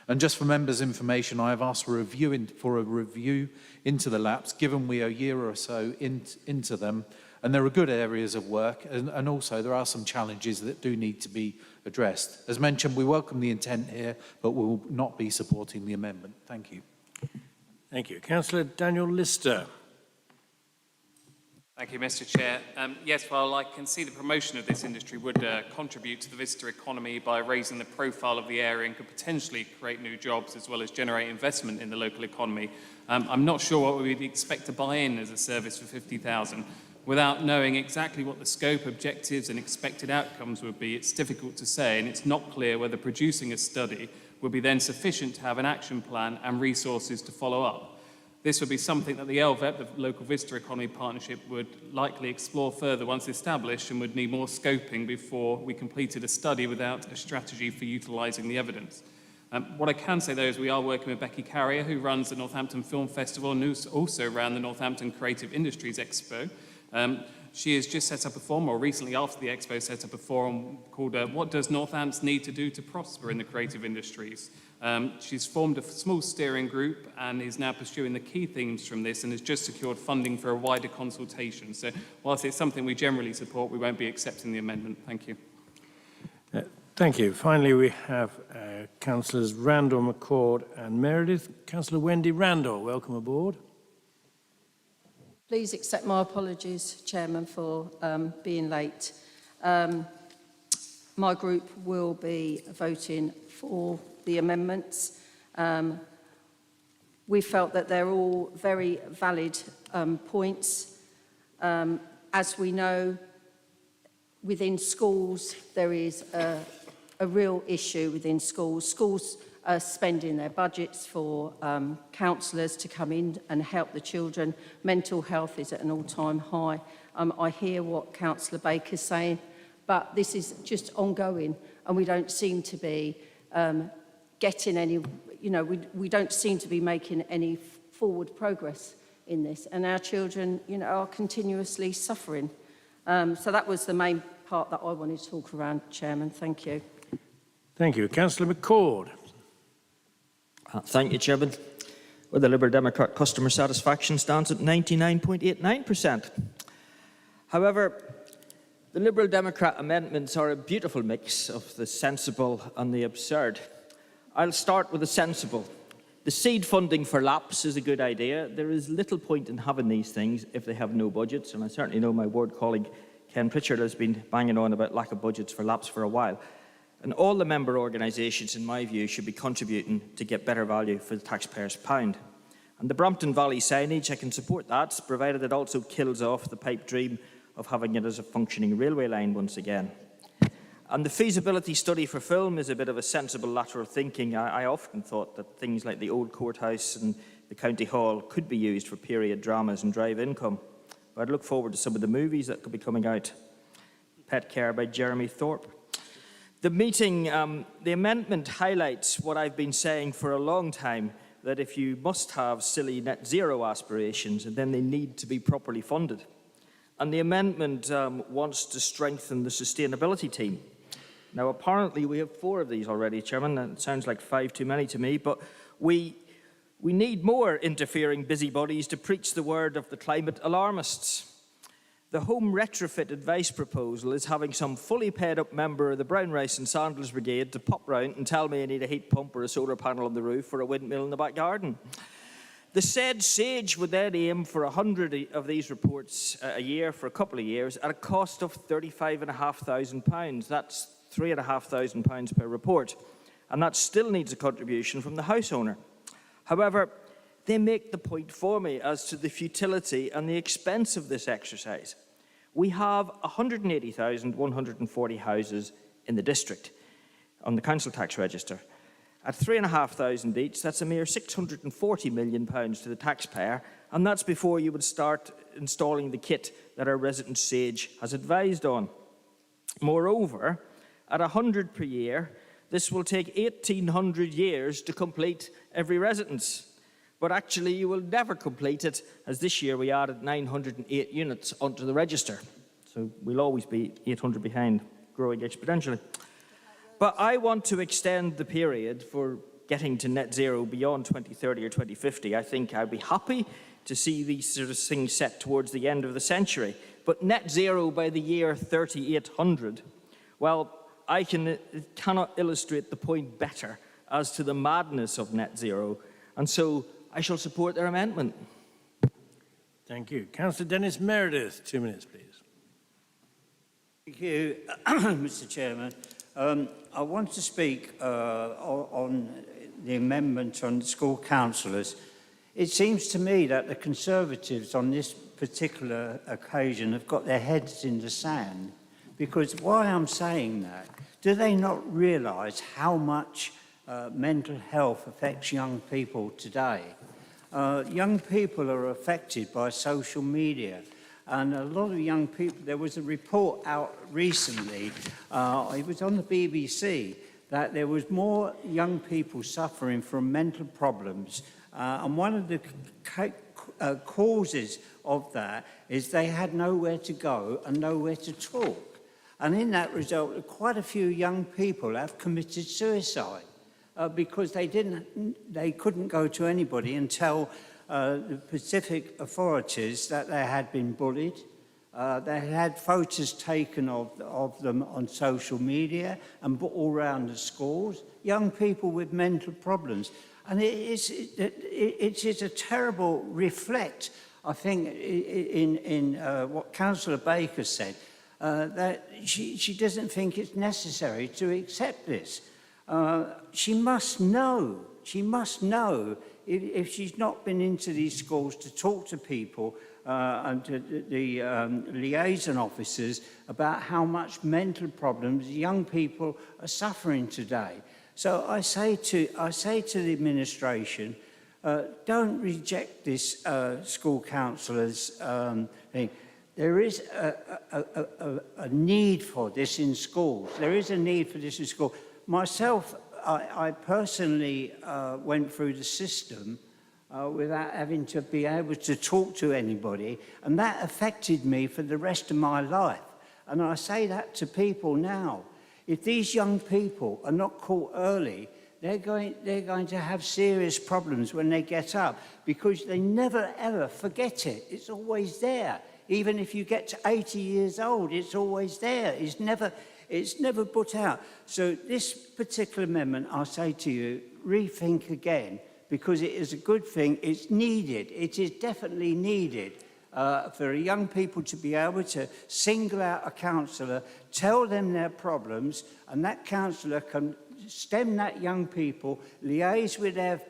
And just for members' information, I have asked for a review into the LAPs, given we are a year or so into them, and there are good areas of work, and also there are some challenges that do need to be addressed. As mentioned, we welcome the intent here, but we will not be supporting the amendment. Thank you. Thank you. Councillor Daniel Lister. Thank you, Mr. Chair. Yes, well, I can see the promotion of this industry would contribute to the visitor economy by raising the profile of the area and could potentially create new jobs as well as generate investment in the local economy. I'm not sure what we'd expect to buy in as a service for £50,000. Without knowing exactly what the scope, objectives and expected outcomes would be, it's difficult to say, and it's not clear whether producing a study would be then sufficient to have an action plan and resources to follow up. This would be something that the LVEP, the Local Visitor Economy Partnership, would likely explore further once established and would need more scoping before we completed a study without a strategy for utilising the evidence. What I can say, though, is we are working with Becky Carrier, who runs the Northampton Film Festival and who also ran the Northampton Creative Industries Expo. She has just set up a forum, or recently after the Expo set up a forum called What Does Northants Need to Do to Prosper in the Creative Industries? She's formed a small steering group and is now pursuing the key themes from this and has just secured funding for a wider consultation. So whilst it's something we generally support, we won't be accepting the amendment. Thank you. Thank you. Finally, we have Councillors Randall, McCord and Meredith. Councillor Wendy Randall, welcome aboard. Please accept my apologies, Chairman, for being late. My group will be voting for the amendments. We felt that they're all very valid points. As we know, within schools, there is a real issue within schools. Schools are spending their budgets for counsellors to come in and help the children. Mental health is at an all-time high. I hear what Councillor Baker's saying, but this is just ongoing, and we don't seem to be getting any, we don't seem to be making any forward progress in this, and our children, are continuously suffering. So that was the main part that I wanted to talk around, Chairman. Thank you. Thank you. Councillor McCord. Thank you, Chairman. Well, the Liberal Democrat customer satisfaction stands at 99.89%. However, the Liberal Democrat amendments are a beautiful mix of the sensible and the absurd. I'll start with the sensible. The seed funding for LAPS is a good idea. There is little point in having these things if they have no budgets, and I certainly know my ward colleague Ken Pritchard has been banging on about lack of budgets for LAPS for a while. And all the member organisations, in my view, should be contributing to get better value for the taxpayer's pound. And the Brompton Valley signage, I can support that, provided it also kills off the pipe dream of having it as a functioning railway line once again. And the feasibility study for film is a bit of a sensible lateral thinking. I often thought that things like the old courthouse and the county hall could be used for period dramas and drive income. But I'd look forward to some of the movies that could be coming out. Pet Care by Jeremy Thorpe. The amendment highlights what I've been saying for a long time, that if you must have silly net zero aspirations, then they need to be properly funded. And the amendment wants to strengthen the sustainability team. Now, apparently we have 4 of these already, Chairman. That sounds like 5 too many to me, but we need more interfering busybodies to preach the word of the climate alarmists. The home retrofit advice proposal is having some fully paid up member of the Brown Rice and Sandals Brigade to pop round and tell me I need a heat pump or a solar panel on the roof or a windmill in the back garden. The said SAGE would then aim for 100 of these reports a year for a couple of years at a cost of £35,500. That's £3,500 per report. And that still needs a contribution from the house owner. However, they make the point for me as to the futility and the expense of this exercise. We have 180,140 houses in the district on the council tax register. At £3,500 each, that's a mere £640 million to the taxpayer, and that's before you would start installing the kit that our resident SAGE has advised on. Moreover, at 100 per year, this will take 1,800 years to complete every residence. But actually, you will never complete it, as this year we added 908 units onto the register. So we'll always be 800 behind, growing exponentially. But I want to extend the period for getting to net zero beyond 2030 or 2050. I think I'd be happy to see these sort of things set towards the end of the century. But net zero by the year 3800, well, I cannot illustrate the point better as to the madness of net zero. And so I shall support their amendment. Thank you. Councillor Dennis Meredith, 2 minutes, please. Thank you, Mr. Chairman. I want to speak on the amendment on school councillors. It seems to me that the Conservatives on this particular occasion have got their heads in the sand, because why I'm saying that, do they not realise how much mental health affects young people today? Young people are affected by social media, and a lot of young people, there was a report out recently, it was on the BBC, that there was more young people suffering from mental problems, and one of the causes of that is they had nowhere to go and nowhere to talk. And in that result, quite a few young people have committed suicide because they couldn't go to anybody and tell the Pacific authorities that they had been bullied. They had photos taken of them on social media and put all around the schools. Young people with mental problems. And it is a terrible reflect, I think, in what Councillor Baker said, that she doesn't think it's necessary to accept this. She must know if she's not been into these schools to talk to people and to the liaison officers about how much mental problems young people are suffering today. So I say to the administration, don't reject this school councillors thing. There is a need for this in schools. There is a need for this in schools. Myself, I personally went through the system without having to be able to talk to anybody, and that affected me for the rest of my life. And I say that to people now. If these young people are not caught early, they're going to have serious problems when they get up, because they never ever forget it. It's always there. Even if you get to 80 years old, it's always there. It's never put out. So this particular amendment, I say to you, rethink again, because it is a good thing. It's needed. It is definitely needed for young people to be able to single out a counsellor, tell them their problems, and that counsellor can stem that young people, liaise with their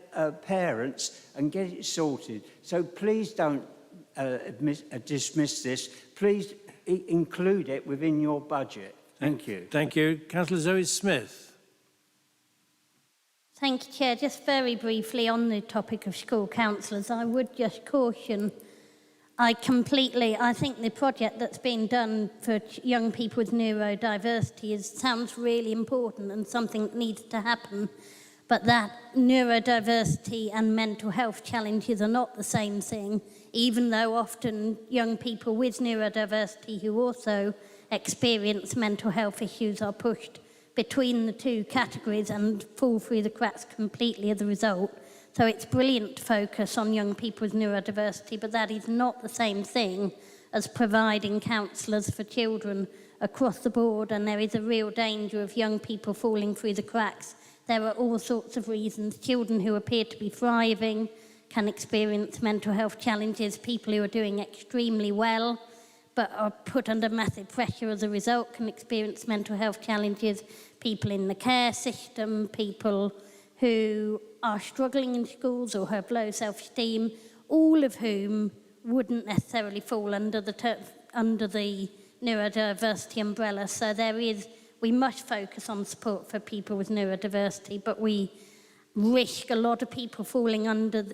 parents and get it sorted. So please don't dismiss this. Please include it within your budget. Thank you. Thank you. Councillor Zoe Smith. Thank you, Chair. Just very briefly on the topic of school counsellors, I would just caution, I think the project that's being done for young people with neurodiversity sounds really important and something that needs to happen, but that neurodiversity and mental health challenges are not the same thing, even though often young people with neurodiversity who also experience mental health issues are pushed between the two categories and fall through the cracks completely as a result. So it's brilliant to focus on young people with neurodiversity, but that is not the same thing as providing counsellors for children across the board, and there is a real danger of young people falling through the cracks. There are all sorts of reasons. Children who appear to be thriving can experience mental health challenges. People who are doing extremely well but are put under massive pressure as a result can experience mental health challenges. People in the care system, people who are struggling in schools or have low self-esteem, all of whom wouldn't necessarily fall under the neurodiversity umbrella. So we must focus on support for people with neurodiversity, but we risk a lot of people falling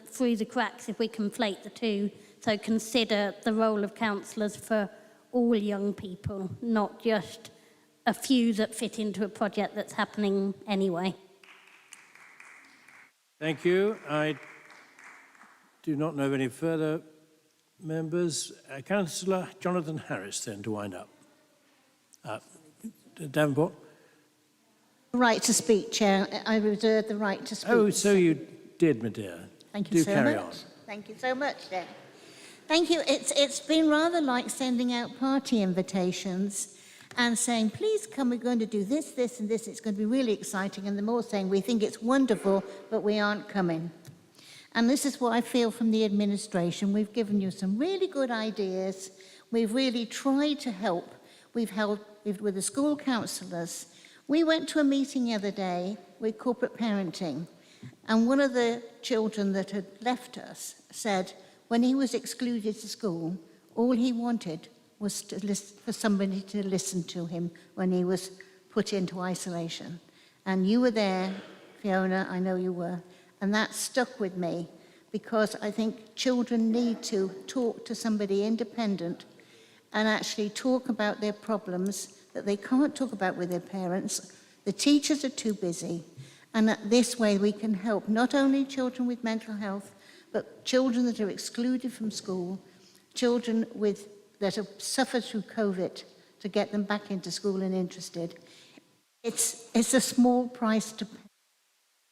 through the cracks if we conflate the two. So consider the role of counsellors for all young people, not just a few that fit into a project that's happening anyway. Thank you. I do not know of any further members. Councillor Jonathan Harris, then, to wind up. Davenport? Right to speak, Chair. I reserve the right to speak. Oh, so you did, my dear. Thank you so much. Do carry on. Thank you so much, Chair. Thank you. It's been rather like sending out party invitations and saying, please come, we're going to do this, this, and this. It's going to be really exciting. And the more saying, we think it's wonderful, but we aren't coming. And this is what I feel from the administration. We've given you some really good ideas. We've really tried to help. We've helped with the school counsellors. We went to a meeting the other day with corporate parenting, and one of the children that had left us said when he was excluded to school, all he wanted was for somebody to listen to him when he was put into isolation. And you were there, Fiona, I know you were, and that stuck with me because I think children need to talk to somebody independent and actually talk about their problems that they can't talk about with their parents. The teachers are too busy, and that this way we can help not only children with mental health, but children that are excluded from school, children that have suffered through COVID, to get them back into school and interested. It's a small price to pay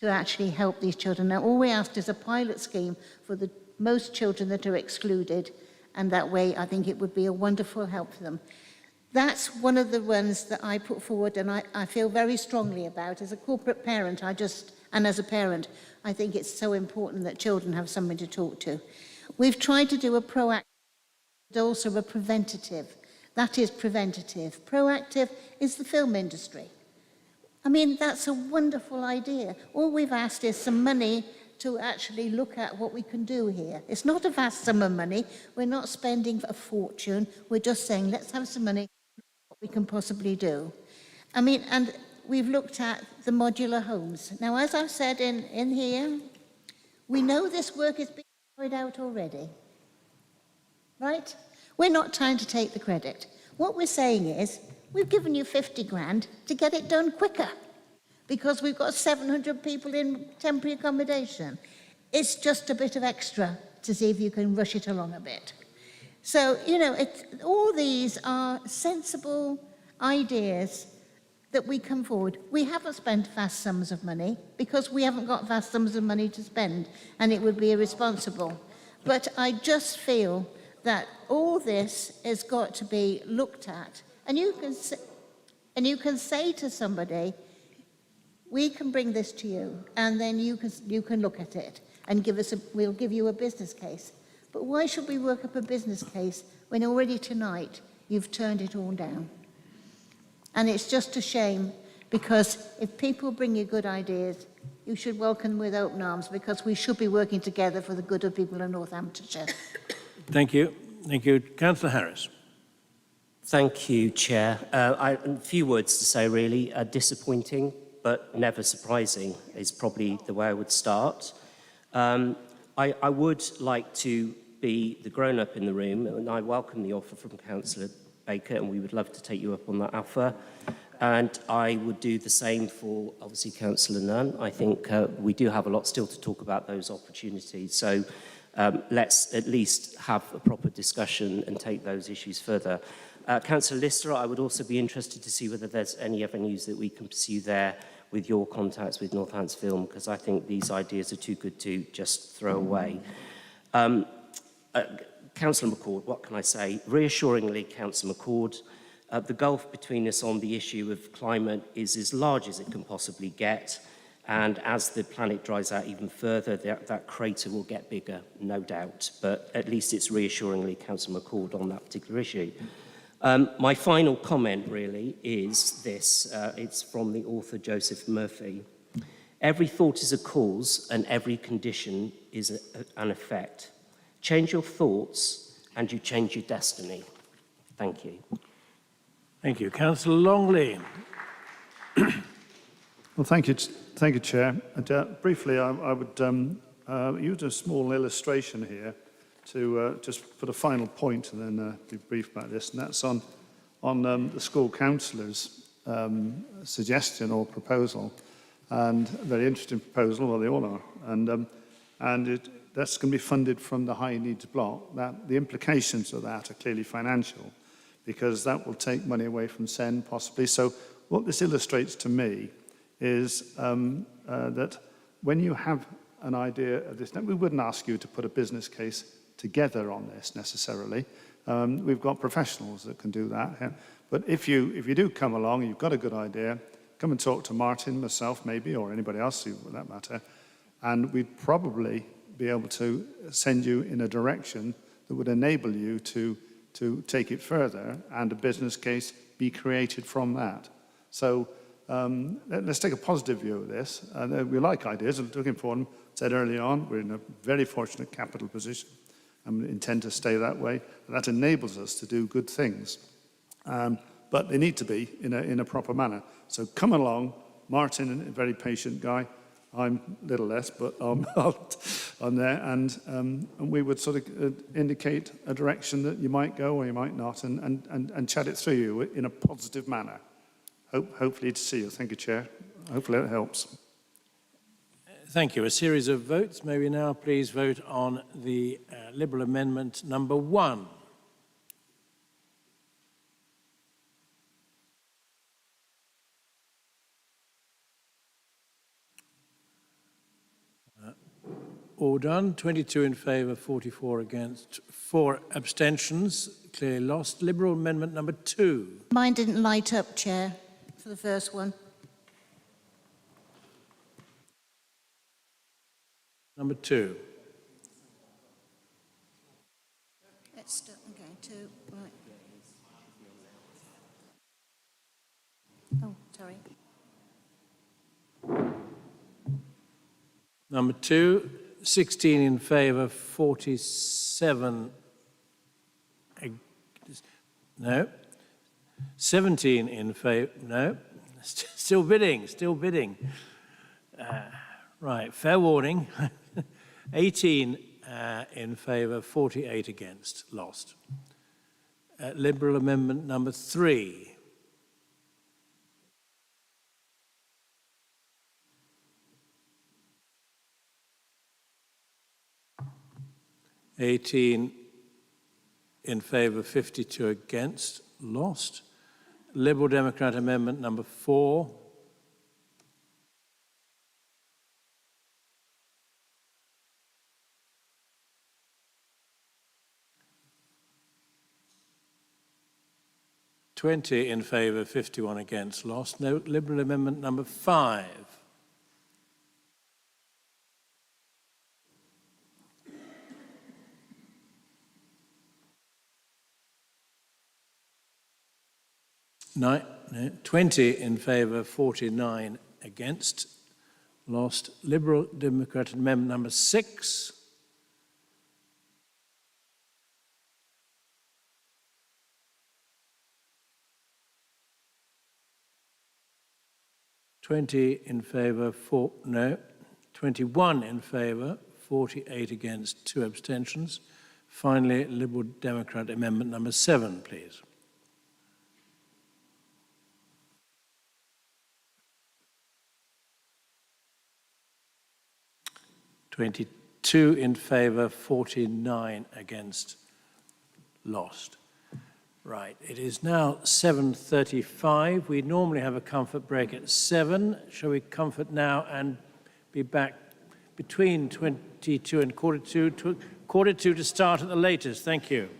to actually help these children. Now, all we asked is a pilot scheme for the most children that are excluded, and that way I think it would be a wonderful help for them. That's one of the ones that I put forward, and I feel very strongly about. As a corporate parent, and as a parent, I think it's so important that children have somebody to talk to. We've tried to do a proactive, but also a preventative. That is preventative. Proactive is the film industry. I mean, that's a wonderful idea. All we've asked is some money to actually look at what we can do here. It's not a vast sum of money. We're not spending a fortune. We're just saying, let's have some money, what we can possibly do. I mean, and we've looked at the modular homes. Now, as I've said in here, we know this work is being carried out already, right? We're not trying to take the credit. What we're saying is, we've given you 50 grand to get it done quicker because we've got 700 people in temporary accommodation. It's just a bit of extra to see if you can rush it along a bit. So, you know, all these are sensible ideas that we come forward. We haven't spent vast sums of money because we haven't got vast sums of money to spend, and it would be irresponsible. But I just feel that all this has got to be looked at. And you can say to somebody, we can bring this to you, and then you can look at it and we'll give you a business case. But why should we work up a business case when already tonight you've turned it all down? And it's just a shame, because if people bring you good ideas, you should welcome them with open arms, because we should be working together for the good of people in Northamptonshire. Thank you. Thank you. Councillor Harris. Thank you, Chair. A few words to say, really. Disappointing, but never surprising is probably the way I would start. I would like to be the grown-up in the room, and I welcome the offer from Councillor Baker, and we would love to take you up on that offer. And I would do the same for, obviously, Councillor Nunn. I think we do have a lot still to talk about those opportunities. So let's at least have a proper discussion and take those issues further. Councillor Lister, I would also be interested to see whether there's any avenues that we can pursue there with your contacts with Northants Film, because I think these ideas are too good to just throw away. Councillor McCord, what can I say? Reassuringly, Councillor McCord, the gulf between us on the issue of climate is as large as it can possibly get. And as the planet dries out even further, that crater will get bigger, no doubt. But at least it's reassuringly Councillor McCord on that particular issue. My final comment, really, is this. It's from the author Joseph Murphy. Every thought is a cause, and every condition is an effect. Change your thoughts, and you change your destiny. Thank you. Thank you. Councillor Longley. Well, thank you, Chair. And, briefly, I would use a small illustration here to just put a final point and then be brief about this, and that's on the school councillors' suggestion or proposal, and a very interesting proposal, well, they all are, and that's going to be funded from the high needs block. That the implications of that are clearly financial, because that will take money away from SEN possibly. So what this illustrates to me is that when you have an idea of this, now we wouldn't ask you to put a business case together on this necessarily. We've got professionals that can do that. Yeah. But if you do come along, you've got a good idea, come and talk to Martin, myself maybe, or anybody else for that matter, and we'd probably be able to send you in a direction that would enable you to take it further and a business case be created from that. So let's take a positive view of this. We like ideas and looking for them. Said early on, we're in a very fortunate capital position and intend to stay that way. And that enables us to do good things. But they need to be in a proper manner. So come along, Martin, a very patient guy. I'm a little less, but I'm there. And we would sort of indicate a direction that you might go or you might not and chat it through you in a positive manner. Hopefully to see you. Thank you, Chair. Hopefully it helps. Thank you. A series of votes. May we now please vote on the Liberal Amendment number 1. All done. 22 in favour, 44 against, 4 abstentions. Clearly lost. Liberal Amendment number 2. Mine didn't light up, Chair, for the first one. Number 2. Okay, 2, right. Oh, sorry. Number 2, 16 in favour, 47... No. 17 in favour... No. Still bidding, still bidding. Right, fair warning. 18 in favour, 48 against, lost. Liberal Amendment number 3. (18) in favour, 52 against, lost. Liberal Democrat Amendment number 4. (20) in favour, 51 against, lost. No. Liberal Amendment number 5. No, 20 in favour, 49 against, lost. Liberal Democrat Amendment number 6. (20 in favour, 4 no, 21 in favour, 48 against, 2 abstentions. Finally, Liberal Democrat Amendment number 7, please. (22 in favour, 49 against, lost. Right, it is now 7:35. We normally have a comfort break at 7. Shall we comfort now and be back between 22 and quarter two to start at the latest? Thank you.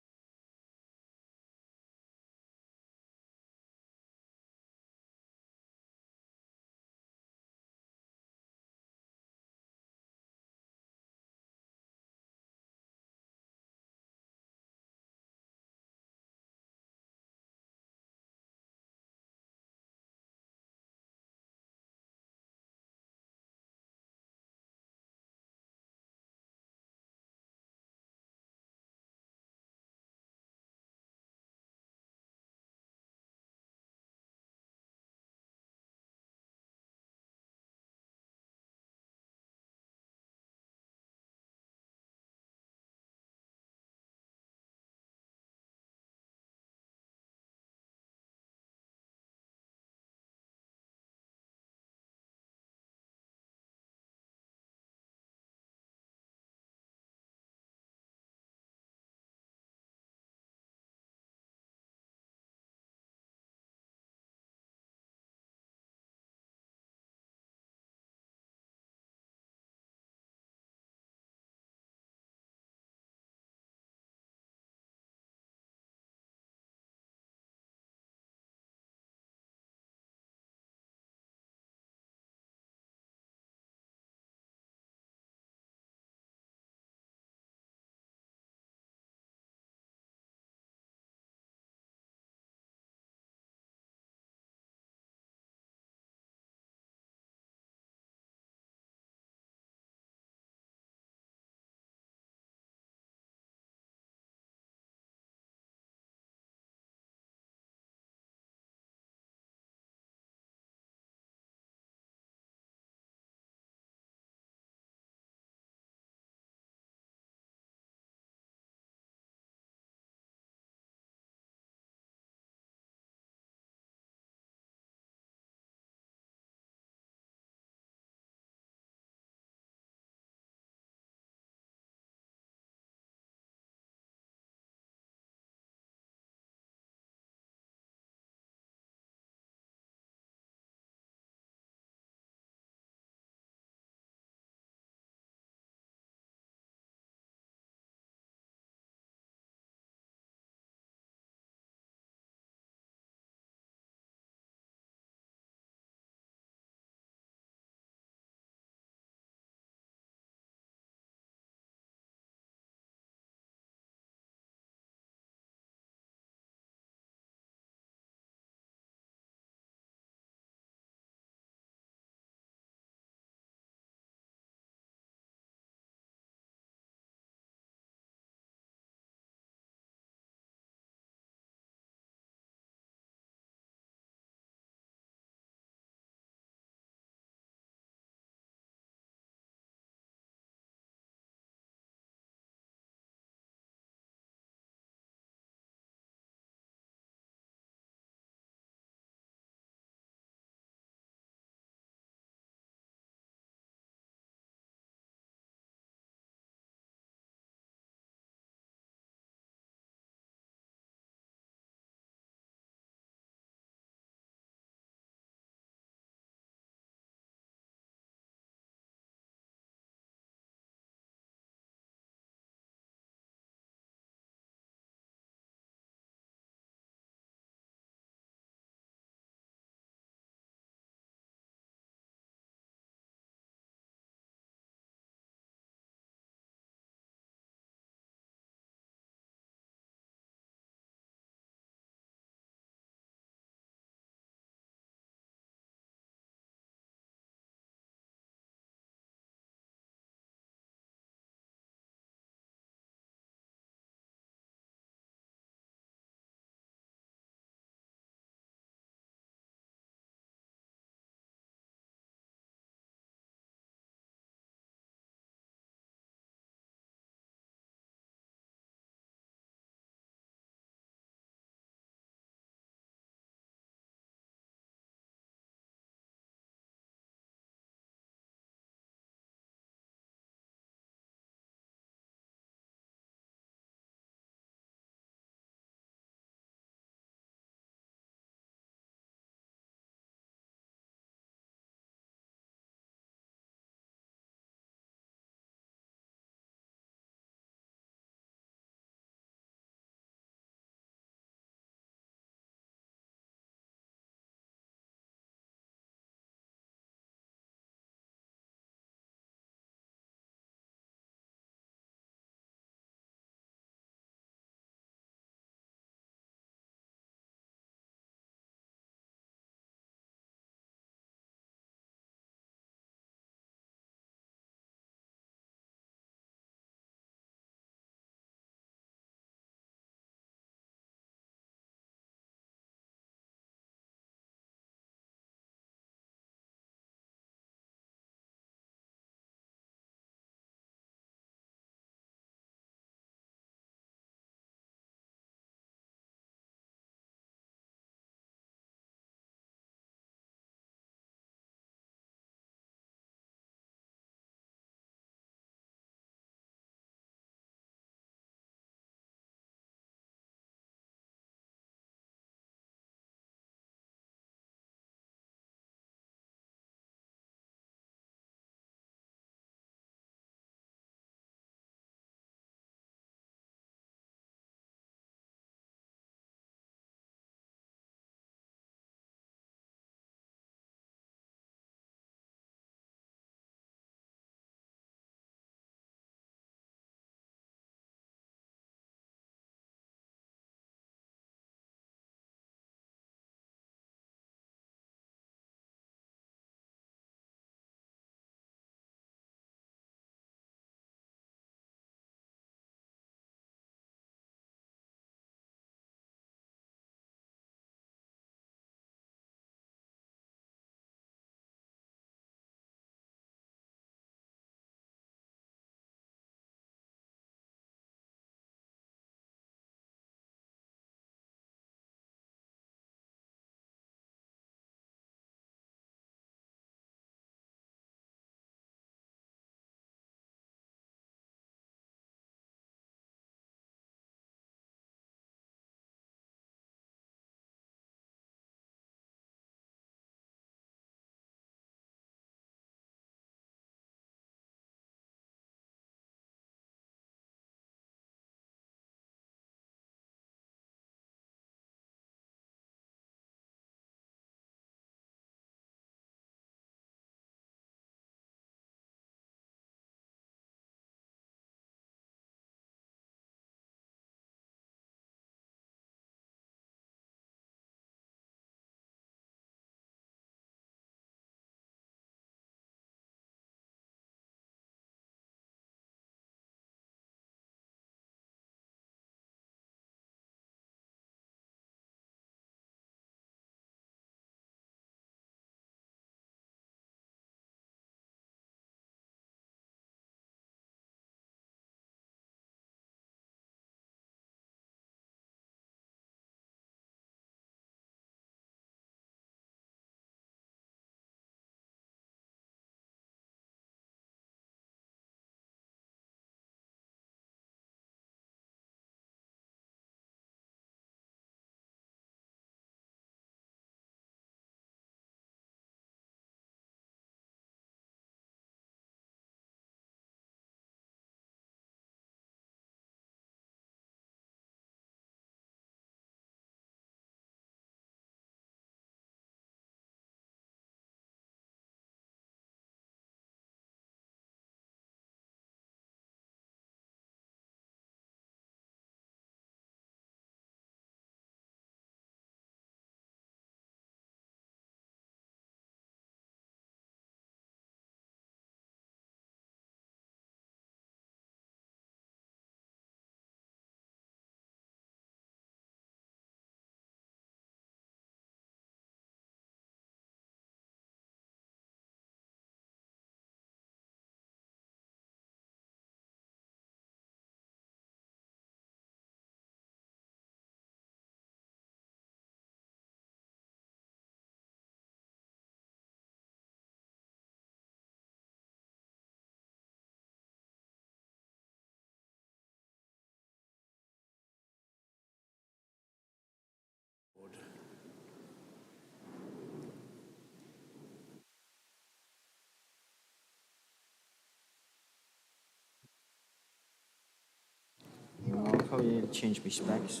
Probably need to change my specs.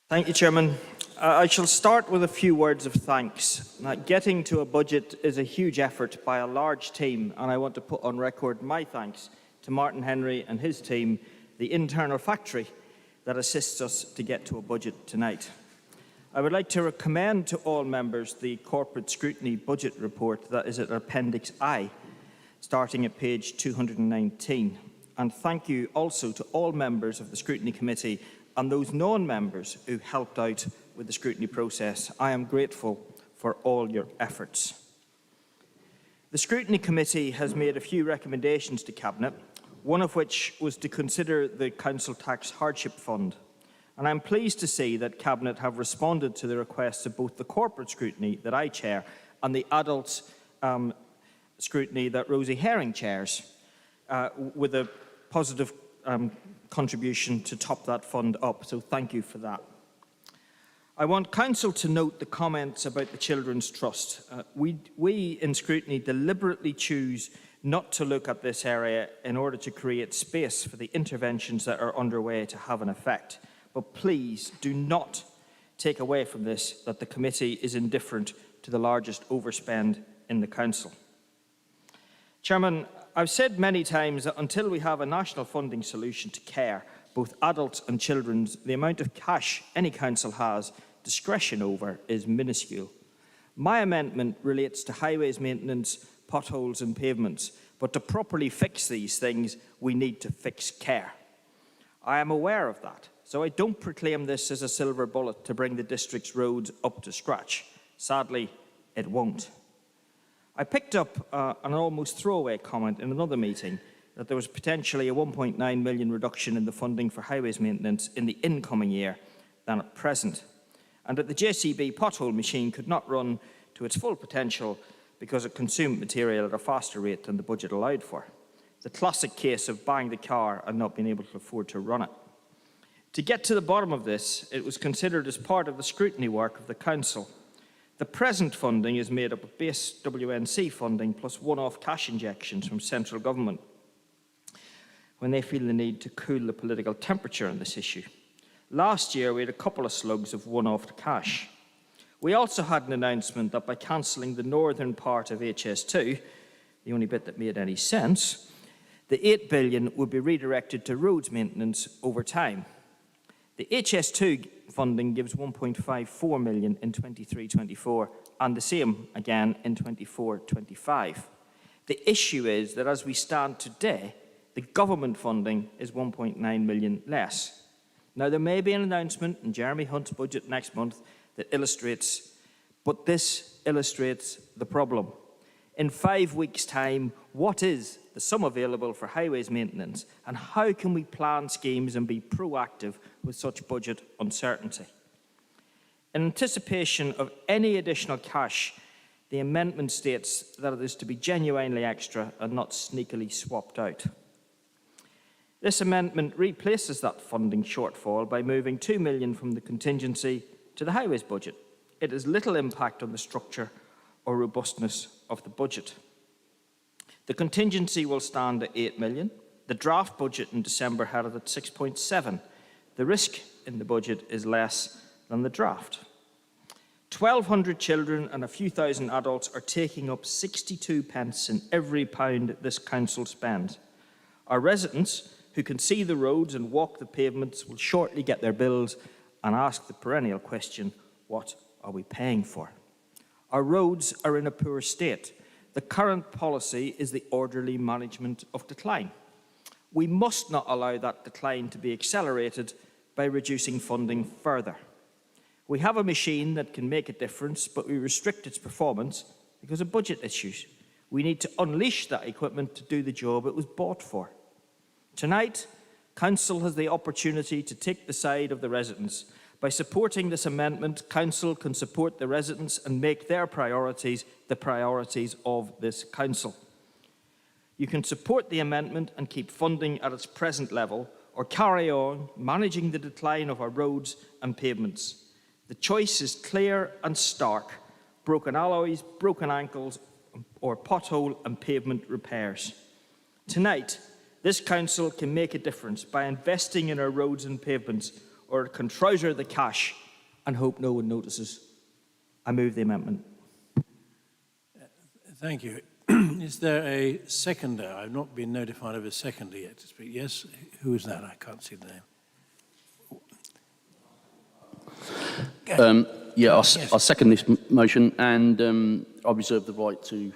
Thank you, Chairman. I shall start with a few words of thanks. Getting to a budget is a huge effort by a large team, and I want to put on record my thanks to Martin Henry and his team, the internal factory that assists us to get to a budget tonight. I would like to recommend to all members the Corporate Scrutiny Budget Report that is at Appendix I, starting at page 219. And thank you also to all members of the Scrutiny Committee and those non-members who helped out with the scrutiny process. I am grateful for all your efforts. The Scrutiny Committee has made a few recommendations to Cabinet, one of which was to consider the Council Tax Hardship Fund. And I'm pleased to see that Cabinet have responded to the requests of both the corporate scrutiny that I chair and the adult scrutiny that Rosie Herring chairs, with a positive contribution to top that fund up. So thank you for that. I want Council to note the comments about the Children's Trust. We in Scrutiny deliberately choose not to look at this area in order to create space for the interventions that are underway to have an effect. But please do not take away from this that the committee is indifferent to the largest overspend in the Council. Chairman, I've said many times that until we have a national funding solution to care, both adults and children's, the amount of cash any council has discretion over is minuscule. My amendment relates to highways maintenance, potholes and pavements, but to properly fix these things, we need to fix care. I am aware of that, so I don't proclaim this as a silver bullet to bring the district's roads up to scratch. Sadly, it won't. I picked up an almost throwaway comment in another meeting that there was potentially a 1.9 million reduction in the funding for highways maintenance in the incoming year than at present, and that the JCB pothole machine could not run to its full potential because it consumed material at a faster rate than the budget allowed for. The classic case of buying the car and not being able to afford to run it. To get to the bottom of this, it was considered as part of the scrutiny work of the Council. The present funding is made up of base WNC funding plus one-off cash injections from central government when they feel the need to cool the political temperature on this issue. Last year, we had a couple of slugs of one-off cash. We also had an announcement that by cancelling the northern part of HS2, the only bit that made any sense, the 8 billion would be redirected to roads maintenance over time. The HS2 funding gives 1.54 million in 23-24 and the same again in 24-25. The issue is that as we stand today, the government funding is 1.9 million less. Now, there may be an announcement in Jeremy Hunt's budget next month that illustrates, but this illustrates the problem. In 5 weeks' time, what is the sum available for highways maintenance, and how can we plan schemes and be proactive with such budget uncertainty? In anticipation of any additional cash, the amendment states that it is to be genuinely extra and not sneakily swapped out. This amendment replaces that funding shortfall by moving 2 million from the contingency to the highways budget. It has little impact on the structure or robustness of the budget. The contingency will stand at 8 million. The draft budget in December had it at 6.7. The risk in the budget is less than the draft. 1,200 children and a few thousand adults are taking up 62 pence in every pound this council spends. Our residents, who can see the roads and walk the pavements, will shortly get their bills and ask the perennial question, what are we paying for? Our roads are in a poor state. The current policy is the orderly management of decline. We must not allow that decline to be accelerated by reducing funding further. We have a machine that can make a difference, but we restrict its performance because of budget issues. We need to unleash that equipment to do the job it was bought for. Tonight, Council has the opportunity to take the side of the residents. By supporting this amendment, Council can support the residents and make their priorities the priorities of this Council. You can support the amendment and keep funding at its present level, or carry on managing the decline of our roads and pavements. The choice is clear and stark. Broken alloys, broken ankles, or pothole and pavement repairs. Tonight, this council can make a difference by investing in our roads and pavements, or it can trouser the cash and hope no one notices. I move the amendment. Thank you. Is there a seconder? I've not been notified of a seconder yet to speak. Yes, who is that? I can't see the name. I'll second this motion, and I reserve the right to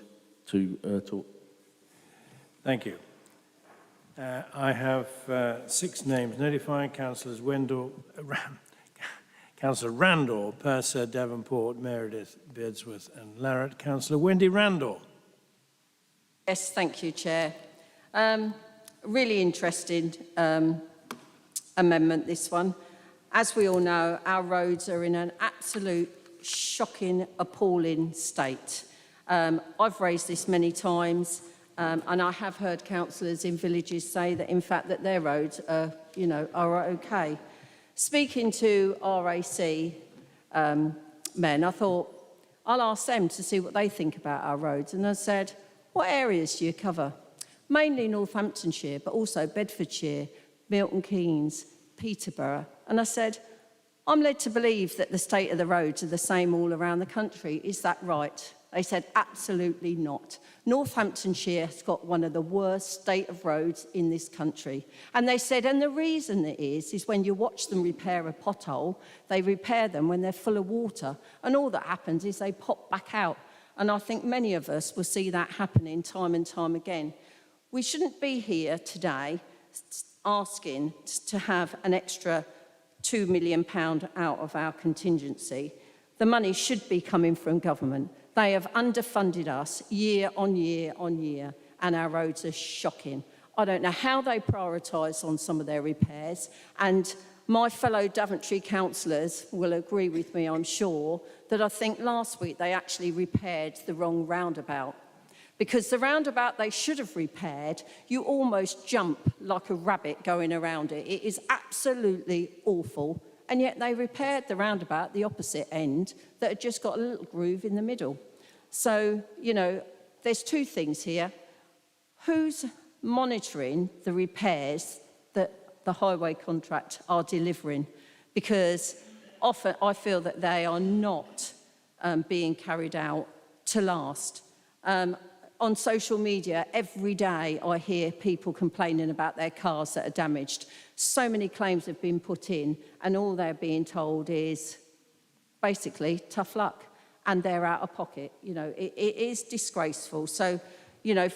talk. Thank you. I have 6 names notified: Councillors Councillor Randall, Purser, Davenport, Meredith, Beardsworth and Larratt. Councillor Wendy Randall. Yes, thank you, Chair. Really interesting amendment, this one. As we all know, our roads are in an absolute shocking, appalling state. I've raised this many times, and I have heard councillors in villages say that, in fact, that their roads are, are okay. Speaking to RAC men, I thought, I'll ask them to see what they think about our roads. And I said, what areas do you cover? Mainly Northamptonshire, but also Bedfordshire, Milton Keynes, Peterborough. And I said, I'm led to believe that the state of the roads are the same all around the country. Is that right? They said, absolutely not. Northamptonshire has got one of the worst state of roads in this country. And they said, and the reason it is when you watch them repair a pothole, they repair them when they're full of water. And all that happens is they pop back out. And I think many of us will see that happening time and time again. We shouldn't be here today asking to have an extra £2 million out of our contingency. The money should be coming from government. They have underfunded us year on year on year, and our roads are shocking. I don't know how they prioritise on some of their repairs, and my fellow Daventry councillors will agree with me, I'm sure, that I think last week they actually repaired the wrong roundabout. Because the roundabout they should have repaired, you almost jump like a rabbit going around it. It is absolutely awful. And yet they repaired the roundabout, the opposite end, that had just got a little groove in the middle. So, there's 2 things here. Who's monitoring the repairs that the highway contract are delivering? Because often I feel that they are not being carried out to last. On social media, every day I hear people complaining about their cars that are damaged. So many claims have been put in, and all they're being told is basically tough luck, and they're out of pocket. It is disgraceful. So,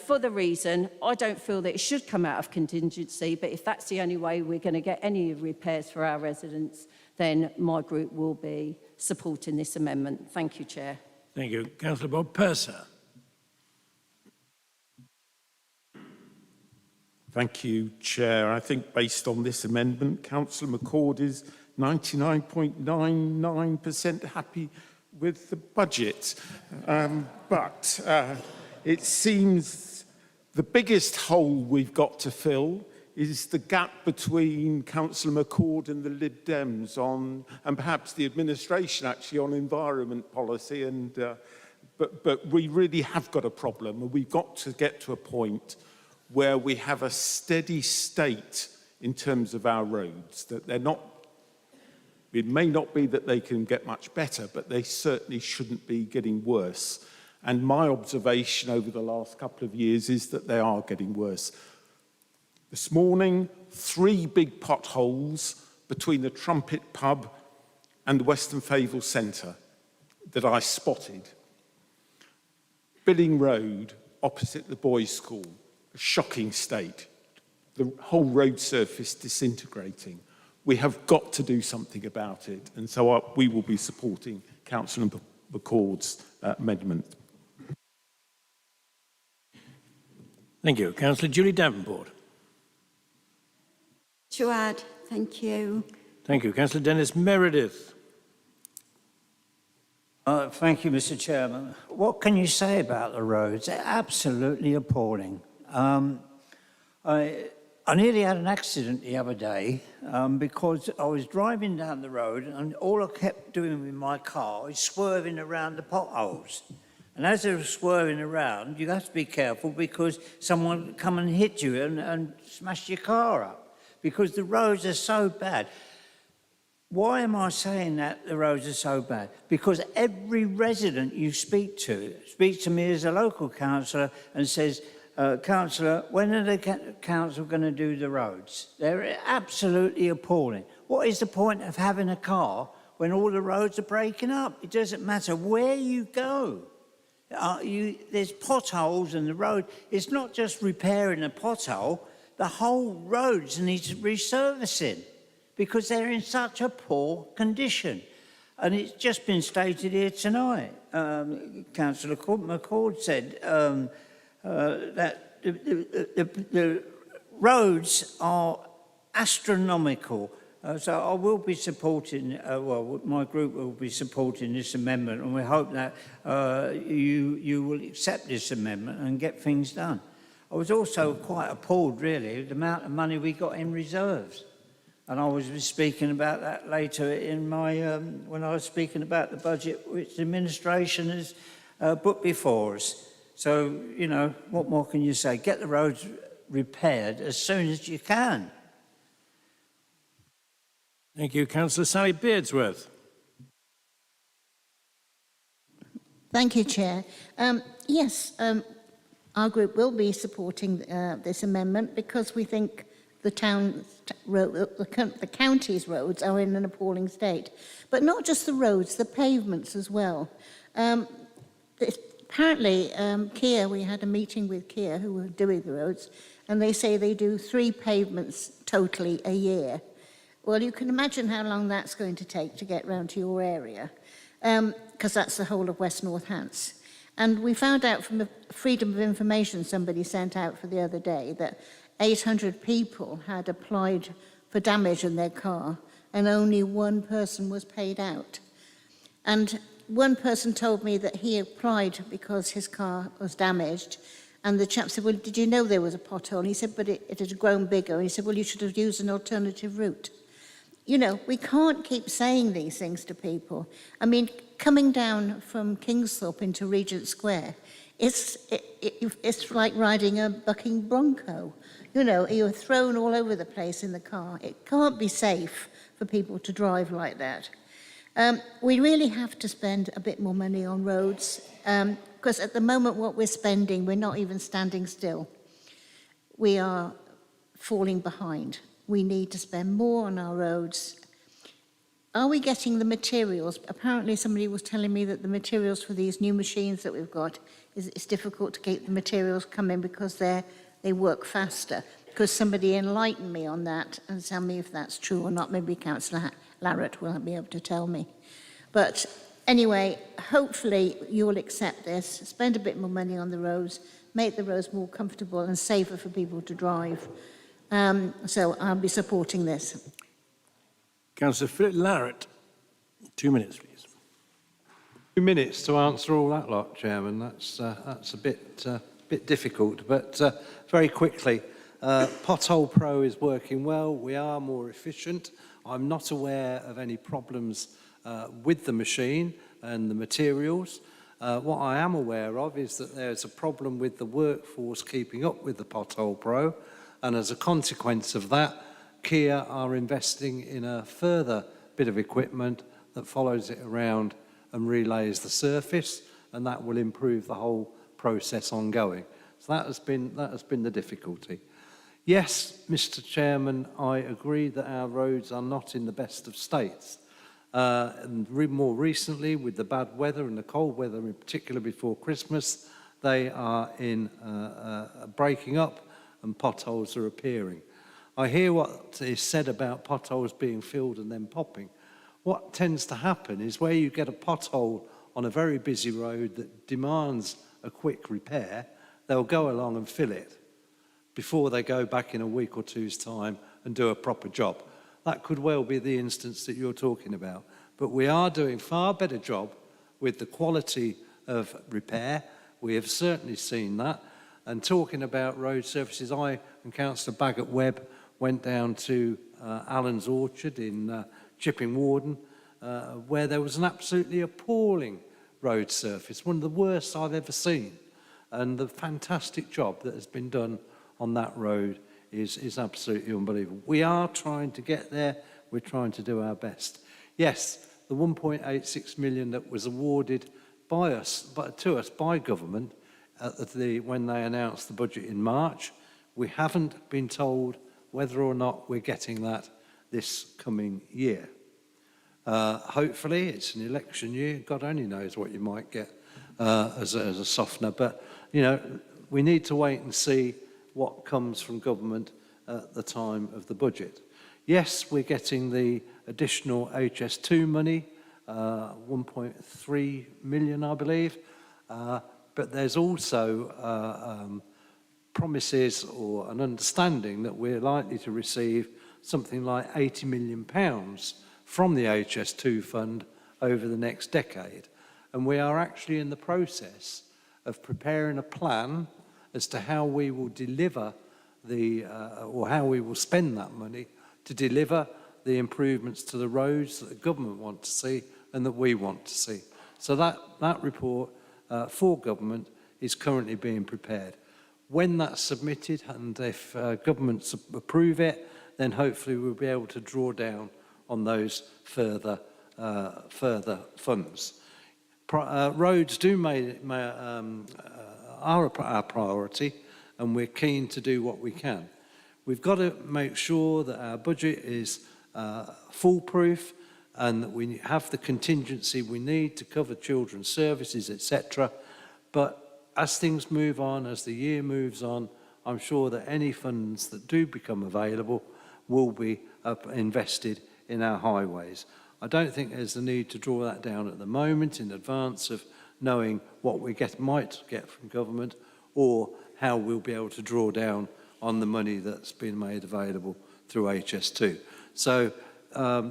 for the reason, I don't feel that it should come out of contingency, but if that's the only way we're going to get any repairs for our residents, then my group will be supporting this amendment. Thank you, Chair. Thank you. Councillor Bob Purser. Thank you, Chair. I think based on this amendment, Councillor McCord is 99.99% happy with the budget. But it seems the biggest hole we've got to fill is the gap between Councillor McCord and the Lib Dems on, and perhaps the administration actually, on environment policy. But we really have got a problem, and we've got to get to a point where we have a steady state in terms of our roads, that they're not, it may not be that they can get much better, but they certainly shouldn't be getting worse. And my observation over the last couple of years is that they are getting worse. This morning, 3 big potholes between the Trumpet Pub and the Western Favel Centre that I spotted. Billing Road, opposite the boys' school, a shocking state. The whole road surface disintegrating. We have got to do something about it, and so we will be supporting Councillor McCord's amendment. Thank you. Councillor Julie Davenport. To add, thank you. Thank you. Councillor Dennis Meredith. Thank you, Mr. Chairman. What can you say about the roads? They're absolutely appalling. I nearly had an accident the other day because I was driving down the road and all I kept doing with my car is swerving around the potholes. And And as they're swerving around, you have to be careful because someone will come and hit you and smash your car up because the roads are so bad. Why am I saying that the roads are so bad? Because every resident you speak to speaks to me as a local councillor and says, Councillor, when are the council going to do the roads? They're absolutely appalling. What is the point of having a car when all the roads are breaking up? It doesn't matter where you go. There's potholes in the road. It's not just repairing a pothole. The whole roads needs resurfacing because they're in such a poor condition. And it's just been stated here tonight. Councillor McCord said that the roads are astronomical. So I will be supporting, my group will be supporting this amendment, and we hope that you will accept this amendment and get things done. I was also quite appalled, really, the amount of money we got in reserves. And I was speaking about that later in my, when I was speaking about the budget which the administration has put before us. So, you know, what more can you say? Get the roads repaired as soon as you can. Thank you. Councillor Sally Beardsworth. Thank you, Chair. Yes, our group will be supporting this amendment because we think the county's roads are in an appalling state. But not just the roads, the pavements as well. Apparently, Kier, we had a meeting with Kier who were doing the roads, and they say they do 3 pavements totally a year. Well, you can imagine how long that's going to take to get round to your area, because that's the whole of West North Hants. And we found out from the Freedom of Information somebody sent out for the other day that 800 people had applied for damage in their car, and only one person was paid out. And one person told me that he applied because his car was damaged, and the chap said, well, did you know there was a pothole? And he said, but it had grown bigger. And he said, well, you should have used an alternative route. You know, we can't keep saying these things to people. I mean, coming down from Kingsthorpe into Regent Square, it's like riding a bucking bronco. You know, you're thrown all over the place in the car. It can't be safe for people to drive like that. We really have to spend a bit more money on roads, because at the moment what we're spending, we're not even standing still. We are falling behind. We need to spend more on our roads. Are we getting the materials? Apparently somebody was telling me that the materials for these new machines that we've got, it's difficult to get the materials coming because they work faster. Because somebody enlightened me on that and tell me if that's true or not. Maybe Councillor Larratt will be able to tell me. But anyway, hopefully you'll accept this, spend a bit more money on the roads, make the roads more comfortable and safer for people to drive. So I'll be supporting this. Councillor Philip Larratt, 2 minutes, please. 2 minutes to answer all that lot, Chairman. That's a bit difficult, but very quickly. Pothole Pro is working well. We are more efficient. I'm not aware of any problems with the machine and the materials. What I am aware of is that there's a problem with the workforce keeping up with the Pothole Pro, and as a consequence of that, Kier are investing in a further bit of equipment that follows it around and relays the surface, and that will improve the whole process ongoing. So that has been the difficulty. Yes, Mr. Chairman, I agree that our roads are not in the best of states. And more recently, with the bad weather and the cold weather, in particular before Christmas, they are in breaking up and potholes are appearing. I hear what is said about potholes being filled and then popping. What tends to happen is where you get a pothole on a very busy road that demands a quick repair, they'll go along and fill it before they go back in a week or two's time and do a proper job. That could well be the instance that you're talking about. But we are doing far better job with the quality of repair. We have certainly seen that. And talking about road surfaces, I and Councillor Bagot-Webb went down to Allen's Orchard in Chipping Warden, where there was an absolutely appalling road surface, one of the worst I've ever seen. And the fantastic job that has been done on that road is absolutely unbelievable. We are trying to get there. We're trying to do our best. Yes, the 1.86 million that was awarded by us, to us by government when they announced the budget in March, we haven't been told whether or not we're getting that this coming year. Hopefully, it's an election year. God only knows what you might get as a softener. But, you know, we need to wait and see what comes from government at the time of the budget. Yes, we're getting the additional HS2 money, 1.3 million, I believe. But there's also promises or an understanding that we're likely to receive something like £80 million from the HS2 fund over the next decade. And we are actually in the process of preparing a plan as to how we will deliver or how we will spend that money to deliver the improvements to the roads that the government want to see and that we want to see. So that report for government is currently being prepared. When that's submitted and if governments approve it, then hopefully we'll be able to draw down on those further funds. Roads are our priority, and we're keen to do what we can. We've got to make sure that our budget is foolproof and that we have the contingency we need to cover children's services, etc. But as things move on, as the year moves on, I'm sure that any funds that do become available will be invested in our highways. I don't think there's the need to draw that down at the moment in advance of knowing what we might get from government or how we'll be able to draw down on the money that's been made available through HS2. So,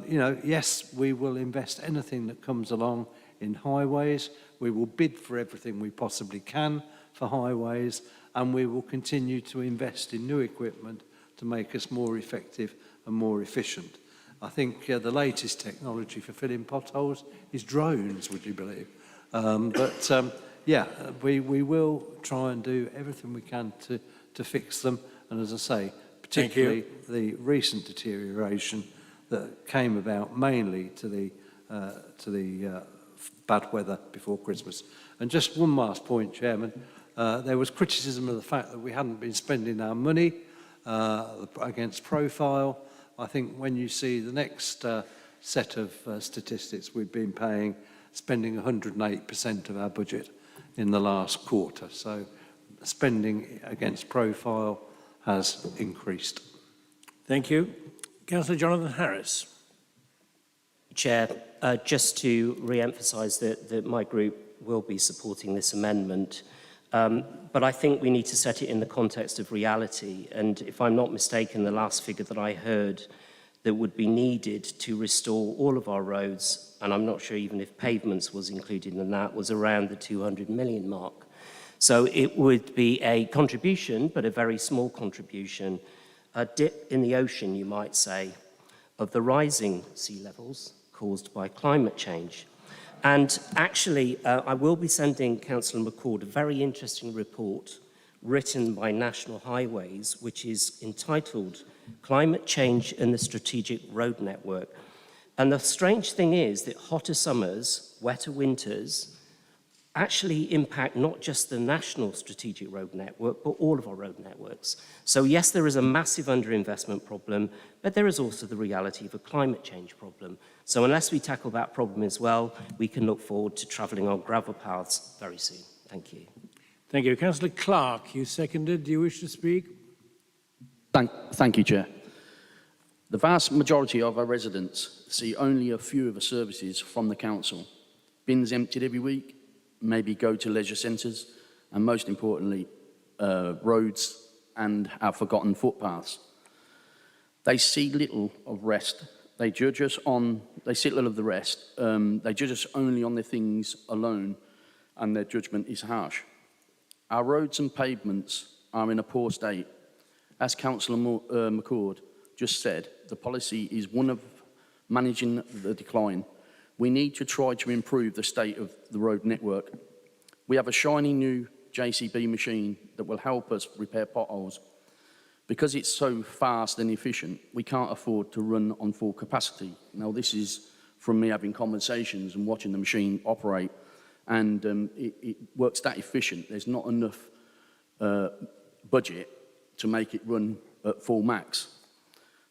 you know, yes, we will invest anything that comes along in highways. We will bid for everything we possibly can for highways, and we will continue to invest in new equipment to make us more effective and more efficient. I think the latest technology for filling potholes is drones, would you believe? Yeah, we will try and do everything we can to fix them. And as I say, particularly the recent deterioration that came about mainly to the bad weather before Christmas. And just one last point, Chairman. There was criticism of the fact that we hadn't been spending our money against profile. I think when you see the next set of statistics, we've been spending 108% of our budget in the last quarter. So spending against profile has increased. Thank you. Councillor Jonathan Harris. Chair, just to re-emphasise that my group will be supporting this amendment, but I think we need to set it in the context of reality. And if I'm not mistaken, the last figure that I heard that would be needed to restore all of our roads, and I'm not sure even if pavements was included in that, was around the 200 million mark. So it would be a contribution, but a very small contribution, a dip in the ocean, you might say, of the rising sea levels caused by climate change. And actually, I will be sending Councillor McCord a very interesting report written by National Highways, which is entitled Climate Change and the Strategic Road Network. And the strange thing is that hotter summers, wetter winters, actually impact not just the national strategic road network, but all of our road networks. So yes, there is a massive underinvestment problem, but there is also the reality of a climate change problem. So unless we tackle that problem as well, we can look forward to travelling on gravel paths very soon. Thank you. Thank you. Councillor Clark, you seconded. Do you wish to speak? Thank you, Chair. The vast majority of our residents see only a few of the services from the council. Bins emptied every week, maybe go to leisure centres, and most importantly, roads and our forgotten footpaths. They see little of rest. They judge us on, they see little of the rest. They judge us only on the things alone, and their judgment is harsh. Our roads and pavements are in a poor state. As Councillor McCord just said, the policy is one of managing the decline. We need to try to improve the state of the road network. We have a shiny new JCB machine that will help us repair potholes. Because it's so fast and efficient, we can't afford to run on full capacity. Now, this is from me having conversations and watching the machine operate, and it works that efficient. There's not enough budget to make it run at full max.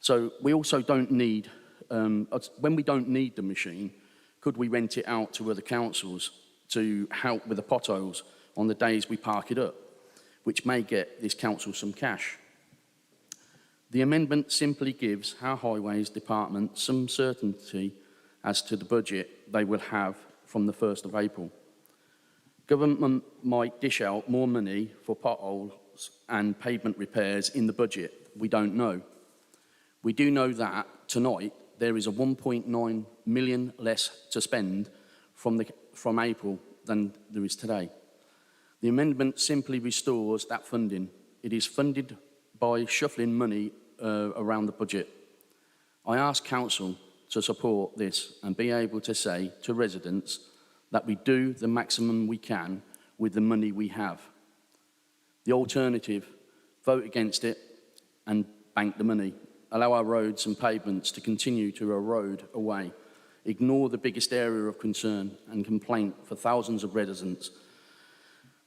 So we also don't need, when we don't need the machine, could we rent it out to other councils to help with the potholes on the days we park it up, which may get this council some cash? The amendment simply gives our Highways Department some certainty as to the budget they will have from the 1st of April. Government might dish out more money for potholes and pavement repairs in the budget. We don't know. We do know that tonight there is a 1.9 million less to spend from April than there is today. The amendment simply restores that funding. It is funded by shuffling money around the budget. I ask Council to support this and be able to say to residents that we do the maximum we can with the money we have. The alternative, vote against it and bank the money. Allow our roads and pavements to continue to erode away. Ignore the biggest area of concern and complaint for thousands of residents,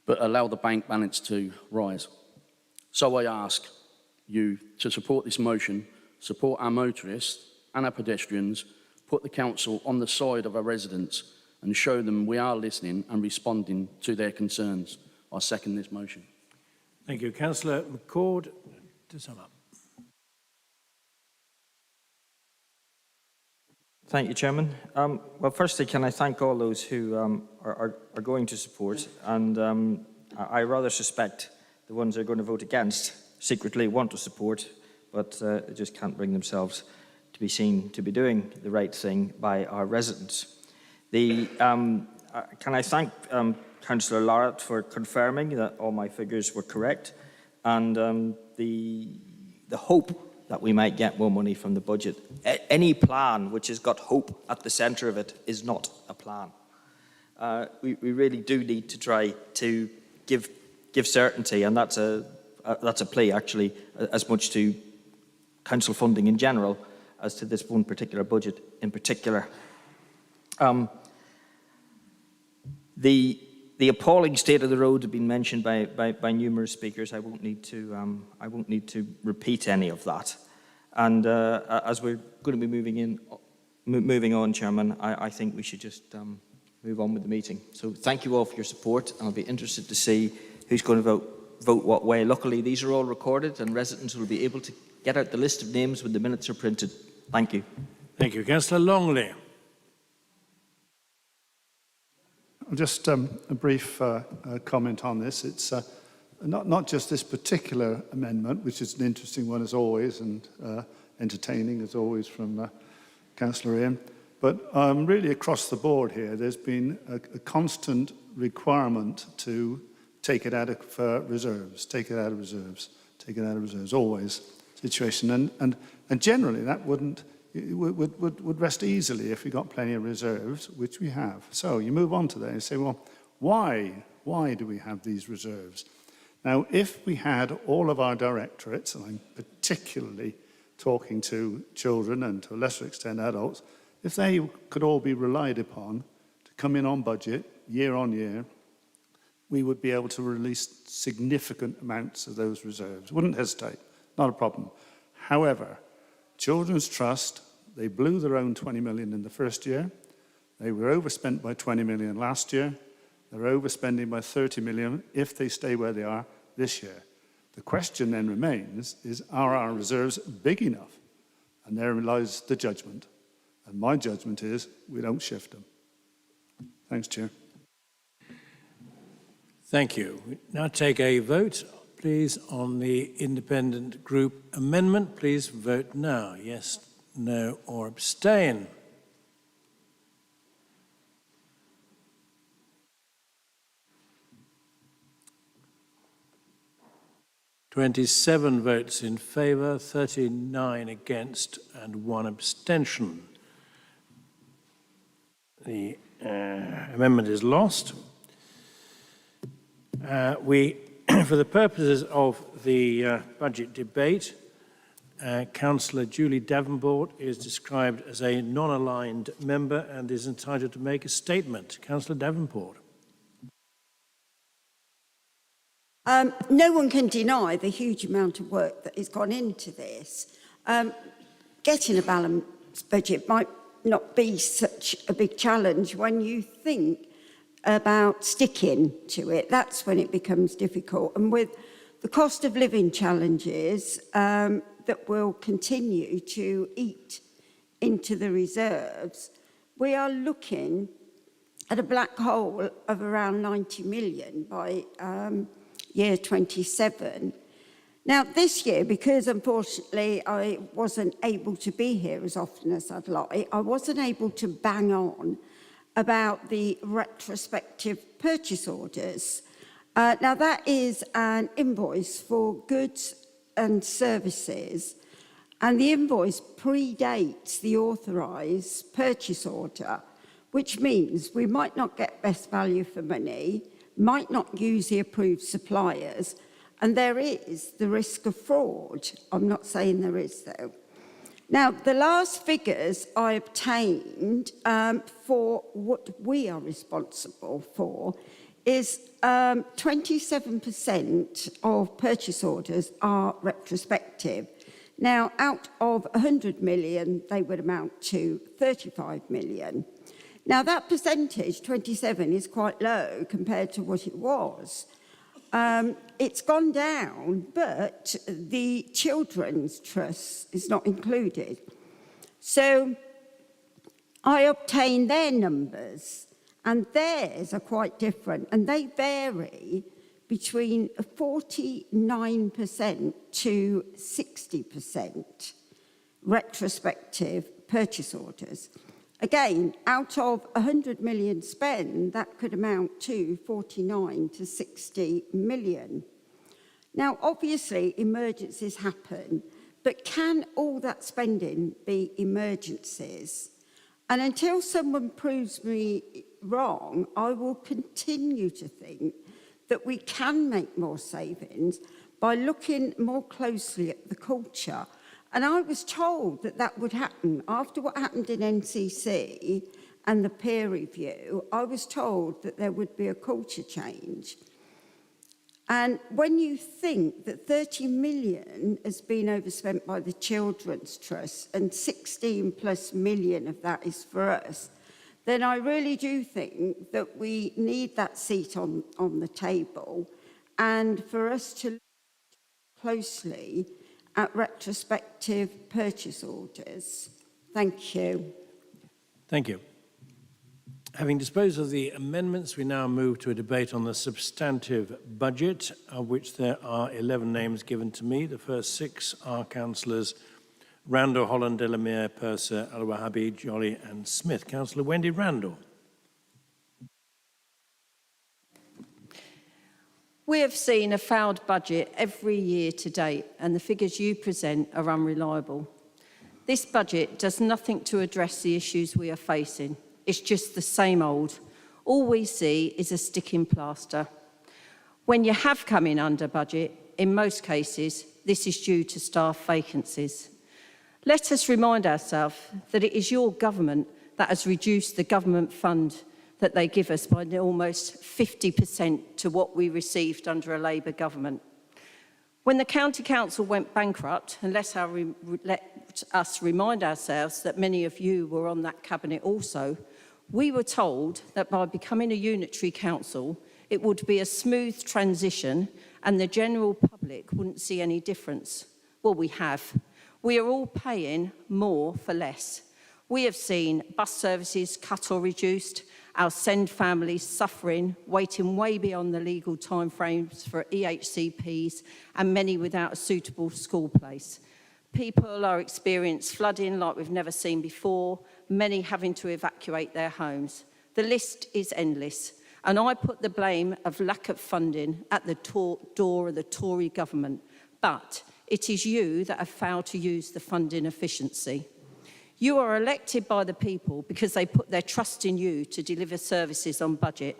but allow the bank balance to rise. So I ask you to support this motion, support our motorists and our pedestrians, put the council on the side of our residents and show them we are listening and responding to their concerns. I second this motion. Thank you. Councillor McCord, to sum up. Thank you, Chairman. Well, firstly, can I thank all those who are going to support, and I rather suspect the ones who are going to vote against secretly want to support, but they just can't bring themselves to be seen to be doing the right thing by our residents. Can I thank Councillor Larratt for confirming that all my figures were correct, and the hope that we might get more money from the budget. Any plan which has got hope at the centre of it is not a plan. We really do need to try to give certainty, and that's a plea actually as much to council funding in general as to this one particular budget in particular. The appalling state of the road has been mentioned by numerous speakers. I won't need to repeat any of that. And as we're going to be moving on, Chairman, I think we should just move on with the meeting. So thank you all for your support, and I'll be interested to see who's going to vote what way. Luckily, these are all recorded, and residents will be able to get out the list of names when the minutes are printed. Thank you. Thank you. Councillor Longley. Just a brief comment on this. It's not just this particular amendment, which is an interesting one as always, and entertaining as always from Councillor Ian, but really across the board here, there's been a constant requirement to take it out of reserves, take it out of reserves, take it out of reserves, always situation. And generally that would rest easily if we got plenty of reserves, which we have. So you move on to that and say, well, why do we have these reserves? Now, if we had all of our directorates, and I'm particularly talking to children and to a lesser extent adults, if they could all be relied upon to come in on budget year on year, we would be able to release significant amounts of those reserves. Wouldn't hesitate, not a problem. However, Children's Trust, they blew their own 20 million in the first year. They were overspent by 20 million last year. They're overspending by 30 million if they stay where they are this year. The question then remains is, are our reserves big enough? And therein lies the judgment. And my judgment is we don't shift them. Thanks, Chair. Thank you. We now take a vote, please, on the independent group amendment. Please vote now. Yes, no, or abstain. (27 votes in favour, 39 against and 1 abstention). The amendment is lost. For the purposes of the budget debate, Councillor Julie Davenport is described as a non-aligned member and is entitled to make a statement. Councillor Davenport. No one can deny the huge amount of work that has gone into this. Getting a balanced budget might not be such a big challenge when you think about sticking to it. That's when it becomes difficult. And with the cost of living challenges that will continue to eat into the reserves, we are looking at a black hole of around 90 million by year 27. Now, this year, because unfortunately I wasn't able to be here as often as I'd like, I wasn't able to bang on about the retrospective purchase orders. Now, that is an invoice for goods and services, and the invoice predates the authorised purchase order, which means we might not get best value for money, might not use the approved suppliers, and there is the risk of fraud. I'm not saying there is, though. Now, the last figures I obtained for what we are responsible for is 27% of purchase orders are retrospective. Now, out of 100 million, they would amount to 35 million. Now, that percentage, 27, is quite low compared to what it was. It's gone down, but the Children's Trust is not included. So I obtained their numbers, and theirs are quite different, and they vary between 49% to 60% retrospective purchase orders. Again, out of 100 million spend, that could amount to 49 to 60 million. Now, obviously, emergencies happen, but can all that spending be emergencies? And until someone proves me wrong, I will continue to think that we can make more savings by looking more closely at the culture. And I was told that that would happen after what happened in NCC and the peer review. I was told that there would be a culture change. And when you think that 30 million has been overspent by the Children's Trust and 16 plus million of that is for us, then I really do think that we need that seat on the table and for us to look closely at retrospective purchase orders. Thank you. Thank you. Having disposed of the amendments, we now move to a debate on the substantive budget, of which there are 11 names given to me. The first 6 are Councillors Randall, Holland, Delamere, Purser, Al-Wahabi, Jolly and Smith. Councillor Wendy Randall. We have seen a failed budget every year to date, and the figures you present are unreliable. This budget does nothing to address the issues we are facing. It's just the same old. All we see is a sticking plaster. When you have come in under budget, in most cases, this is due to staff vacancies. Let us remind ourselves that it is your government that has reduced the government fund that they give us by almost 50% to what we received under a Labour government. When the County Council went bankrupt, and let us remind ourselves that many of you were on that cabinet also, we were told that by becoming a unitary council, it would be a smooth transition and the general public wouldn't see any difference. Well, we have. We are all paying more for less. We have seen bus services cut or reduced, our SEND families suffering, waiting way beyond the legal timeframes for EHCPs, and many without a suitable school place. People are experiencing flooding like we've never seen before, many having to evacuate their homes. The list is endless, and I put the blame of lack of funding at the door of the Tory government, but it is you that have failed to use the funding efficiency. You are elected by the people because they put their trust in you to deliver services on budget.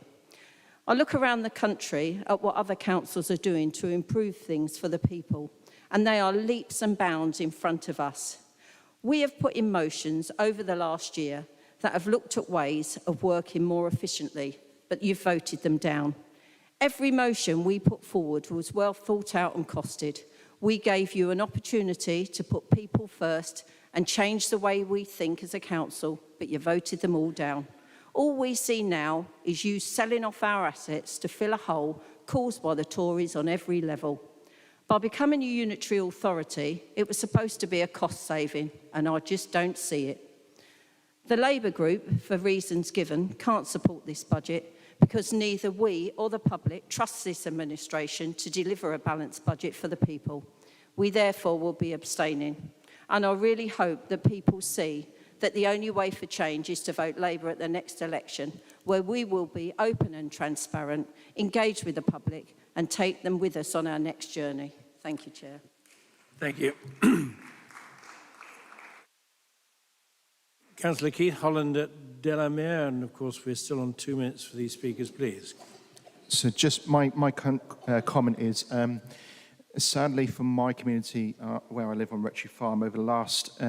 I look around the country at what other councils are doing to improve things for the people, and they are leaps and bounds in front of us. We have put in motions over the last year that have looked at ways of working more efficiently, but you've voted them down. Every motion we put forward was well thought out and costed. We gave you an opportunity to put people first and change the way we think as a council, but you voted them all down. All we see now is you selling off our assets to fill a hole caused by the Tories on every level. By becoming a unitary authority, it was supposed to be a cost saving, and I just don't see it. The Labour group, for reasons given, can't support this budget because neither we or the public trust this administration to deliver a balanced budget for the people. We therefore will be abstaining. And I really hope that people see that the only way for change is to vote Labour at the next election, where we will be open and transparent, engage with the public and take them with us on our next journey. Thank you, Chair. Thank you. Councillor Keith, Holland Delamere, and of course we're still on 2 minutes for these speakers, please. So just my comment is, sadly for my community where I live on Rectory Farm, over the last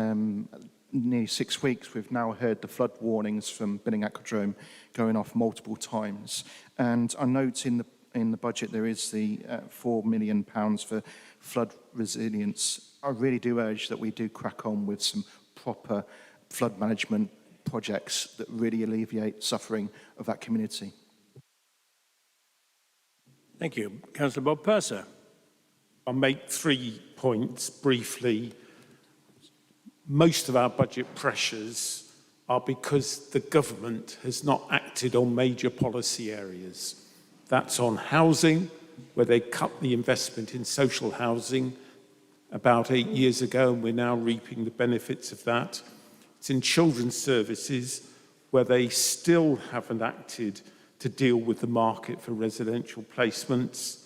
nearly 6 weeks, we've now heard the flood warnings from Binning Aquadrome going off multiple times. And I note in the budget there is the £4 million for flood resilience. I really do urge that we do crack on with some proper flood management projects that really alleviate suffering of that community. Thank you. Councillor Bob Purser. I'll make 3 points briefly. Most of our budget pressures are because the government has not acted on major policy areas. That's on housing, where they cut the investment in social housing about 8 years ago, and we're now reaping the benefits of that. It's in children's services, where they still haven't acted to deal with the market for residential placements.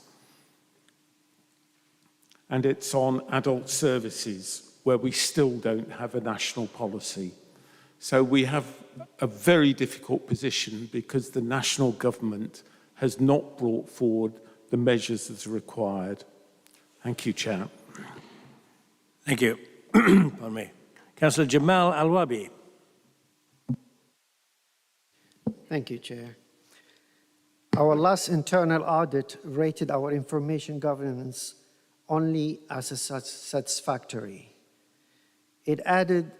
And it's on adult services, where we still don't have a national policy. So we have a very difficult position because the national government has not brought forward the measures that are required. Thank you, Chair. Thank you. Pardon me. Councillor Jamal Al-Wabi. Thank you, Chair. Our last internal audit rated our information governance only as satisfactory. It added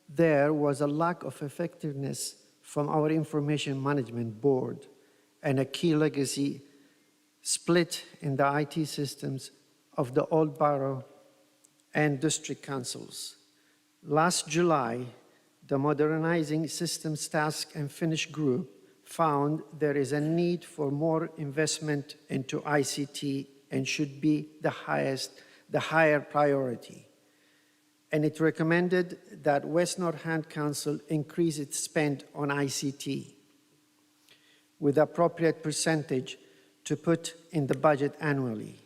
there was a lack of effectiveness from our information management board and a key legacy split in the IT systems of the old borough and district councils. Last July, the Modernizing Systems Task and Finish group found there is a need for more investment into ICT and should be the higher priority. And it recommended that West Northant Council increase its spend on ICT with appropriate percentage to put in the budget annually.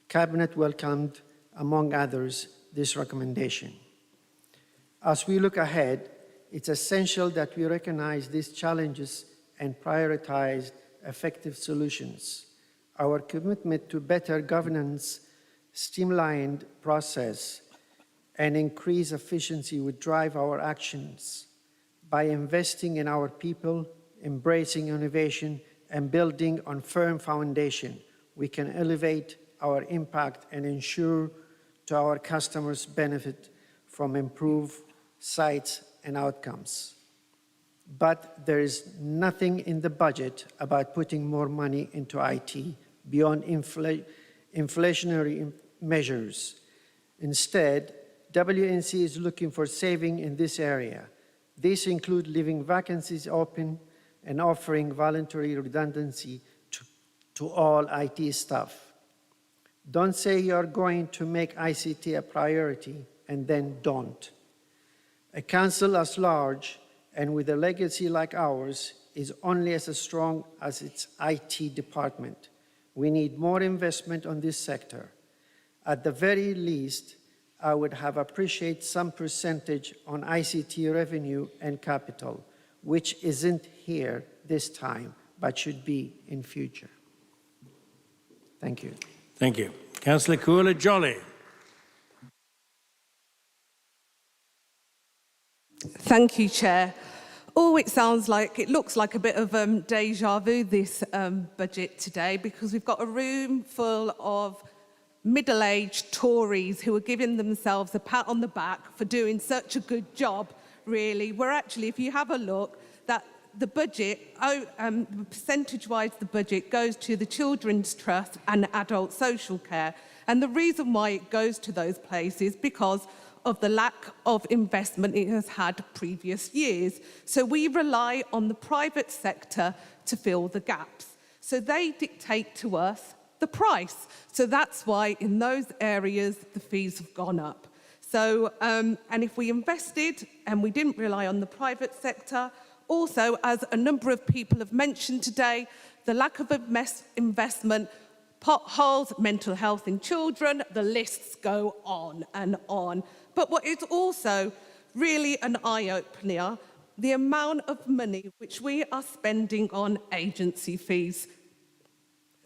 Cabinet welcomed, among others, this recommendation. As we look ahead, it's essential that we recognize these challenges and prioritize effective solutions. Our commitment to better governance, streamlined process, and increased efficiency would drive our actions. By investing in our people, embracing innovation, and building on firm foundation, we can elevate our impact and ensure to our customers benefit from improved sites and outcomes. But there is nothing in the budget about putting more money into IT beyond inflationary measures. Instead, WNC is looking for saving in this area. These include leaving vacancies open and offering voluntary redundancy to all IT staff. Don't say you're going to make ICT a priority and then don't. A council as large and with a legacy like ours is only as strong as its IT department. We need more investment on this sector. At the very least, I would have appreciated some percentage on ICT revenue and capital, which isn't here this time, but should be in future. Thank you. Thank you. Councillor Kuala-Jolly. Thank you, Chair. Oh, it looks like a bit of deja vu, this budget today, because we've got a room full of middle-aged Tories who are giving themselves a pat on the back for doing such a good job, really. We're actually, if you have a look, that the budget, percentage-wise, the budget goes to the Children's Trust and Adult Social Care. And the reason why it goes to those places is because of the lack of investment it has had previous years. So we rely on the private sector to fill the gaps. So they dictate to us the price. So that's why in those areas the fees have gone up. So, and if we invested and we didn't rely on the private sector, also, as a number of people have mentioned today, the lack of investment, potholes, mental health in children, the lists go on and on. But what is also really an eye-opener, the amount of money which we are spending on agency fees.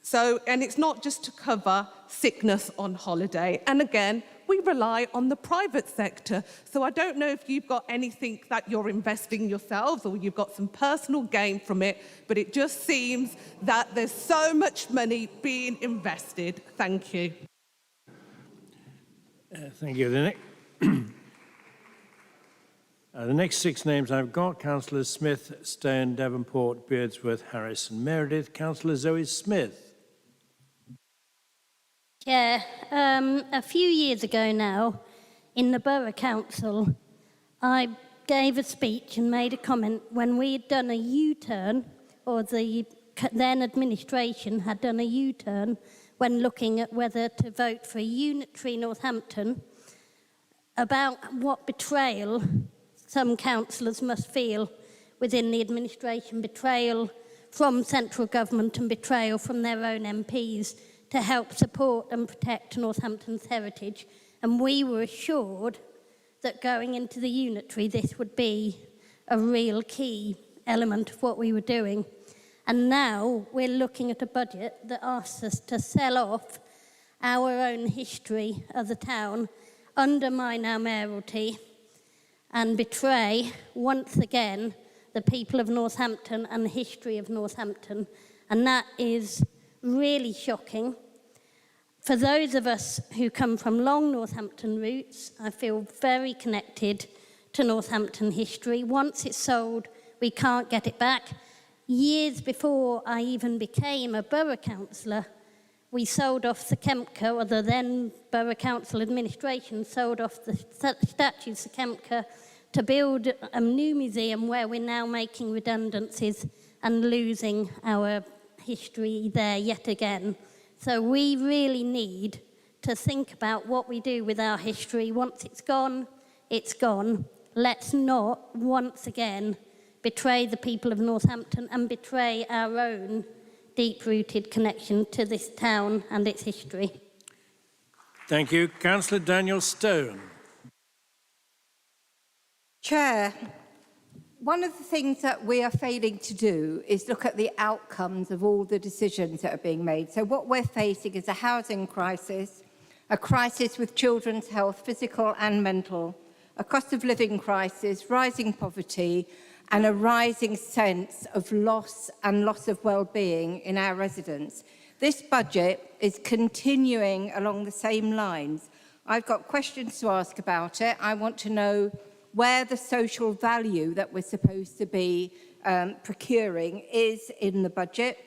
So, and it's not just to cover sickness on holiday. And again, we rely on the private sector. So I don't know if you've got anything that you're investing yourselves or you've got some personal gain from it, but it just seems that there's so much money being invested. Thank you. Thank you. The next 6 names I've got: Councillors Smith, Stone, Davenport, Beardsworth, Harris and Meredith. Councillor Zoe Smith. Chair, a few years ago now, in the Borough Council, I gave a speech and made a comment when we had done a U-turn, or the then administration had done a U-turn when looking at whether to vote for a unitary Northampton, about what betrayal some councillors must feel within the administration, betrayal from central government and betrayal from their own MPs to help support and protect Northampton's heritage. And we were assured that going into the unitary, this would be a real key element of what we were doing. And now we're looking at a budget that asks us to sell off our own history as a town, undermine our mayoralty, and betray, once again, the people of Northampton and the history of Northampton. And that is really shocking. For those of us who come from long Northampton roots, I feel very connected to Northampton history. Once it's sold, we can't get it back. Years before I even became a borough councillor, we sold off the Kempka, or the then Borough Council administration sold off the statues of Kempka to build a new museum where we're now making redundancies and losing our history there yet again. So we really need to think about what we do with our history. Once it's gone, it's gone. Let's not once again betray the people of Northampton and betray our own deep-rooted connection to this town and its history. Thank you. Councillor Daniel Stone. Chair, one of the things that we are failing to do is look at the outcomes of all the decisions that are being made. So what we're facing is a housing crisis, a crisis with children's health, physical and mental, a cost of living crisis, rising poverty, and a rising sense of loss and loss of well-being in our residents. This budget is continuing along the same lines. I've got questions to ask about it. I want to know where the social value that we're supposed to be procuring is in the budget.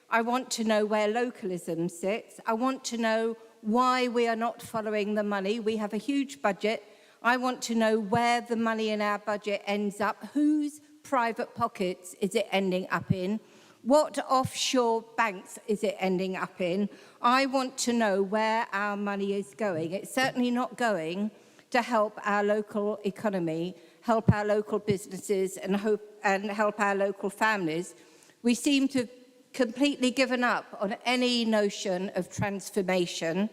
I want to know where localism sits. I want to know why we are not following the money. We have a huge budget. I want to know where the money in our budget ends up. Whose private pockets is it ending up in? What offshore banks is it ending up in? I want to know where our money is going. It's certainly not going to help our local economy, help our local businesses, and help our local families. We seem to have completely given up on any notion of transformation.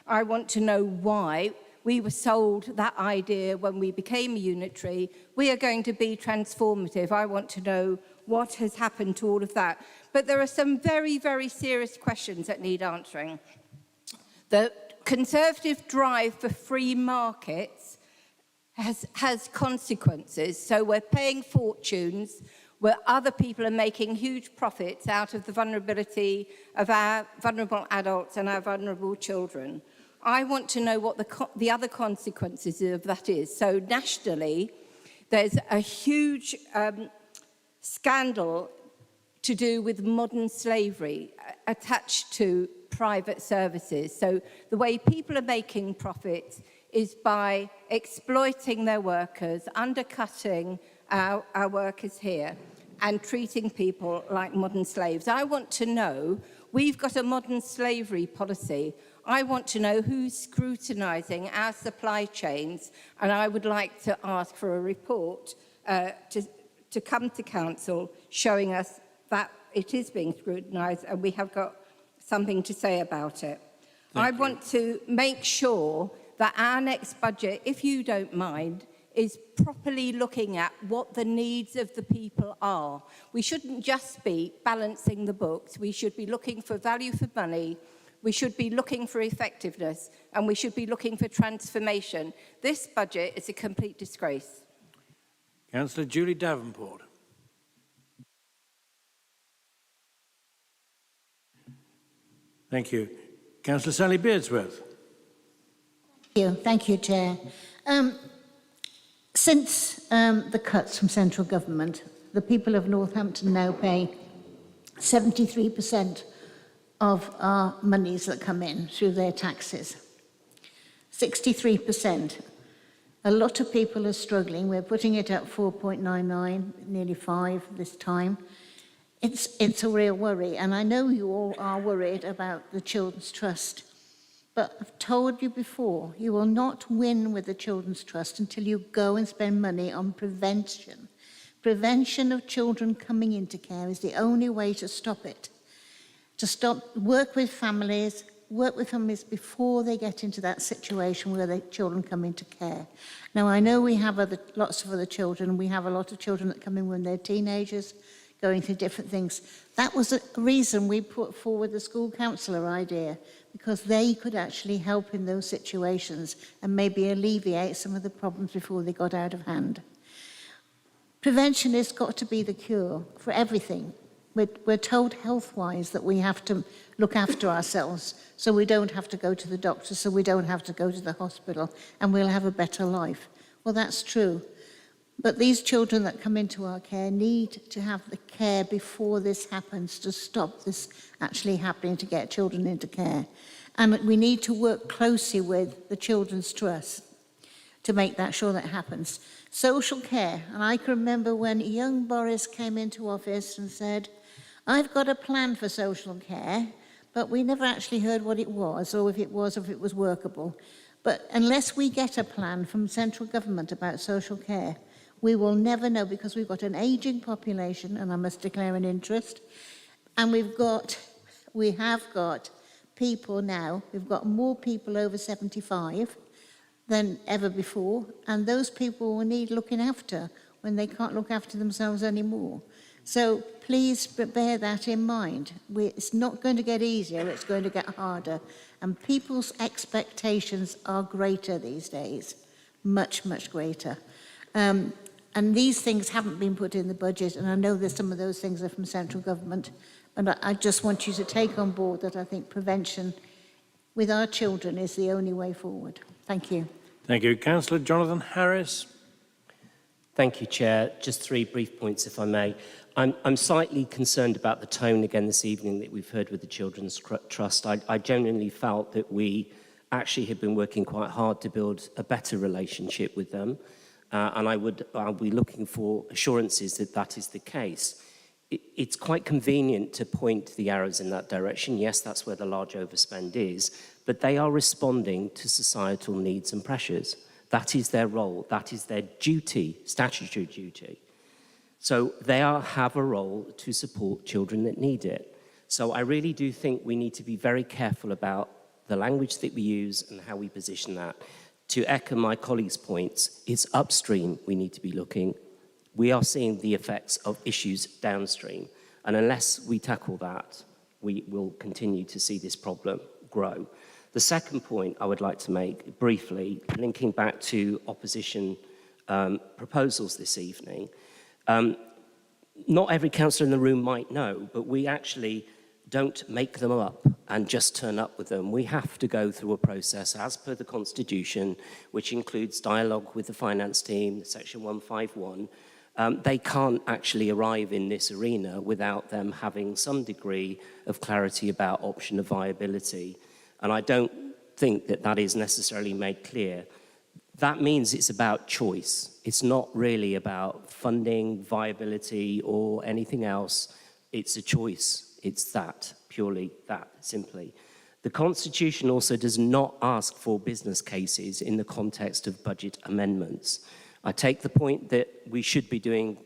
I want to know why. we were sold that idea when we became unitary. We are going to be transformative. I want to know what has happened to all of that. But there are some very, very serious questions that need answering. The Conservative drive for free markets has consequences. So we're paying fortunes where other people are making huge profits out of the vulnerability of our vulnerable adults and our vulnerable children. I want to know what the other consequences of that is. So nationally, there's a huge scandal to do with modern slavery attached to private services. So the way people are making profits is by exploiting their workers, undercutting our workers here, and treating people like modern slaves. I want to know, we've got a modern slavery policy. I want to know who's scrutinising our supply chains, and I would like to ask for a report to come to Council showing us that it is being scrutinised and we have got something to say about it. I want to make sure that our next budget, if you don't mind, is properly looking at what the needs of the people are. We shouldn't just be balancing the books. We should be looking for value for money. We should be looking for effectiveness, and we should be looking for transformation. This budget is a complete disgrace. Councillor Julie Davenport. Thank you. Councillor Sally Beardsworth. Thank you, Chair. Since the cuts from central government, the people of Northampton now pay 73% of our monies that come in through their taxes. 63%. A lot of people are struggling. We're putting it at 4.99, nearly 5 this time. It's a real worry, and I know you all are worried about the Children's Trust. But I've told you before, you will not win with the Children's Trust until you go and spend money on prevention. Prevention of children coming into care is the only way to stop it. Work with families before they get into that situation where the children come into care. Now, I know we have lots of other children. We have a lot of children that come in when they're teenagers, going through different things. That was a reason we put forward the school counsellor idea, because they could actually help in those situations and maybe alleviate some of the problems before they got out of hand. Prevention has got to be the cure for everything. We're told health-wise that we have to look after ourselves so we don't have to go to the doctor, so we don't have to go to the hospital, and we'll have a better life. Well, that's true. But these children that come into our care need to have the care before this happens, to stop this actually happening, to get children into care. And we need to work closely with the Children's Trust to make that sure that happens. Social care, and I can remember when young Boris came into office and said, I've got a plan for social care, but we never actually heard what it was, or if it was workable. But unless we get a plan from central government about social care, we will never know, because we've got an ageing population, and I must declare an interest, and we have got people now, we've got more people over 75 than ever before, and those people will need looking after when they can't look after themselves anymore. So please bear that in mind. It's not going to get easier, it's going to get harder, and people's expectations are greater these days, much, much greater. And these things haven't been put in the budget, and I know that some of those things are from central government. And I just want you to take on board that I think prevention with our children is the only way forward. Thank you. Thank you. Councillor Jonathan Harris. Thank you, Chair. Just 3 brief points, if I may. I'm slightly concerned about the tone again this evening that we've heard with the Children's Trust. I genuinely felt that we actually have been working quite hard to build a better relationship with them. And I'll be looking for assurances that that is the case. It's quite convenient to point the arrows in that direction. Yes, that's where the large overspend is, but they are responding to societal needs and pressures. That is their role. That is their duty, statutory duty. So they have a role to support children that need it. So I really do think we need to be very careful about the language that we use and how we position that. to echo my colleagues' points, it's upstream we need to be looking. We are seeing the effects of issues downstream. And unless we tackle that, we will continue to see this problem grow. The second point I would like to make briefly, linking back to opposition proposals this evening, not every councillor in the room might know, but we actually don't make them up and just turn up with them. We have to go through a process as per the Constitution, which includes dialogue with the finance team, Section 151. They can't actually arrive in this arena without them having some degree of clarity about option of viability. And I don't think that that is necessarily made clear. That means it's about choice. It's not really about funding, viability, or anything else. It's a choice. It's that, purely that, simply. The Constitution also does not ask for business cases in the context of budget amendments. I take the point that we should be doing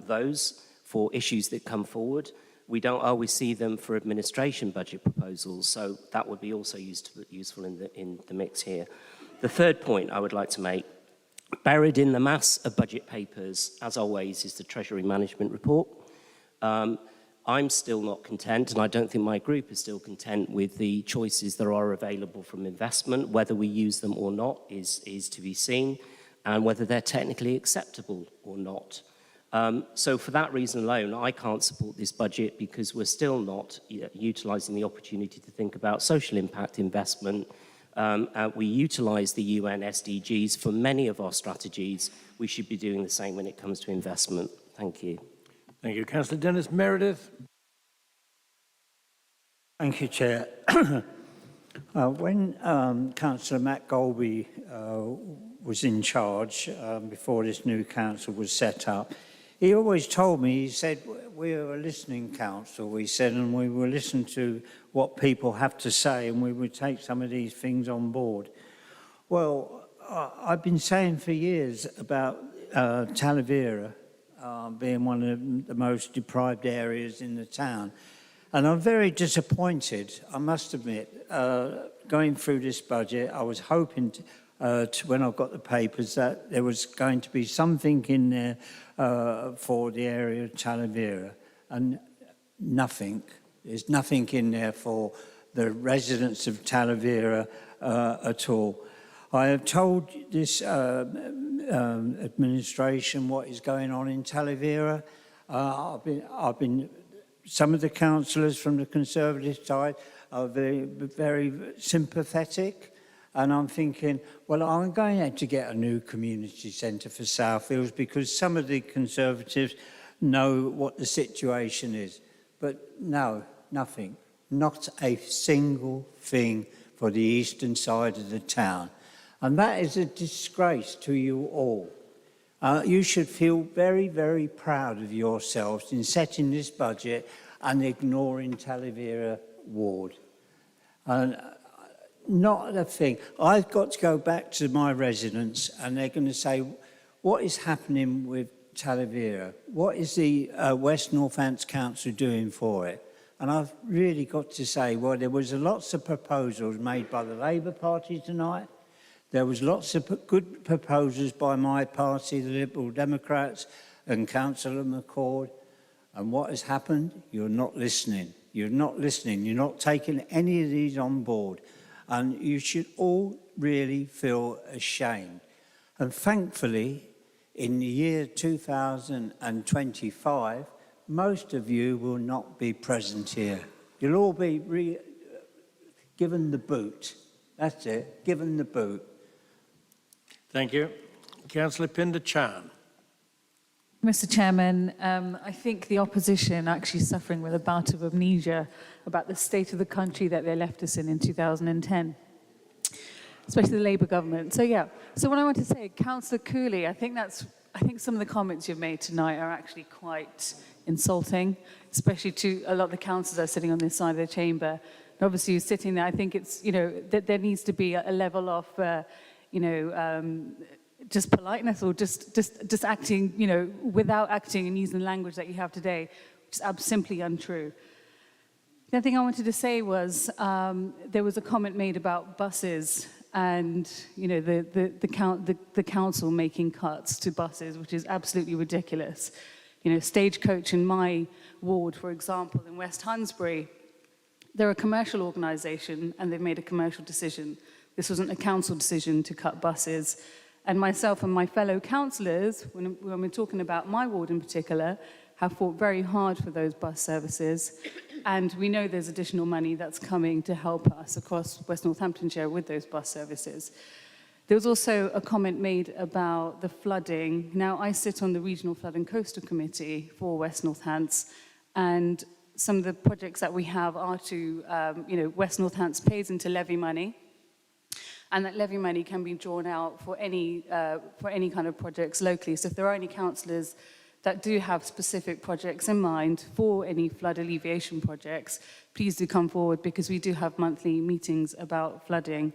those for issues that come forward. We don't always see them for administration budget proposals, so that would be also useful in the mix here. The third point I would like to make, buried in the mass of budget papers, as always, is the Treasury Management Report. I'm still not content, and I don't think my group is still content with the choices that are available from investment. Whether we use them or not is to be seen, and whether they're technically acceptable or not. So for that reason alone, I can't support this budget because we're still not utilising the opportunity to think about social impact investment. We utilise the UN SDGs for many of our strategies. We should be doing the same when it comes to investment. Thank you. Thank you. Councillor Dennis Meredith. Thank you, Chair. When Councillor Matt Golby was in charge before this new council was set up, he always told me, he said, we're a listening council, he said, and we will listen to what people have to say and we would take some of these things on board. Well, I've been saying for years about Talavera being one of the most deprived areas in the town. And I'm very disappointed, I must admit, going through this budget. I was hoping when I got the papers that there was going to be something in there for the area of Talavera, and nothing. There's nothing in there for the residents of Talavera at all. I have told this administration what is going on in Talavera. Some of the councillors from the Conservative side are very sympathetic, and I'm thinking, well, I'm going to get a new community centre for Southfields because some of the Conservatives know what the situation is. But no, nothing. Not a single thing for the eastern side of the town. And that is a disgrace to you all. You should feel very, very proud of yourselves in setting this budget and ignoring Talavera Ward. And not a thing. I've got to go back to my residents and they're going to say, what is happening with Talavera? What is the West Northants Council doing for it? And I've really got to say, well, there was lots of proposals made by the Labour Party tonight. There was lots of good proposals by my party, the Liberal Democrats, and Councillor McCord. And what has happened? You're not listening. You're not listening. You're not taking any of these on board. And you should all really feel ashamed. And thankfully, in the year 2025, most of you will not be present here. You'll all be given the boot. That's it, given the boot. Thank you. Councillor Pinder Chan. Mr. Chairman, I think the opposition are actually suffering with a bout of amnesia about the state of the country that they left us in 2010, especially the Labour government. So yeah, so what I want to say, Councillor Cooley, I think some of the comments you've made tonight are actually quite insulting, especially to a lot of the councillors that are sitting on this side of the chamber. And obviously you're sitting there, I think it's, that there needs to be a level of, just politeness or just acting, without acting and using the language that you have today, which is simply untrue. The other thing I wanted to say was there was a comment made about buses and the council making cuts to buses, which is absolutely ridiculous. Stagecoach in my ward, for example, in West Hunsbury, they're a commercial organisation and they've made a commercial decision. This wasn't a council decision to cut buses. And myself and my fellow councillors, when we're talking about my ward in particular, have fought very hard for those bus services. And we know there's additional money that's coming to help us across West Northamptonshire with those bus services. There was also a comment made about the flooding. Now, I sit on the Regional Flood and Coastal Committee for West Northants, and some of the projects that we have are to, West Northants pays into levy money, and that levy money can be drawn out for any kind of projects locally. So if there are any councillors that do have specific projects in mind for any flood alleviation projects, please do come forward, because we do have monthly meetings about flooding.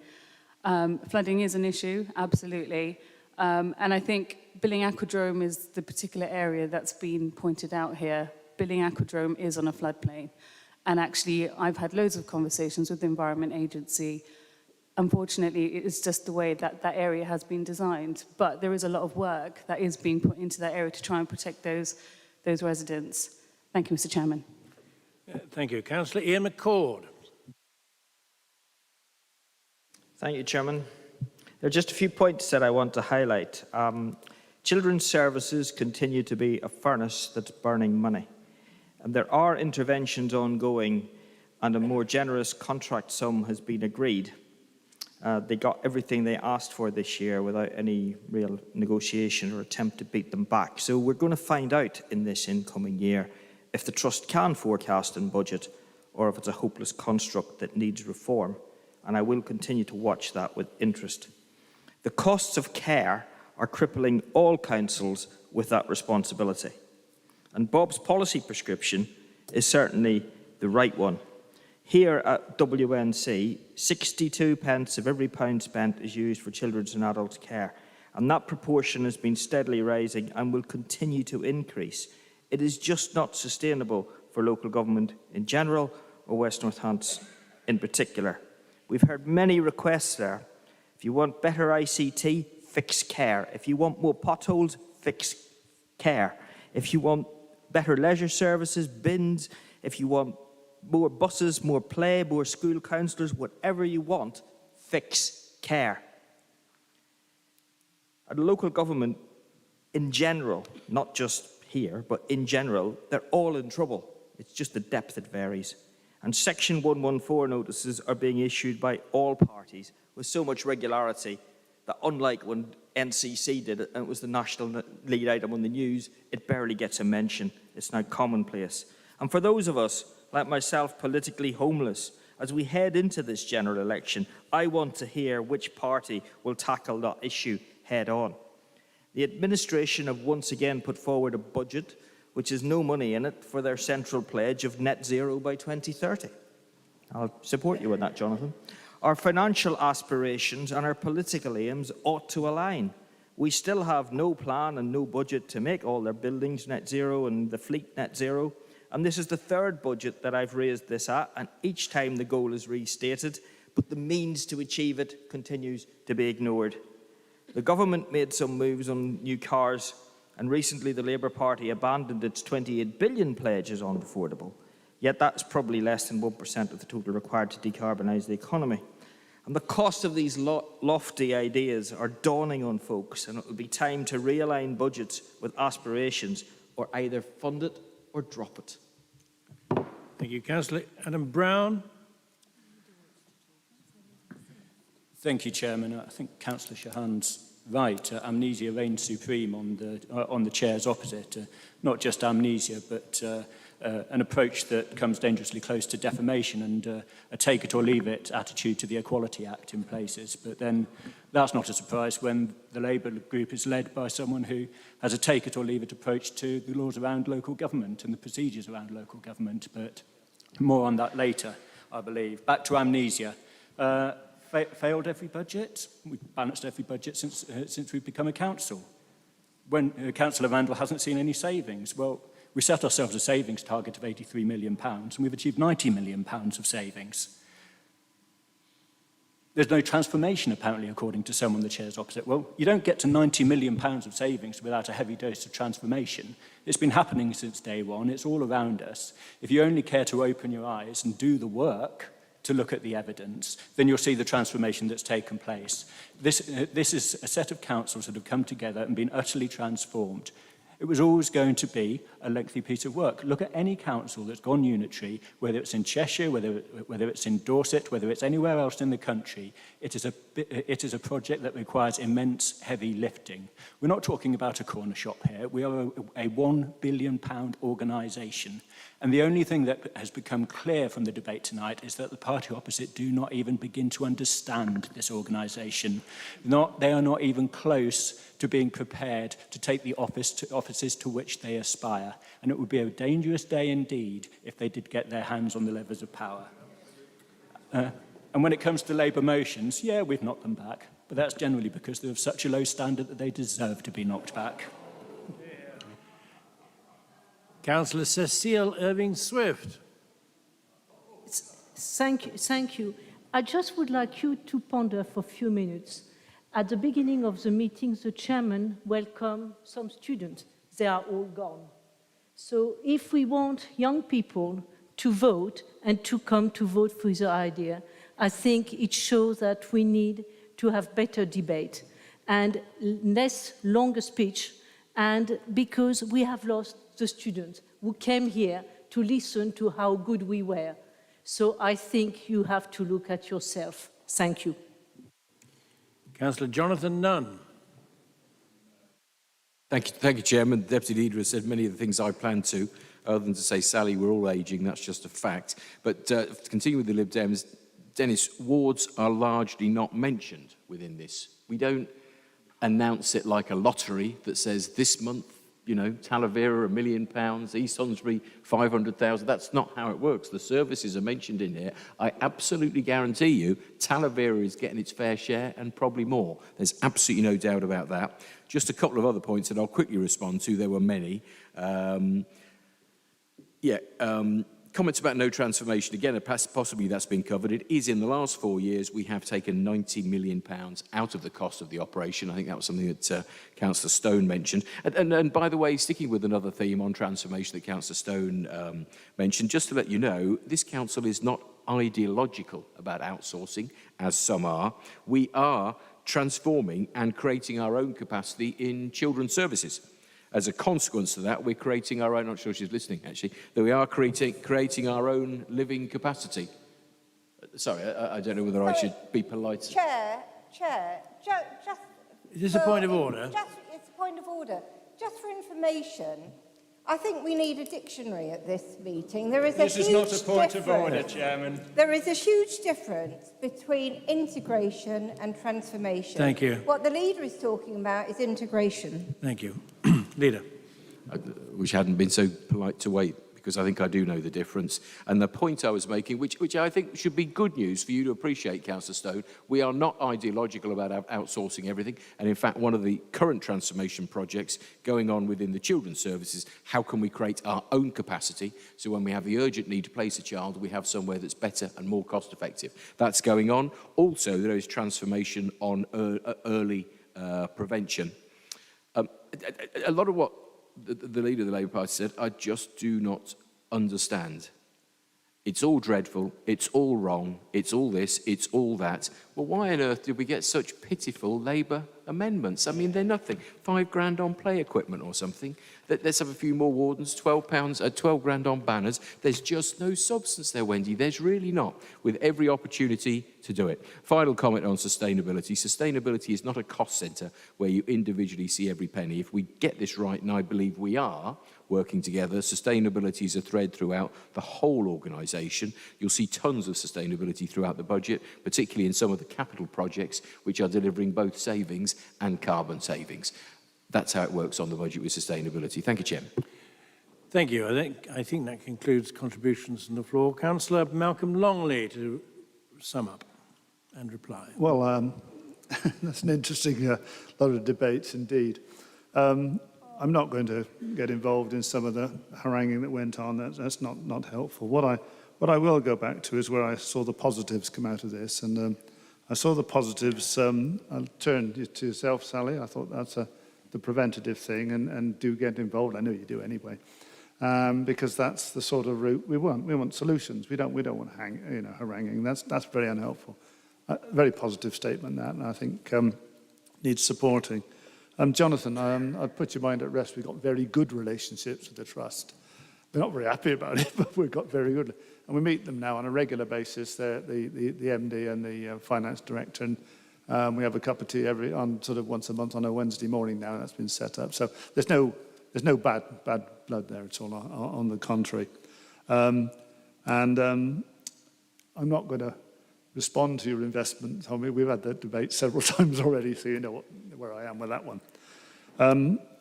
Flooding is an issue, absolutely. And I think Billing Aquadrome is the particular area that's been pointed out here. Billing Aquadrome is on a floodplain. And actually, I've had loads of conversations with the Environment Agency. Unfortunately, it's just the way that that area has been designed. But there is a lot of work that is being put into that area to try and protect those residents. Thank you, Mr. Chairman. Thank you. Councillor Ian McCord. Thank you, Chairman. There are just a few points that I want to highlight. Children's services continue to be a furnace that's burning money. And there are interventions ongoing, and a more generous contract sum has been agreed. They got everything they asked for this year without any real negotiation or attempt to beat them back. So we're going to find out in this incoming year if the Trust can forecast and budget, or if it's a hopeless construct that needs reform. And I will continue to watch that with interest. The costs of care are crippling all councils with that responsibility. And Bob's policy prescription is certainly the right one. Here at WNC, 62 pence of every pound spent is used for children's and adults' care. And that proportion has been steadily rising and will continue to increase. It is just not sustainable for local government in general, or West Northants in particular. We've heard many requests there. If you want better ICT, fix care. If you want more potholes, fix care. If you want better leisure services, bins, if you want more buses, more play, more school counsellors, whatever you want, fix care. And local government in general, not just here, but in general, they're all in trouble. It's just the depth that varies. And Section 114 notices are being issued by all parties with so much regularity that, unlike when NCC did it and it was the national lead item on the news, it barely gets a mention. It's now commonplace. And for those of us, like myself, politically homeless, as we head into this general election, I want to hear which party will tackle that issue head on. The administration have once again put forward a budget which has no money in it for their central pledge of net zero by 2030. I'll support you on that, Jonathan. Our financial aspirations and our political aims ought to align. We still have no plan and no budget to make all their buildings net zero and the fleet net zero. And this is the third budget that I've raised this at, and each time the goal is restated, but the means to achieve it continues to be ignored. The government made some moves on new cars, and recently the Labour Party abandoned its 28 billion pledges on affordable. Yet that's probably less than 1% of the total required to decarbonise the economy. And the cost of these lofty ideas are dawning on folks, and it will be time to realign budgets with aspirations, or either fund it or drop it. Thank you, Councillor Adam Brown. Thank you, Chairman. I think Councillor Shahan's right. Amnesia reigns supreme on the chairs opposite. Not just amnesia, but an approach that comes dangerously close to defamation and a take it or leave it attitude to the Equality Act in places. But then that's not a surprise when the Labour group is led by someone who has a take it or leave it approach to the laws around local government and the procedures around local government. But more on that later, I believe. Back to amnesia. Failed every budget. We've balanced every budget since we've become a council. When Councillor Randall hasn't seen any savings, well, we set ourselves a savings target of £83 million, and we've achieved £90 million of savings. There's no transformation, apparently, according to someone the chairs opposite. Well, you don't get to £90 million of savings without a heavy dose of transformation. It's been happening since day one. It's all around us. If you only care to open your eyes and do the work to look at the evidence, then you'll see the transformation that's taken place. This is a set of councils that have come together and been utterly transformed. It was always going to be a lengthy piece of work. Look at any council that's gone unitary, whether it's in Cheshire, whether it's in Dorset, whether it's anywhere else in the country. It is a project that requires immense heavy lifting. We're not talking about a corner shop here. We are a £1 billion organisation. And the only thing that has become clear from the debate tonight is that the party opposite do not even begin to understand this organisation. They are not even close to being prepared to take the offices to which they aspire. And it would be a dangerous day indeed if they did get their hands on the levers of power. And when it comes to Labour motions, yeah, we've knocked them back. But that's generally because they're of such a low standard that they deserve to be knocked back. Councillor Cecile Irving-Swift. Thank you. I just would like you to ponder for a few minutes. At the beginning of the meeting, the chairman welcomed some students. They are all gone. So if we want young people to vote and to come to vote for the idea, I think it shows that we need to have better debate and less longer speech, and because we have lost the students who came here to listen to how good we were. So I think you have to look at yourself. Thank you. Councillor Jonathan Nunn. Thank you, Chairman. The Deputy Leader has said many of the things I planned to, other than to say, Sally, we're all ageing, that's just a fact. But to continue with the Lib Dems, Dennis, wards are largely not mentioned within this. We don't announce it like a lottery that says this month, you know, Talavera, £1 million, East Sonsbury, 500,000. That's not how it works. The services are mentioned in here. I absolutely guarantee you Talavera is getting its fair share and probably more. There's absolutely no doubt about that. Just a couple of other points that I'll quickly respond to. There were many. Comments about no transformation. Again, possibly that's been covered. It is in the last 4 years, we have taken £90 million out of the cost of the operation. I think that was something that Councillor Stone mentioned. And by the way, sticking with another theme on transformation that Councillor Stone mentioned, just to let you know, this council is not ideological about outsourcing, as some are. We are transforming and creating our own capacity in children's services. As a consequence of that, we're creating our own, I'm not sure she's listening actually, that we are creating our own living capacity. Sorry, I don't know whether I should be polite. Chair, just... Is this a point of order? It's a point of order. Just for information, I think we need a dictionary at this meeting. This is not a point of order, Chairman. There is a huge difference between integration and transformation. Thank you. What the leader is talking about is integration. Thank you. Leader. I wish I hadn't been so polite to wait, because I think I do know the difference. And the point I was making, which I think should be good news for you to appreciate, Councillor Stone, we are not ideological about outsourcing everything. And in fact, one of the current transformation projects going on within the children's services, how can we create our own capacity so when we have the urgent need to place a child, we have somewhere that's better and more cost effective. That's going on. Also, there is transformation on early prevention. A lot of what the leader of the Labour Party said, I just do not understand. It's all dreadful, it's all wrong, it's all this, it's all that. Well, why on earth did we get such pitiful Labour amendments? I mean, they're nothing. £5,000 on play equipment or something. Let's have a few more wardens, £12 on banners. There's just no substance there, Wendy. There's really not, with every opportunity to do it. Final comment on sustainability. Sustainability is not a cost centre where you individually see every penny. If we get this right, and I believe we are working together, sustainability is a thread throughout the whole organisation. You'll see tons of sustainability throughout the budget, particularly in some of the capital projects which are delivering both savings and carbon savings. That's how it works on the budget with sustainability. Thank you, Chairman. Thank you. I think that concludes contributions from the floor. Councillor Malcolm Longley to sum up and reply. Well, that's an interesting lot of debates indeed. I'm not going to get involved in some of the haranguing that went on. That's not helpful. What I will go back to is where I saw the positives come out of this, and I saw the positives. I'll turn to yourself, Sally. I thought that's the preventative thing, and do get involved. I know you do anyway, because that's the sort of route we want. We want solutions. We don't want haranguing. That's very unhelpful. Very positive statement, that, and I think needs supporting. Jonathan, I've put your mind at rest. We've got very good relationships with the Trust. We're not very happy about it, but we've got very good. And we meet them now on a regular basis, the MD and the finance director, and we have a cup of tea on sort of once a month on a Wednesday morning now, and that's been set up. So there's no bad blood there at all, on the contrary. I'm not going to respond to your investment, Tommy. We've had that debate several times already, so you know where I am with that one.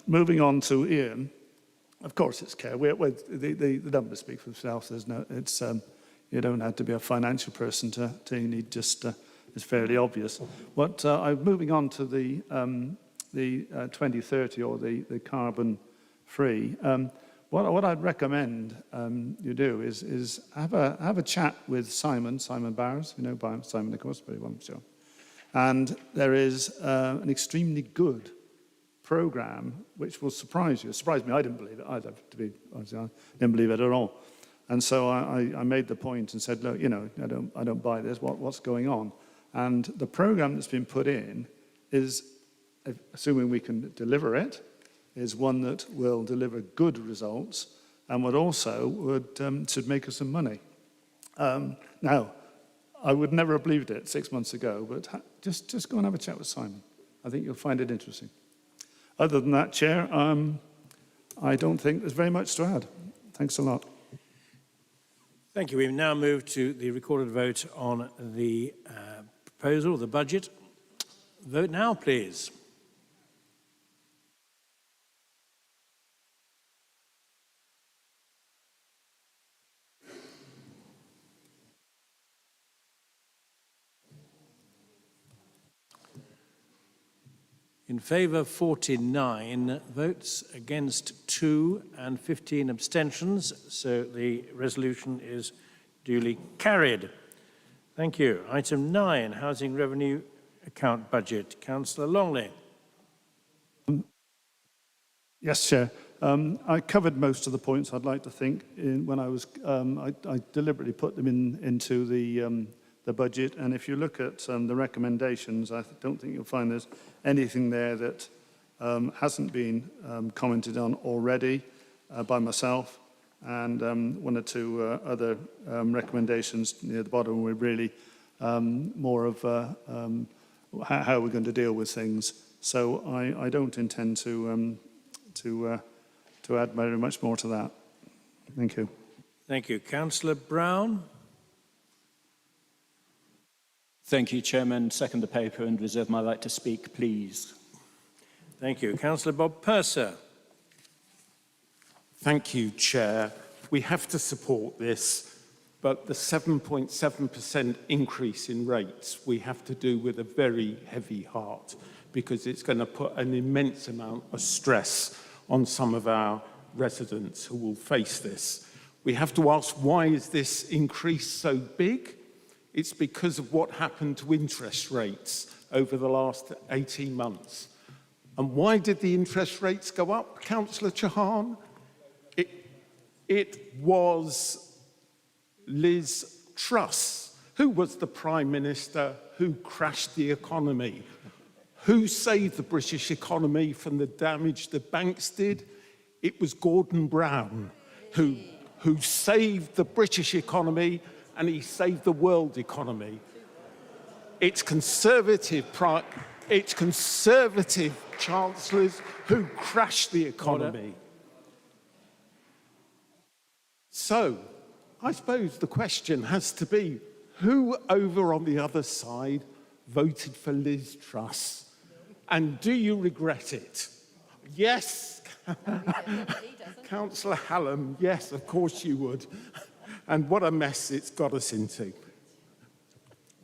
Moving on to Ian. Of course, it's care. The numbers speak for themselves. You don't have to be a financial person to need just. It's fairly obvious. I'm moving on to the 2030 or the carbon free. What I'd recommend you do is have a chat with Simon Bowers. You know Simon, of course, very well, I'm sure. And there is an extremely good program which will surprise you. It surprised me. I didn't believe it either, to be honest. I didn't believe it at all. And so I made the point and said, look, I don't buy this. What's going on? And the program that's been put in is, assuming we can deliver it, is one that will deliver good results and should make us some money. Now, I would never have believed it 6 months ago, but just go and have a chat with Simon. I think you'll find it interesting. Other than that, Chair, I don't think there's very much to add. Thanks a lot. Thank you. We now move to the recorded vote on the proposal, the budget. Vote now, please. In favour, 49 votes, against 2 and 15 abstentions. So the resolution is duly carried. Thank you. Item 9, Housing Revenue Account Budget. Councillor Longley. Yes, Chair. I covered most of the points, I'd like to think, when I was. I deliberately put them into the budget, and if you look at the recommendations, I don't think you'll find there's anything there that hasn't been commented on already by myself, and one or two other recommendations near the bottom were really more of how we're going to deal with things. So I don't intend to add very much more to that. Thank you. Thank you. Councillor Brown. Thank you, Chairman. Second the paper and reserve my right to speak, please. Thank you. Councillor Bob Purser. Thank you, Chair. We have to support this, but the 7.7% increase in rates we have to do with a very heavy heart, because it's going to put an immense amount of stress on some of our residents who will face this. We have to ask, why is this increase so big? It's because of what happened to interest rates over the last 18 months. And why did the interest rates go up, Councillor Chauhan? It was Liz Truss, who was the Prime Minister, who crashed the economy. Who saved the British economy from the damage the banks did? It was Gordon Brown, who saved the British economy, and he saved the world economy. It's conservative chancellors who crashed the economy. So, I suppose the question has to be, who over on the other side voted for Liz Truss? And do you regret it? Yes. Councillor Hallam, yes, of course you would. And what a mess it's got us into.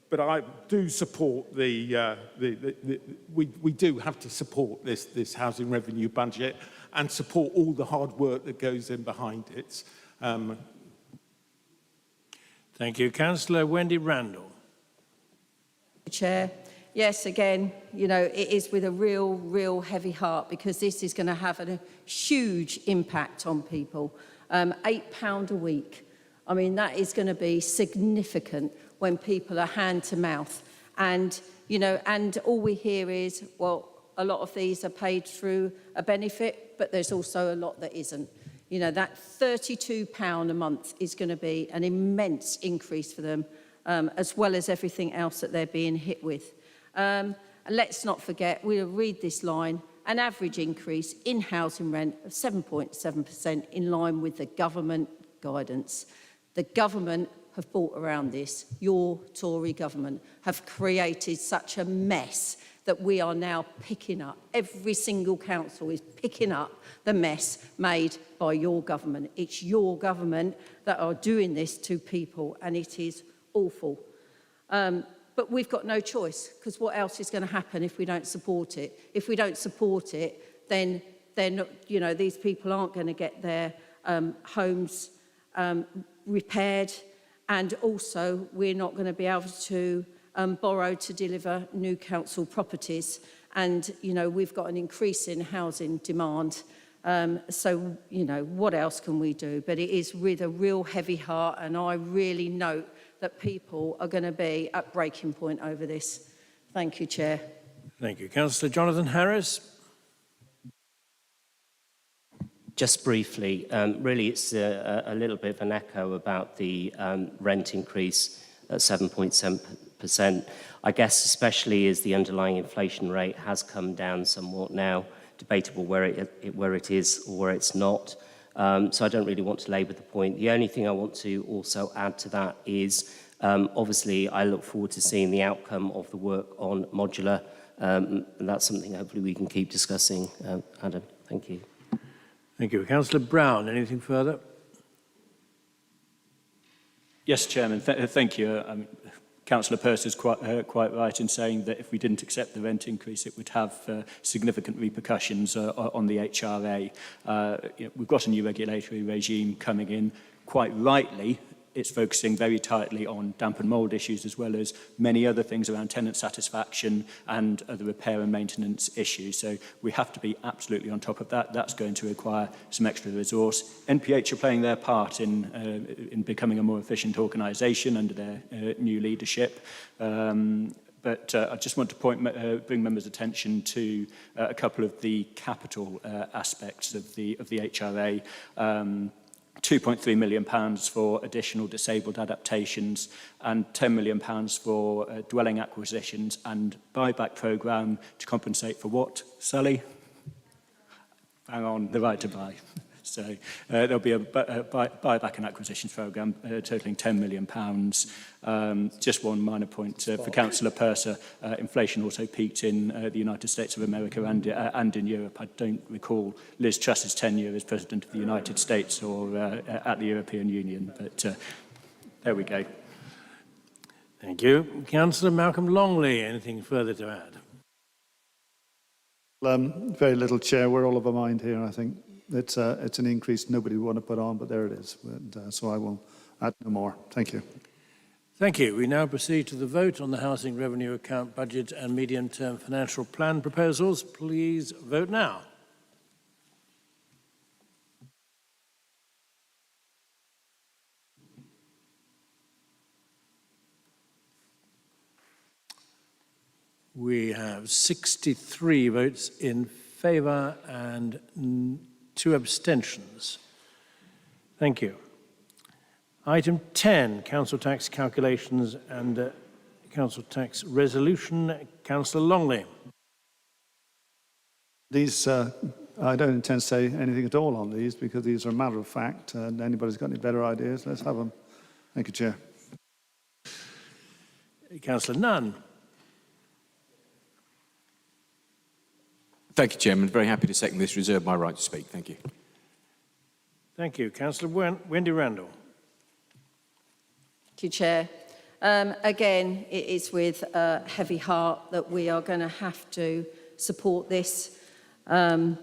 But I do support we do have to support this housing revenue budget and support all the hard work that goes in behind it. Thank you. Councillor Wendy Randall. Chair. Yes, again, you know, it is with a real heavy heart, because this is going to have a huge impact on people. £8 a week. I mean, that is going to be significant when people are hand to mouth. And, you know, and all we hear is, well, a lot of these are paid through a benefit, but there's also a lot that isn't. You know, that £32 a month is going to be an immense increase for them, as well as everything else that they're being hit with. And let's not forget, we'll read this line, an average increase in housing rent of 7.7% in line with the government guidance. The government have brought around this. Your Tory government have created such a mess that we are now picking up. Every single council is picking up the mess made by your government. It's your government that are doing this to people, and it is awful. But we've got no choice, because what else is going to happen if we don't support it? If we don't support it, then you know, these people aren't going to get their homes repaired, and also we're not going to be able to borrow to deliver new council properties. And, you know, we've got an increase in housing demand. So, you know, what else can we do? But it is with a real heavy heart, and I really note that people are going to be at breaking point over this. Thank you, Chair. Thank you. Councillor Jonathan Harris. Just briefly, really it's a little bit of an echo about the rent increase at 7.7%. I guess especially as the underlying inflation rate has come down somewhat now, debatable where it is or where it's not. So I don't really want to labour the point. The only thing I want to also add to that is, obviously, I look forward to seeing the outcome of the work on modular, and that's something hopefully we can keep discussing. Adam, thank you. Thank you. Councillor Brown, anything further? Yes, Chairman, thank you. Councillor Purse is quite right in saying that if we didn't accept the rent increase, it would have significant repercussions on the HRA. You know, we've got a new regulatory regime coming in. Quite rightly, it's focusing very tightly on damp and mould issues, as well as many other things around tenant satisfaction and other repair and maintenance issues. So we have to be absolutely on top of that. That's going to require some extra resource. NPH are playing their part in becoming a more efficient organisation under their new leadership. But I just want to bring members' attention to a couple of the capital aspects of the HRA. £2.3 million for additional disabled adaptations and £10 million for dwelling acquisitions and buyback programme to compensate for what, Sally? Hang on, the right to buy. So there'll be a buyback and acquisitions programme totalling £10 million. Just one minor point for Councillor Purser. Inflation also peaked in the United States of America and in Europe. I don't recall Liz Truss's tenure as President of the United States or at the European Union, but there we go. Thank you. Councillor Malcolm Longley, anything further to add? Very little, Chair. We're all of a mind here, I think. It's an increase nobody would want to put on, but there it is. So I will add no more. Thank you. Thank you. We now proceed to the vote on the Housing Revenue Account Budget and Medium-Term Financial Plan proposals. Please vote now. We have 63 votes in favour and 2 abstentions. Thank you. Item 10, Council Tax Calculations and Council Tax Resolution. Councillor Longley. These, I don't intend to say anything at all on these because these are a matter of fact, and anybody's got any better ideas, let's have them. Thank you, Chair. Councillor Nunn. Thank you, Chairman. Very happy to second this. Reserve my right to speak. Thank you. Thank you. Councillor Wendy Randall. Thank you, Chair. Again, it is with a heavy heart that we are going to have to support this. You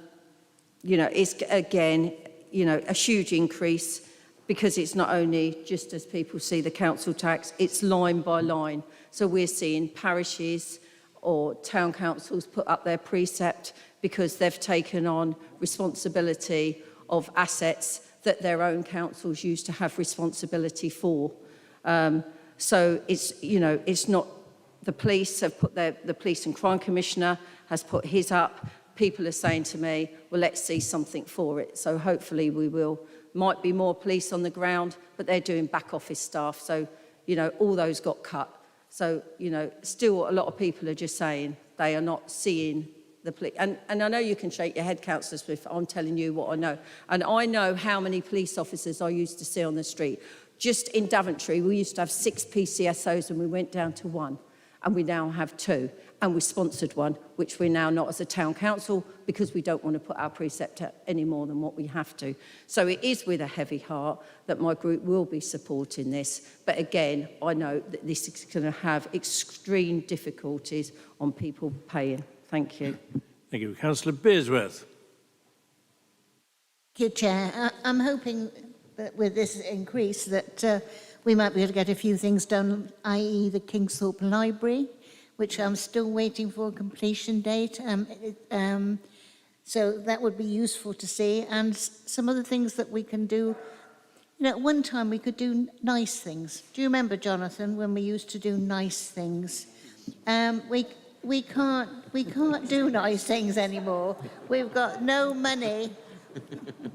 know, it's, again, you know, a huge increase. because it's not only just as people see the council tax, it's line by line. So we're seeing parishes or town councils put up their precept because they've taken on responsibility of assets that their own councils used to have responsibility for. So it's, you know, it's not, the police have put the Police and Crime Commissioner has put his up. People are saying to me, well, let's see something for it. So hopefully we will. Might be more police on the ground, but they're doing back office staff. So, you know, all those got cut. So, you know, still a lot of people are just saying they are not seeing the police. And I know you can shake your head, Councillor Smith, I'm telling you what I know. And I know how many police officers I used to see on the street. Just in Daventry, we used to have 6 PCSOs and we went down to 1. And we now have 2. And we sponsored one, which we're now not as a town council because we don't want to put our precept at any more than what we have to. So it is with a heavy heart that my group will be supporting this. But again, I know that this is going to have extreme difficulties on people paying. Thank you. Thank you. Councillor Bearsworth. Thank you, Chair. I'm hoping that with this increase that we might be able to get a few things done, i.e. the Kingsthorpe Library, which I'm still waiting for a completion date. So that would be useful to see. And some other things that we can do. You know, at one time we could do nice things. Do you remember, Jonathan, when we used to do nice things? We can't do nice things anymore. We've got no money.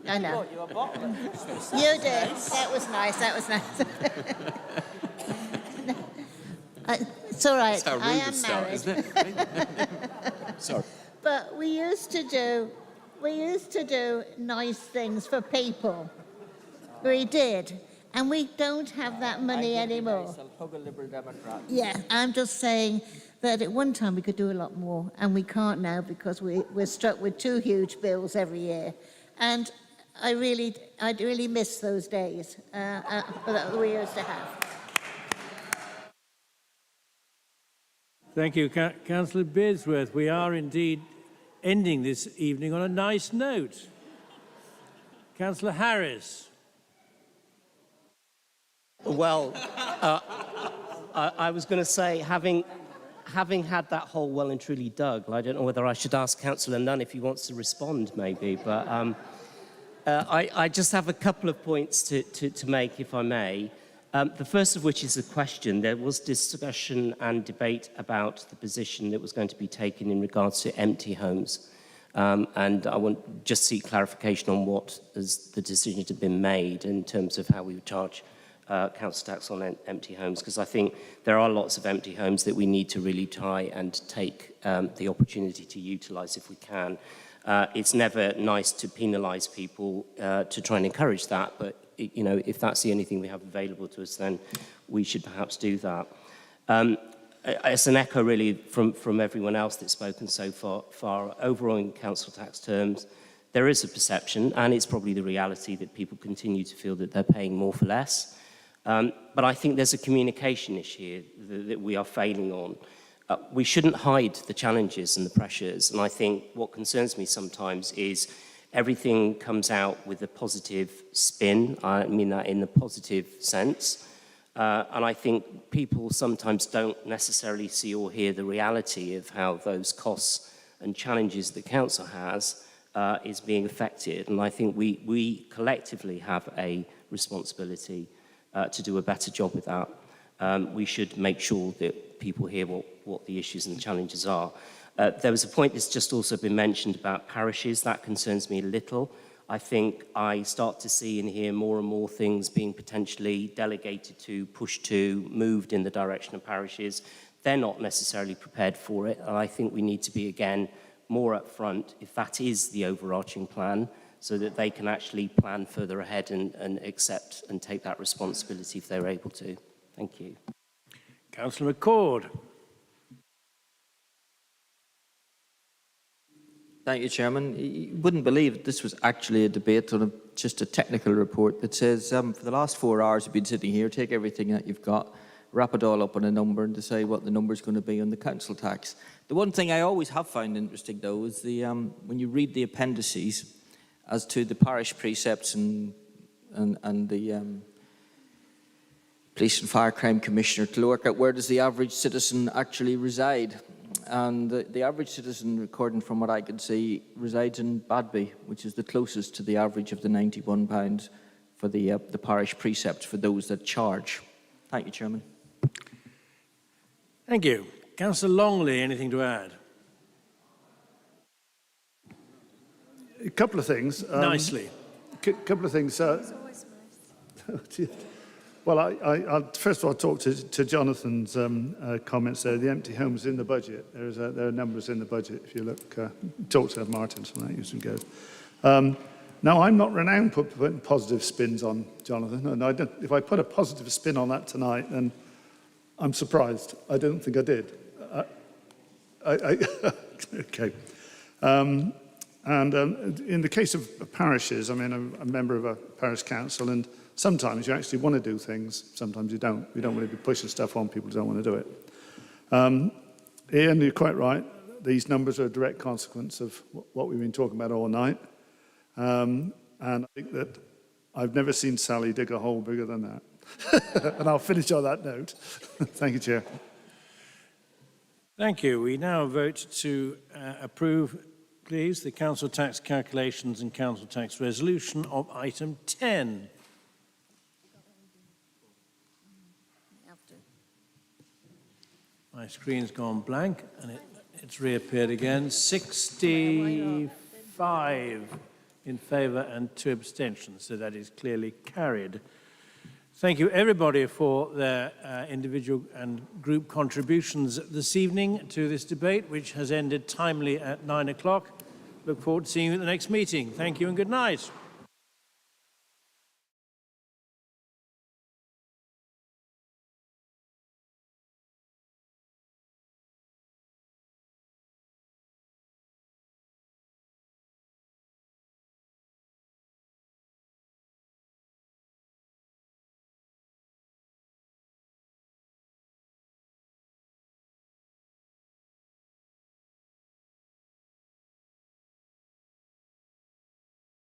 I know. You did. That was nice. That was nice. It's all right. That's how I rude am a start, married. isn't it? Sorry. But we used to do nice things for people. We did. And we don't have that money anymore. Yeah, I'm just saying that at one time we could do a lot more, and we can't now because we're stuck with 2 huge bills every year. And I really miss those days that we used to have. Thank you, Councillor Bearsworth. We are indeed ending this evening on a nice note. Councillor Harris. Well, I was going to say, having had that hole well and truly dug, I don't know whether I should ask Councillor Nunn if he wants to respond, maybe, but I just have a couple of points to make, if I may. The first of which is a question. There was discussion and debate about the position that was going to be taken in regards to empty homes. And I want just seek clarification on what the decision had been made in terms of how we would charge council tax on empty homes, because I think there are lots of empty homes that we need to really try and take the opportunity to utilise if we can. It's never nice to penalise people to try and encourage that, but you know, if that's the only thing we have available to us, then we should perhaps do that. It's an echo really from everyone else that's spoken so far. Overall in council tax terms, there is a perception, and it's probably the reality, that people continue to feel that they're paying more for less. But I think there's a communication issue that we are failing on. We shouldn't hide the challenges and the pressures, and I think what concerns me sometimes is everything comes out with a positive spin. I mean that in the positive sense. And I think people sometimes don't necessarily see or hear the reality of how those costs and challenges the council has is being affected. And I think we collectively have a responsibility to do a better job with that. We should make sure that people hear what the issues and the challenges are. There was a point that's just also been mentioned about parishes. That concerns me a little. I think I start to see and hear more and more things being potentially delegated to, pushed to, moved in the direction of parishes. They're not necessarily prepared for it, and I think we need to be, again, more upfront if that is the overarching plan, so that they can actually plan further ahead and accept and take that responsibility if they're able to. Thank you. Councillor McCord. Thank you, Chairman. You wouldn't believe this was actually a debate on just a technical report that says for the last 4 hours you've been sitting here, take everything that you've got, wrap it all up on a number and decide what the number is going to be on the council tax. The one thing I always have found interesting, though, is when you read the appendices as to the parish precepts and and the Police and Fire Crime Commissioner to work out where does the average citizen actually reside. And the average citizen, according from what I can see, resides in Badby, which is the closest to the average of the £91 for the parish precept for those that charge. Thank you, Chairman. Thank you. Councillor Longley, anything to add? A couple of things. Nicely. Couple of things. Well, I'll first of all talk to Jonathan's comments there. The empty homes in the budget. There are numbers in the budget. If you look, talk to Martin, so that used to go. Now, I'm not renowned for putting positive spins on Jonathan, and if I put a positive spin on that tonight, then I'm surprised. I don't think I did. Okay. In the case of parishes, I mean, I'm a member of a parish council, and sometimes you actually want to do things, sometimes you don't. You don't want to be pushing stuff on people who don't want to do it. Ian, you're quite right. These numbers are a direct consequence of what we've been talking about all night. And I think that I've never seen Sally dig a hole bigger than that. And I'll finish on that note. Thank you, Chair. Thank you. We now vote to approve, please, the council tax calculations and council tax resolution of item 10. My screen's gone blank and it's reappeared again. 65 in favour and 2 abstentions, so that is clearly carried. Thank you everybody for their individual and group contributions this evening to this debate, which has ended timely at 9 o'clock. Look forward to seeing you at the next meeting. Thank you and good night.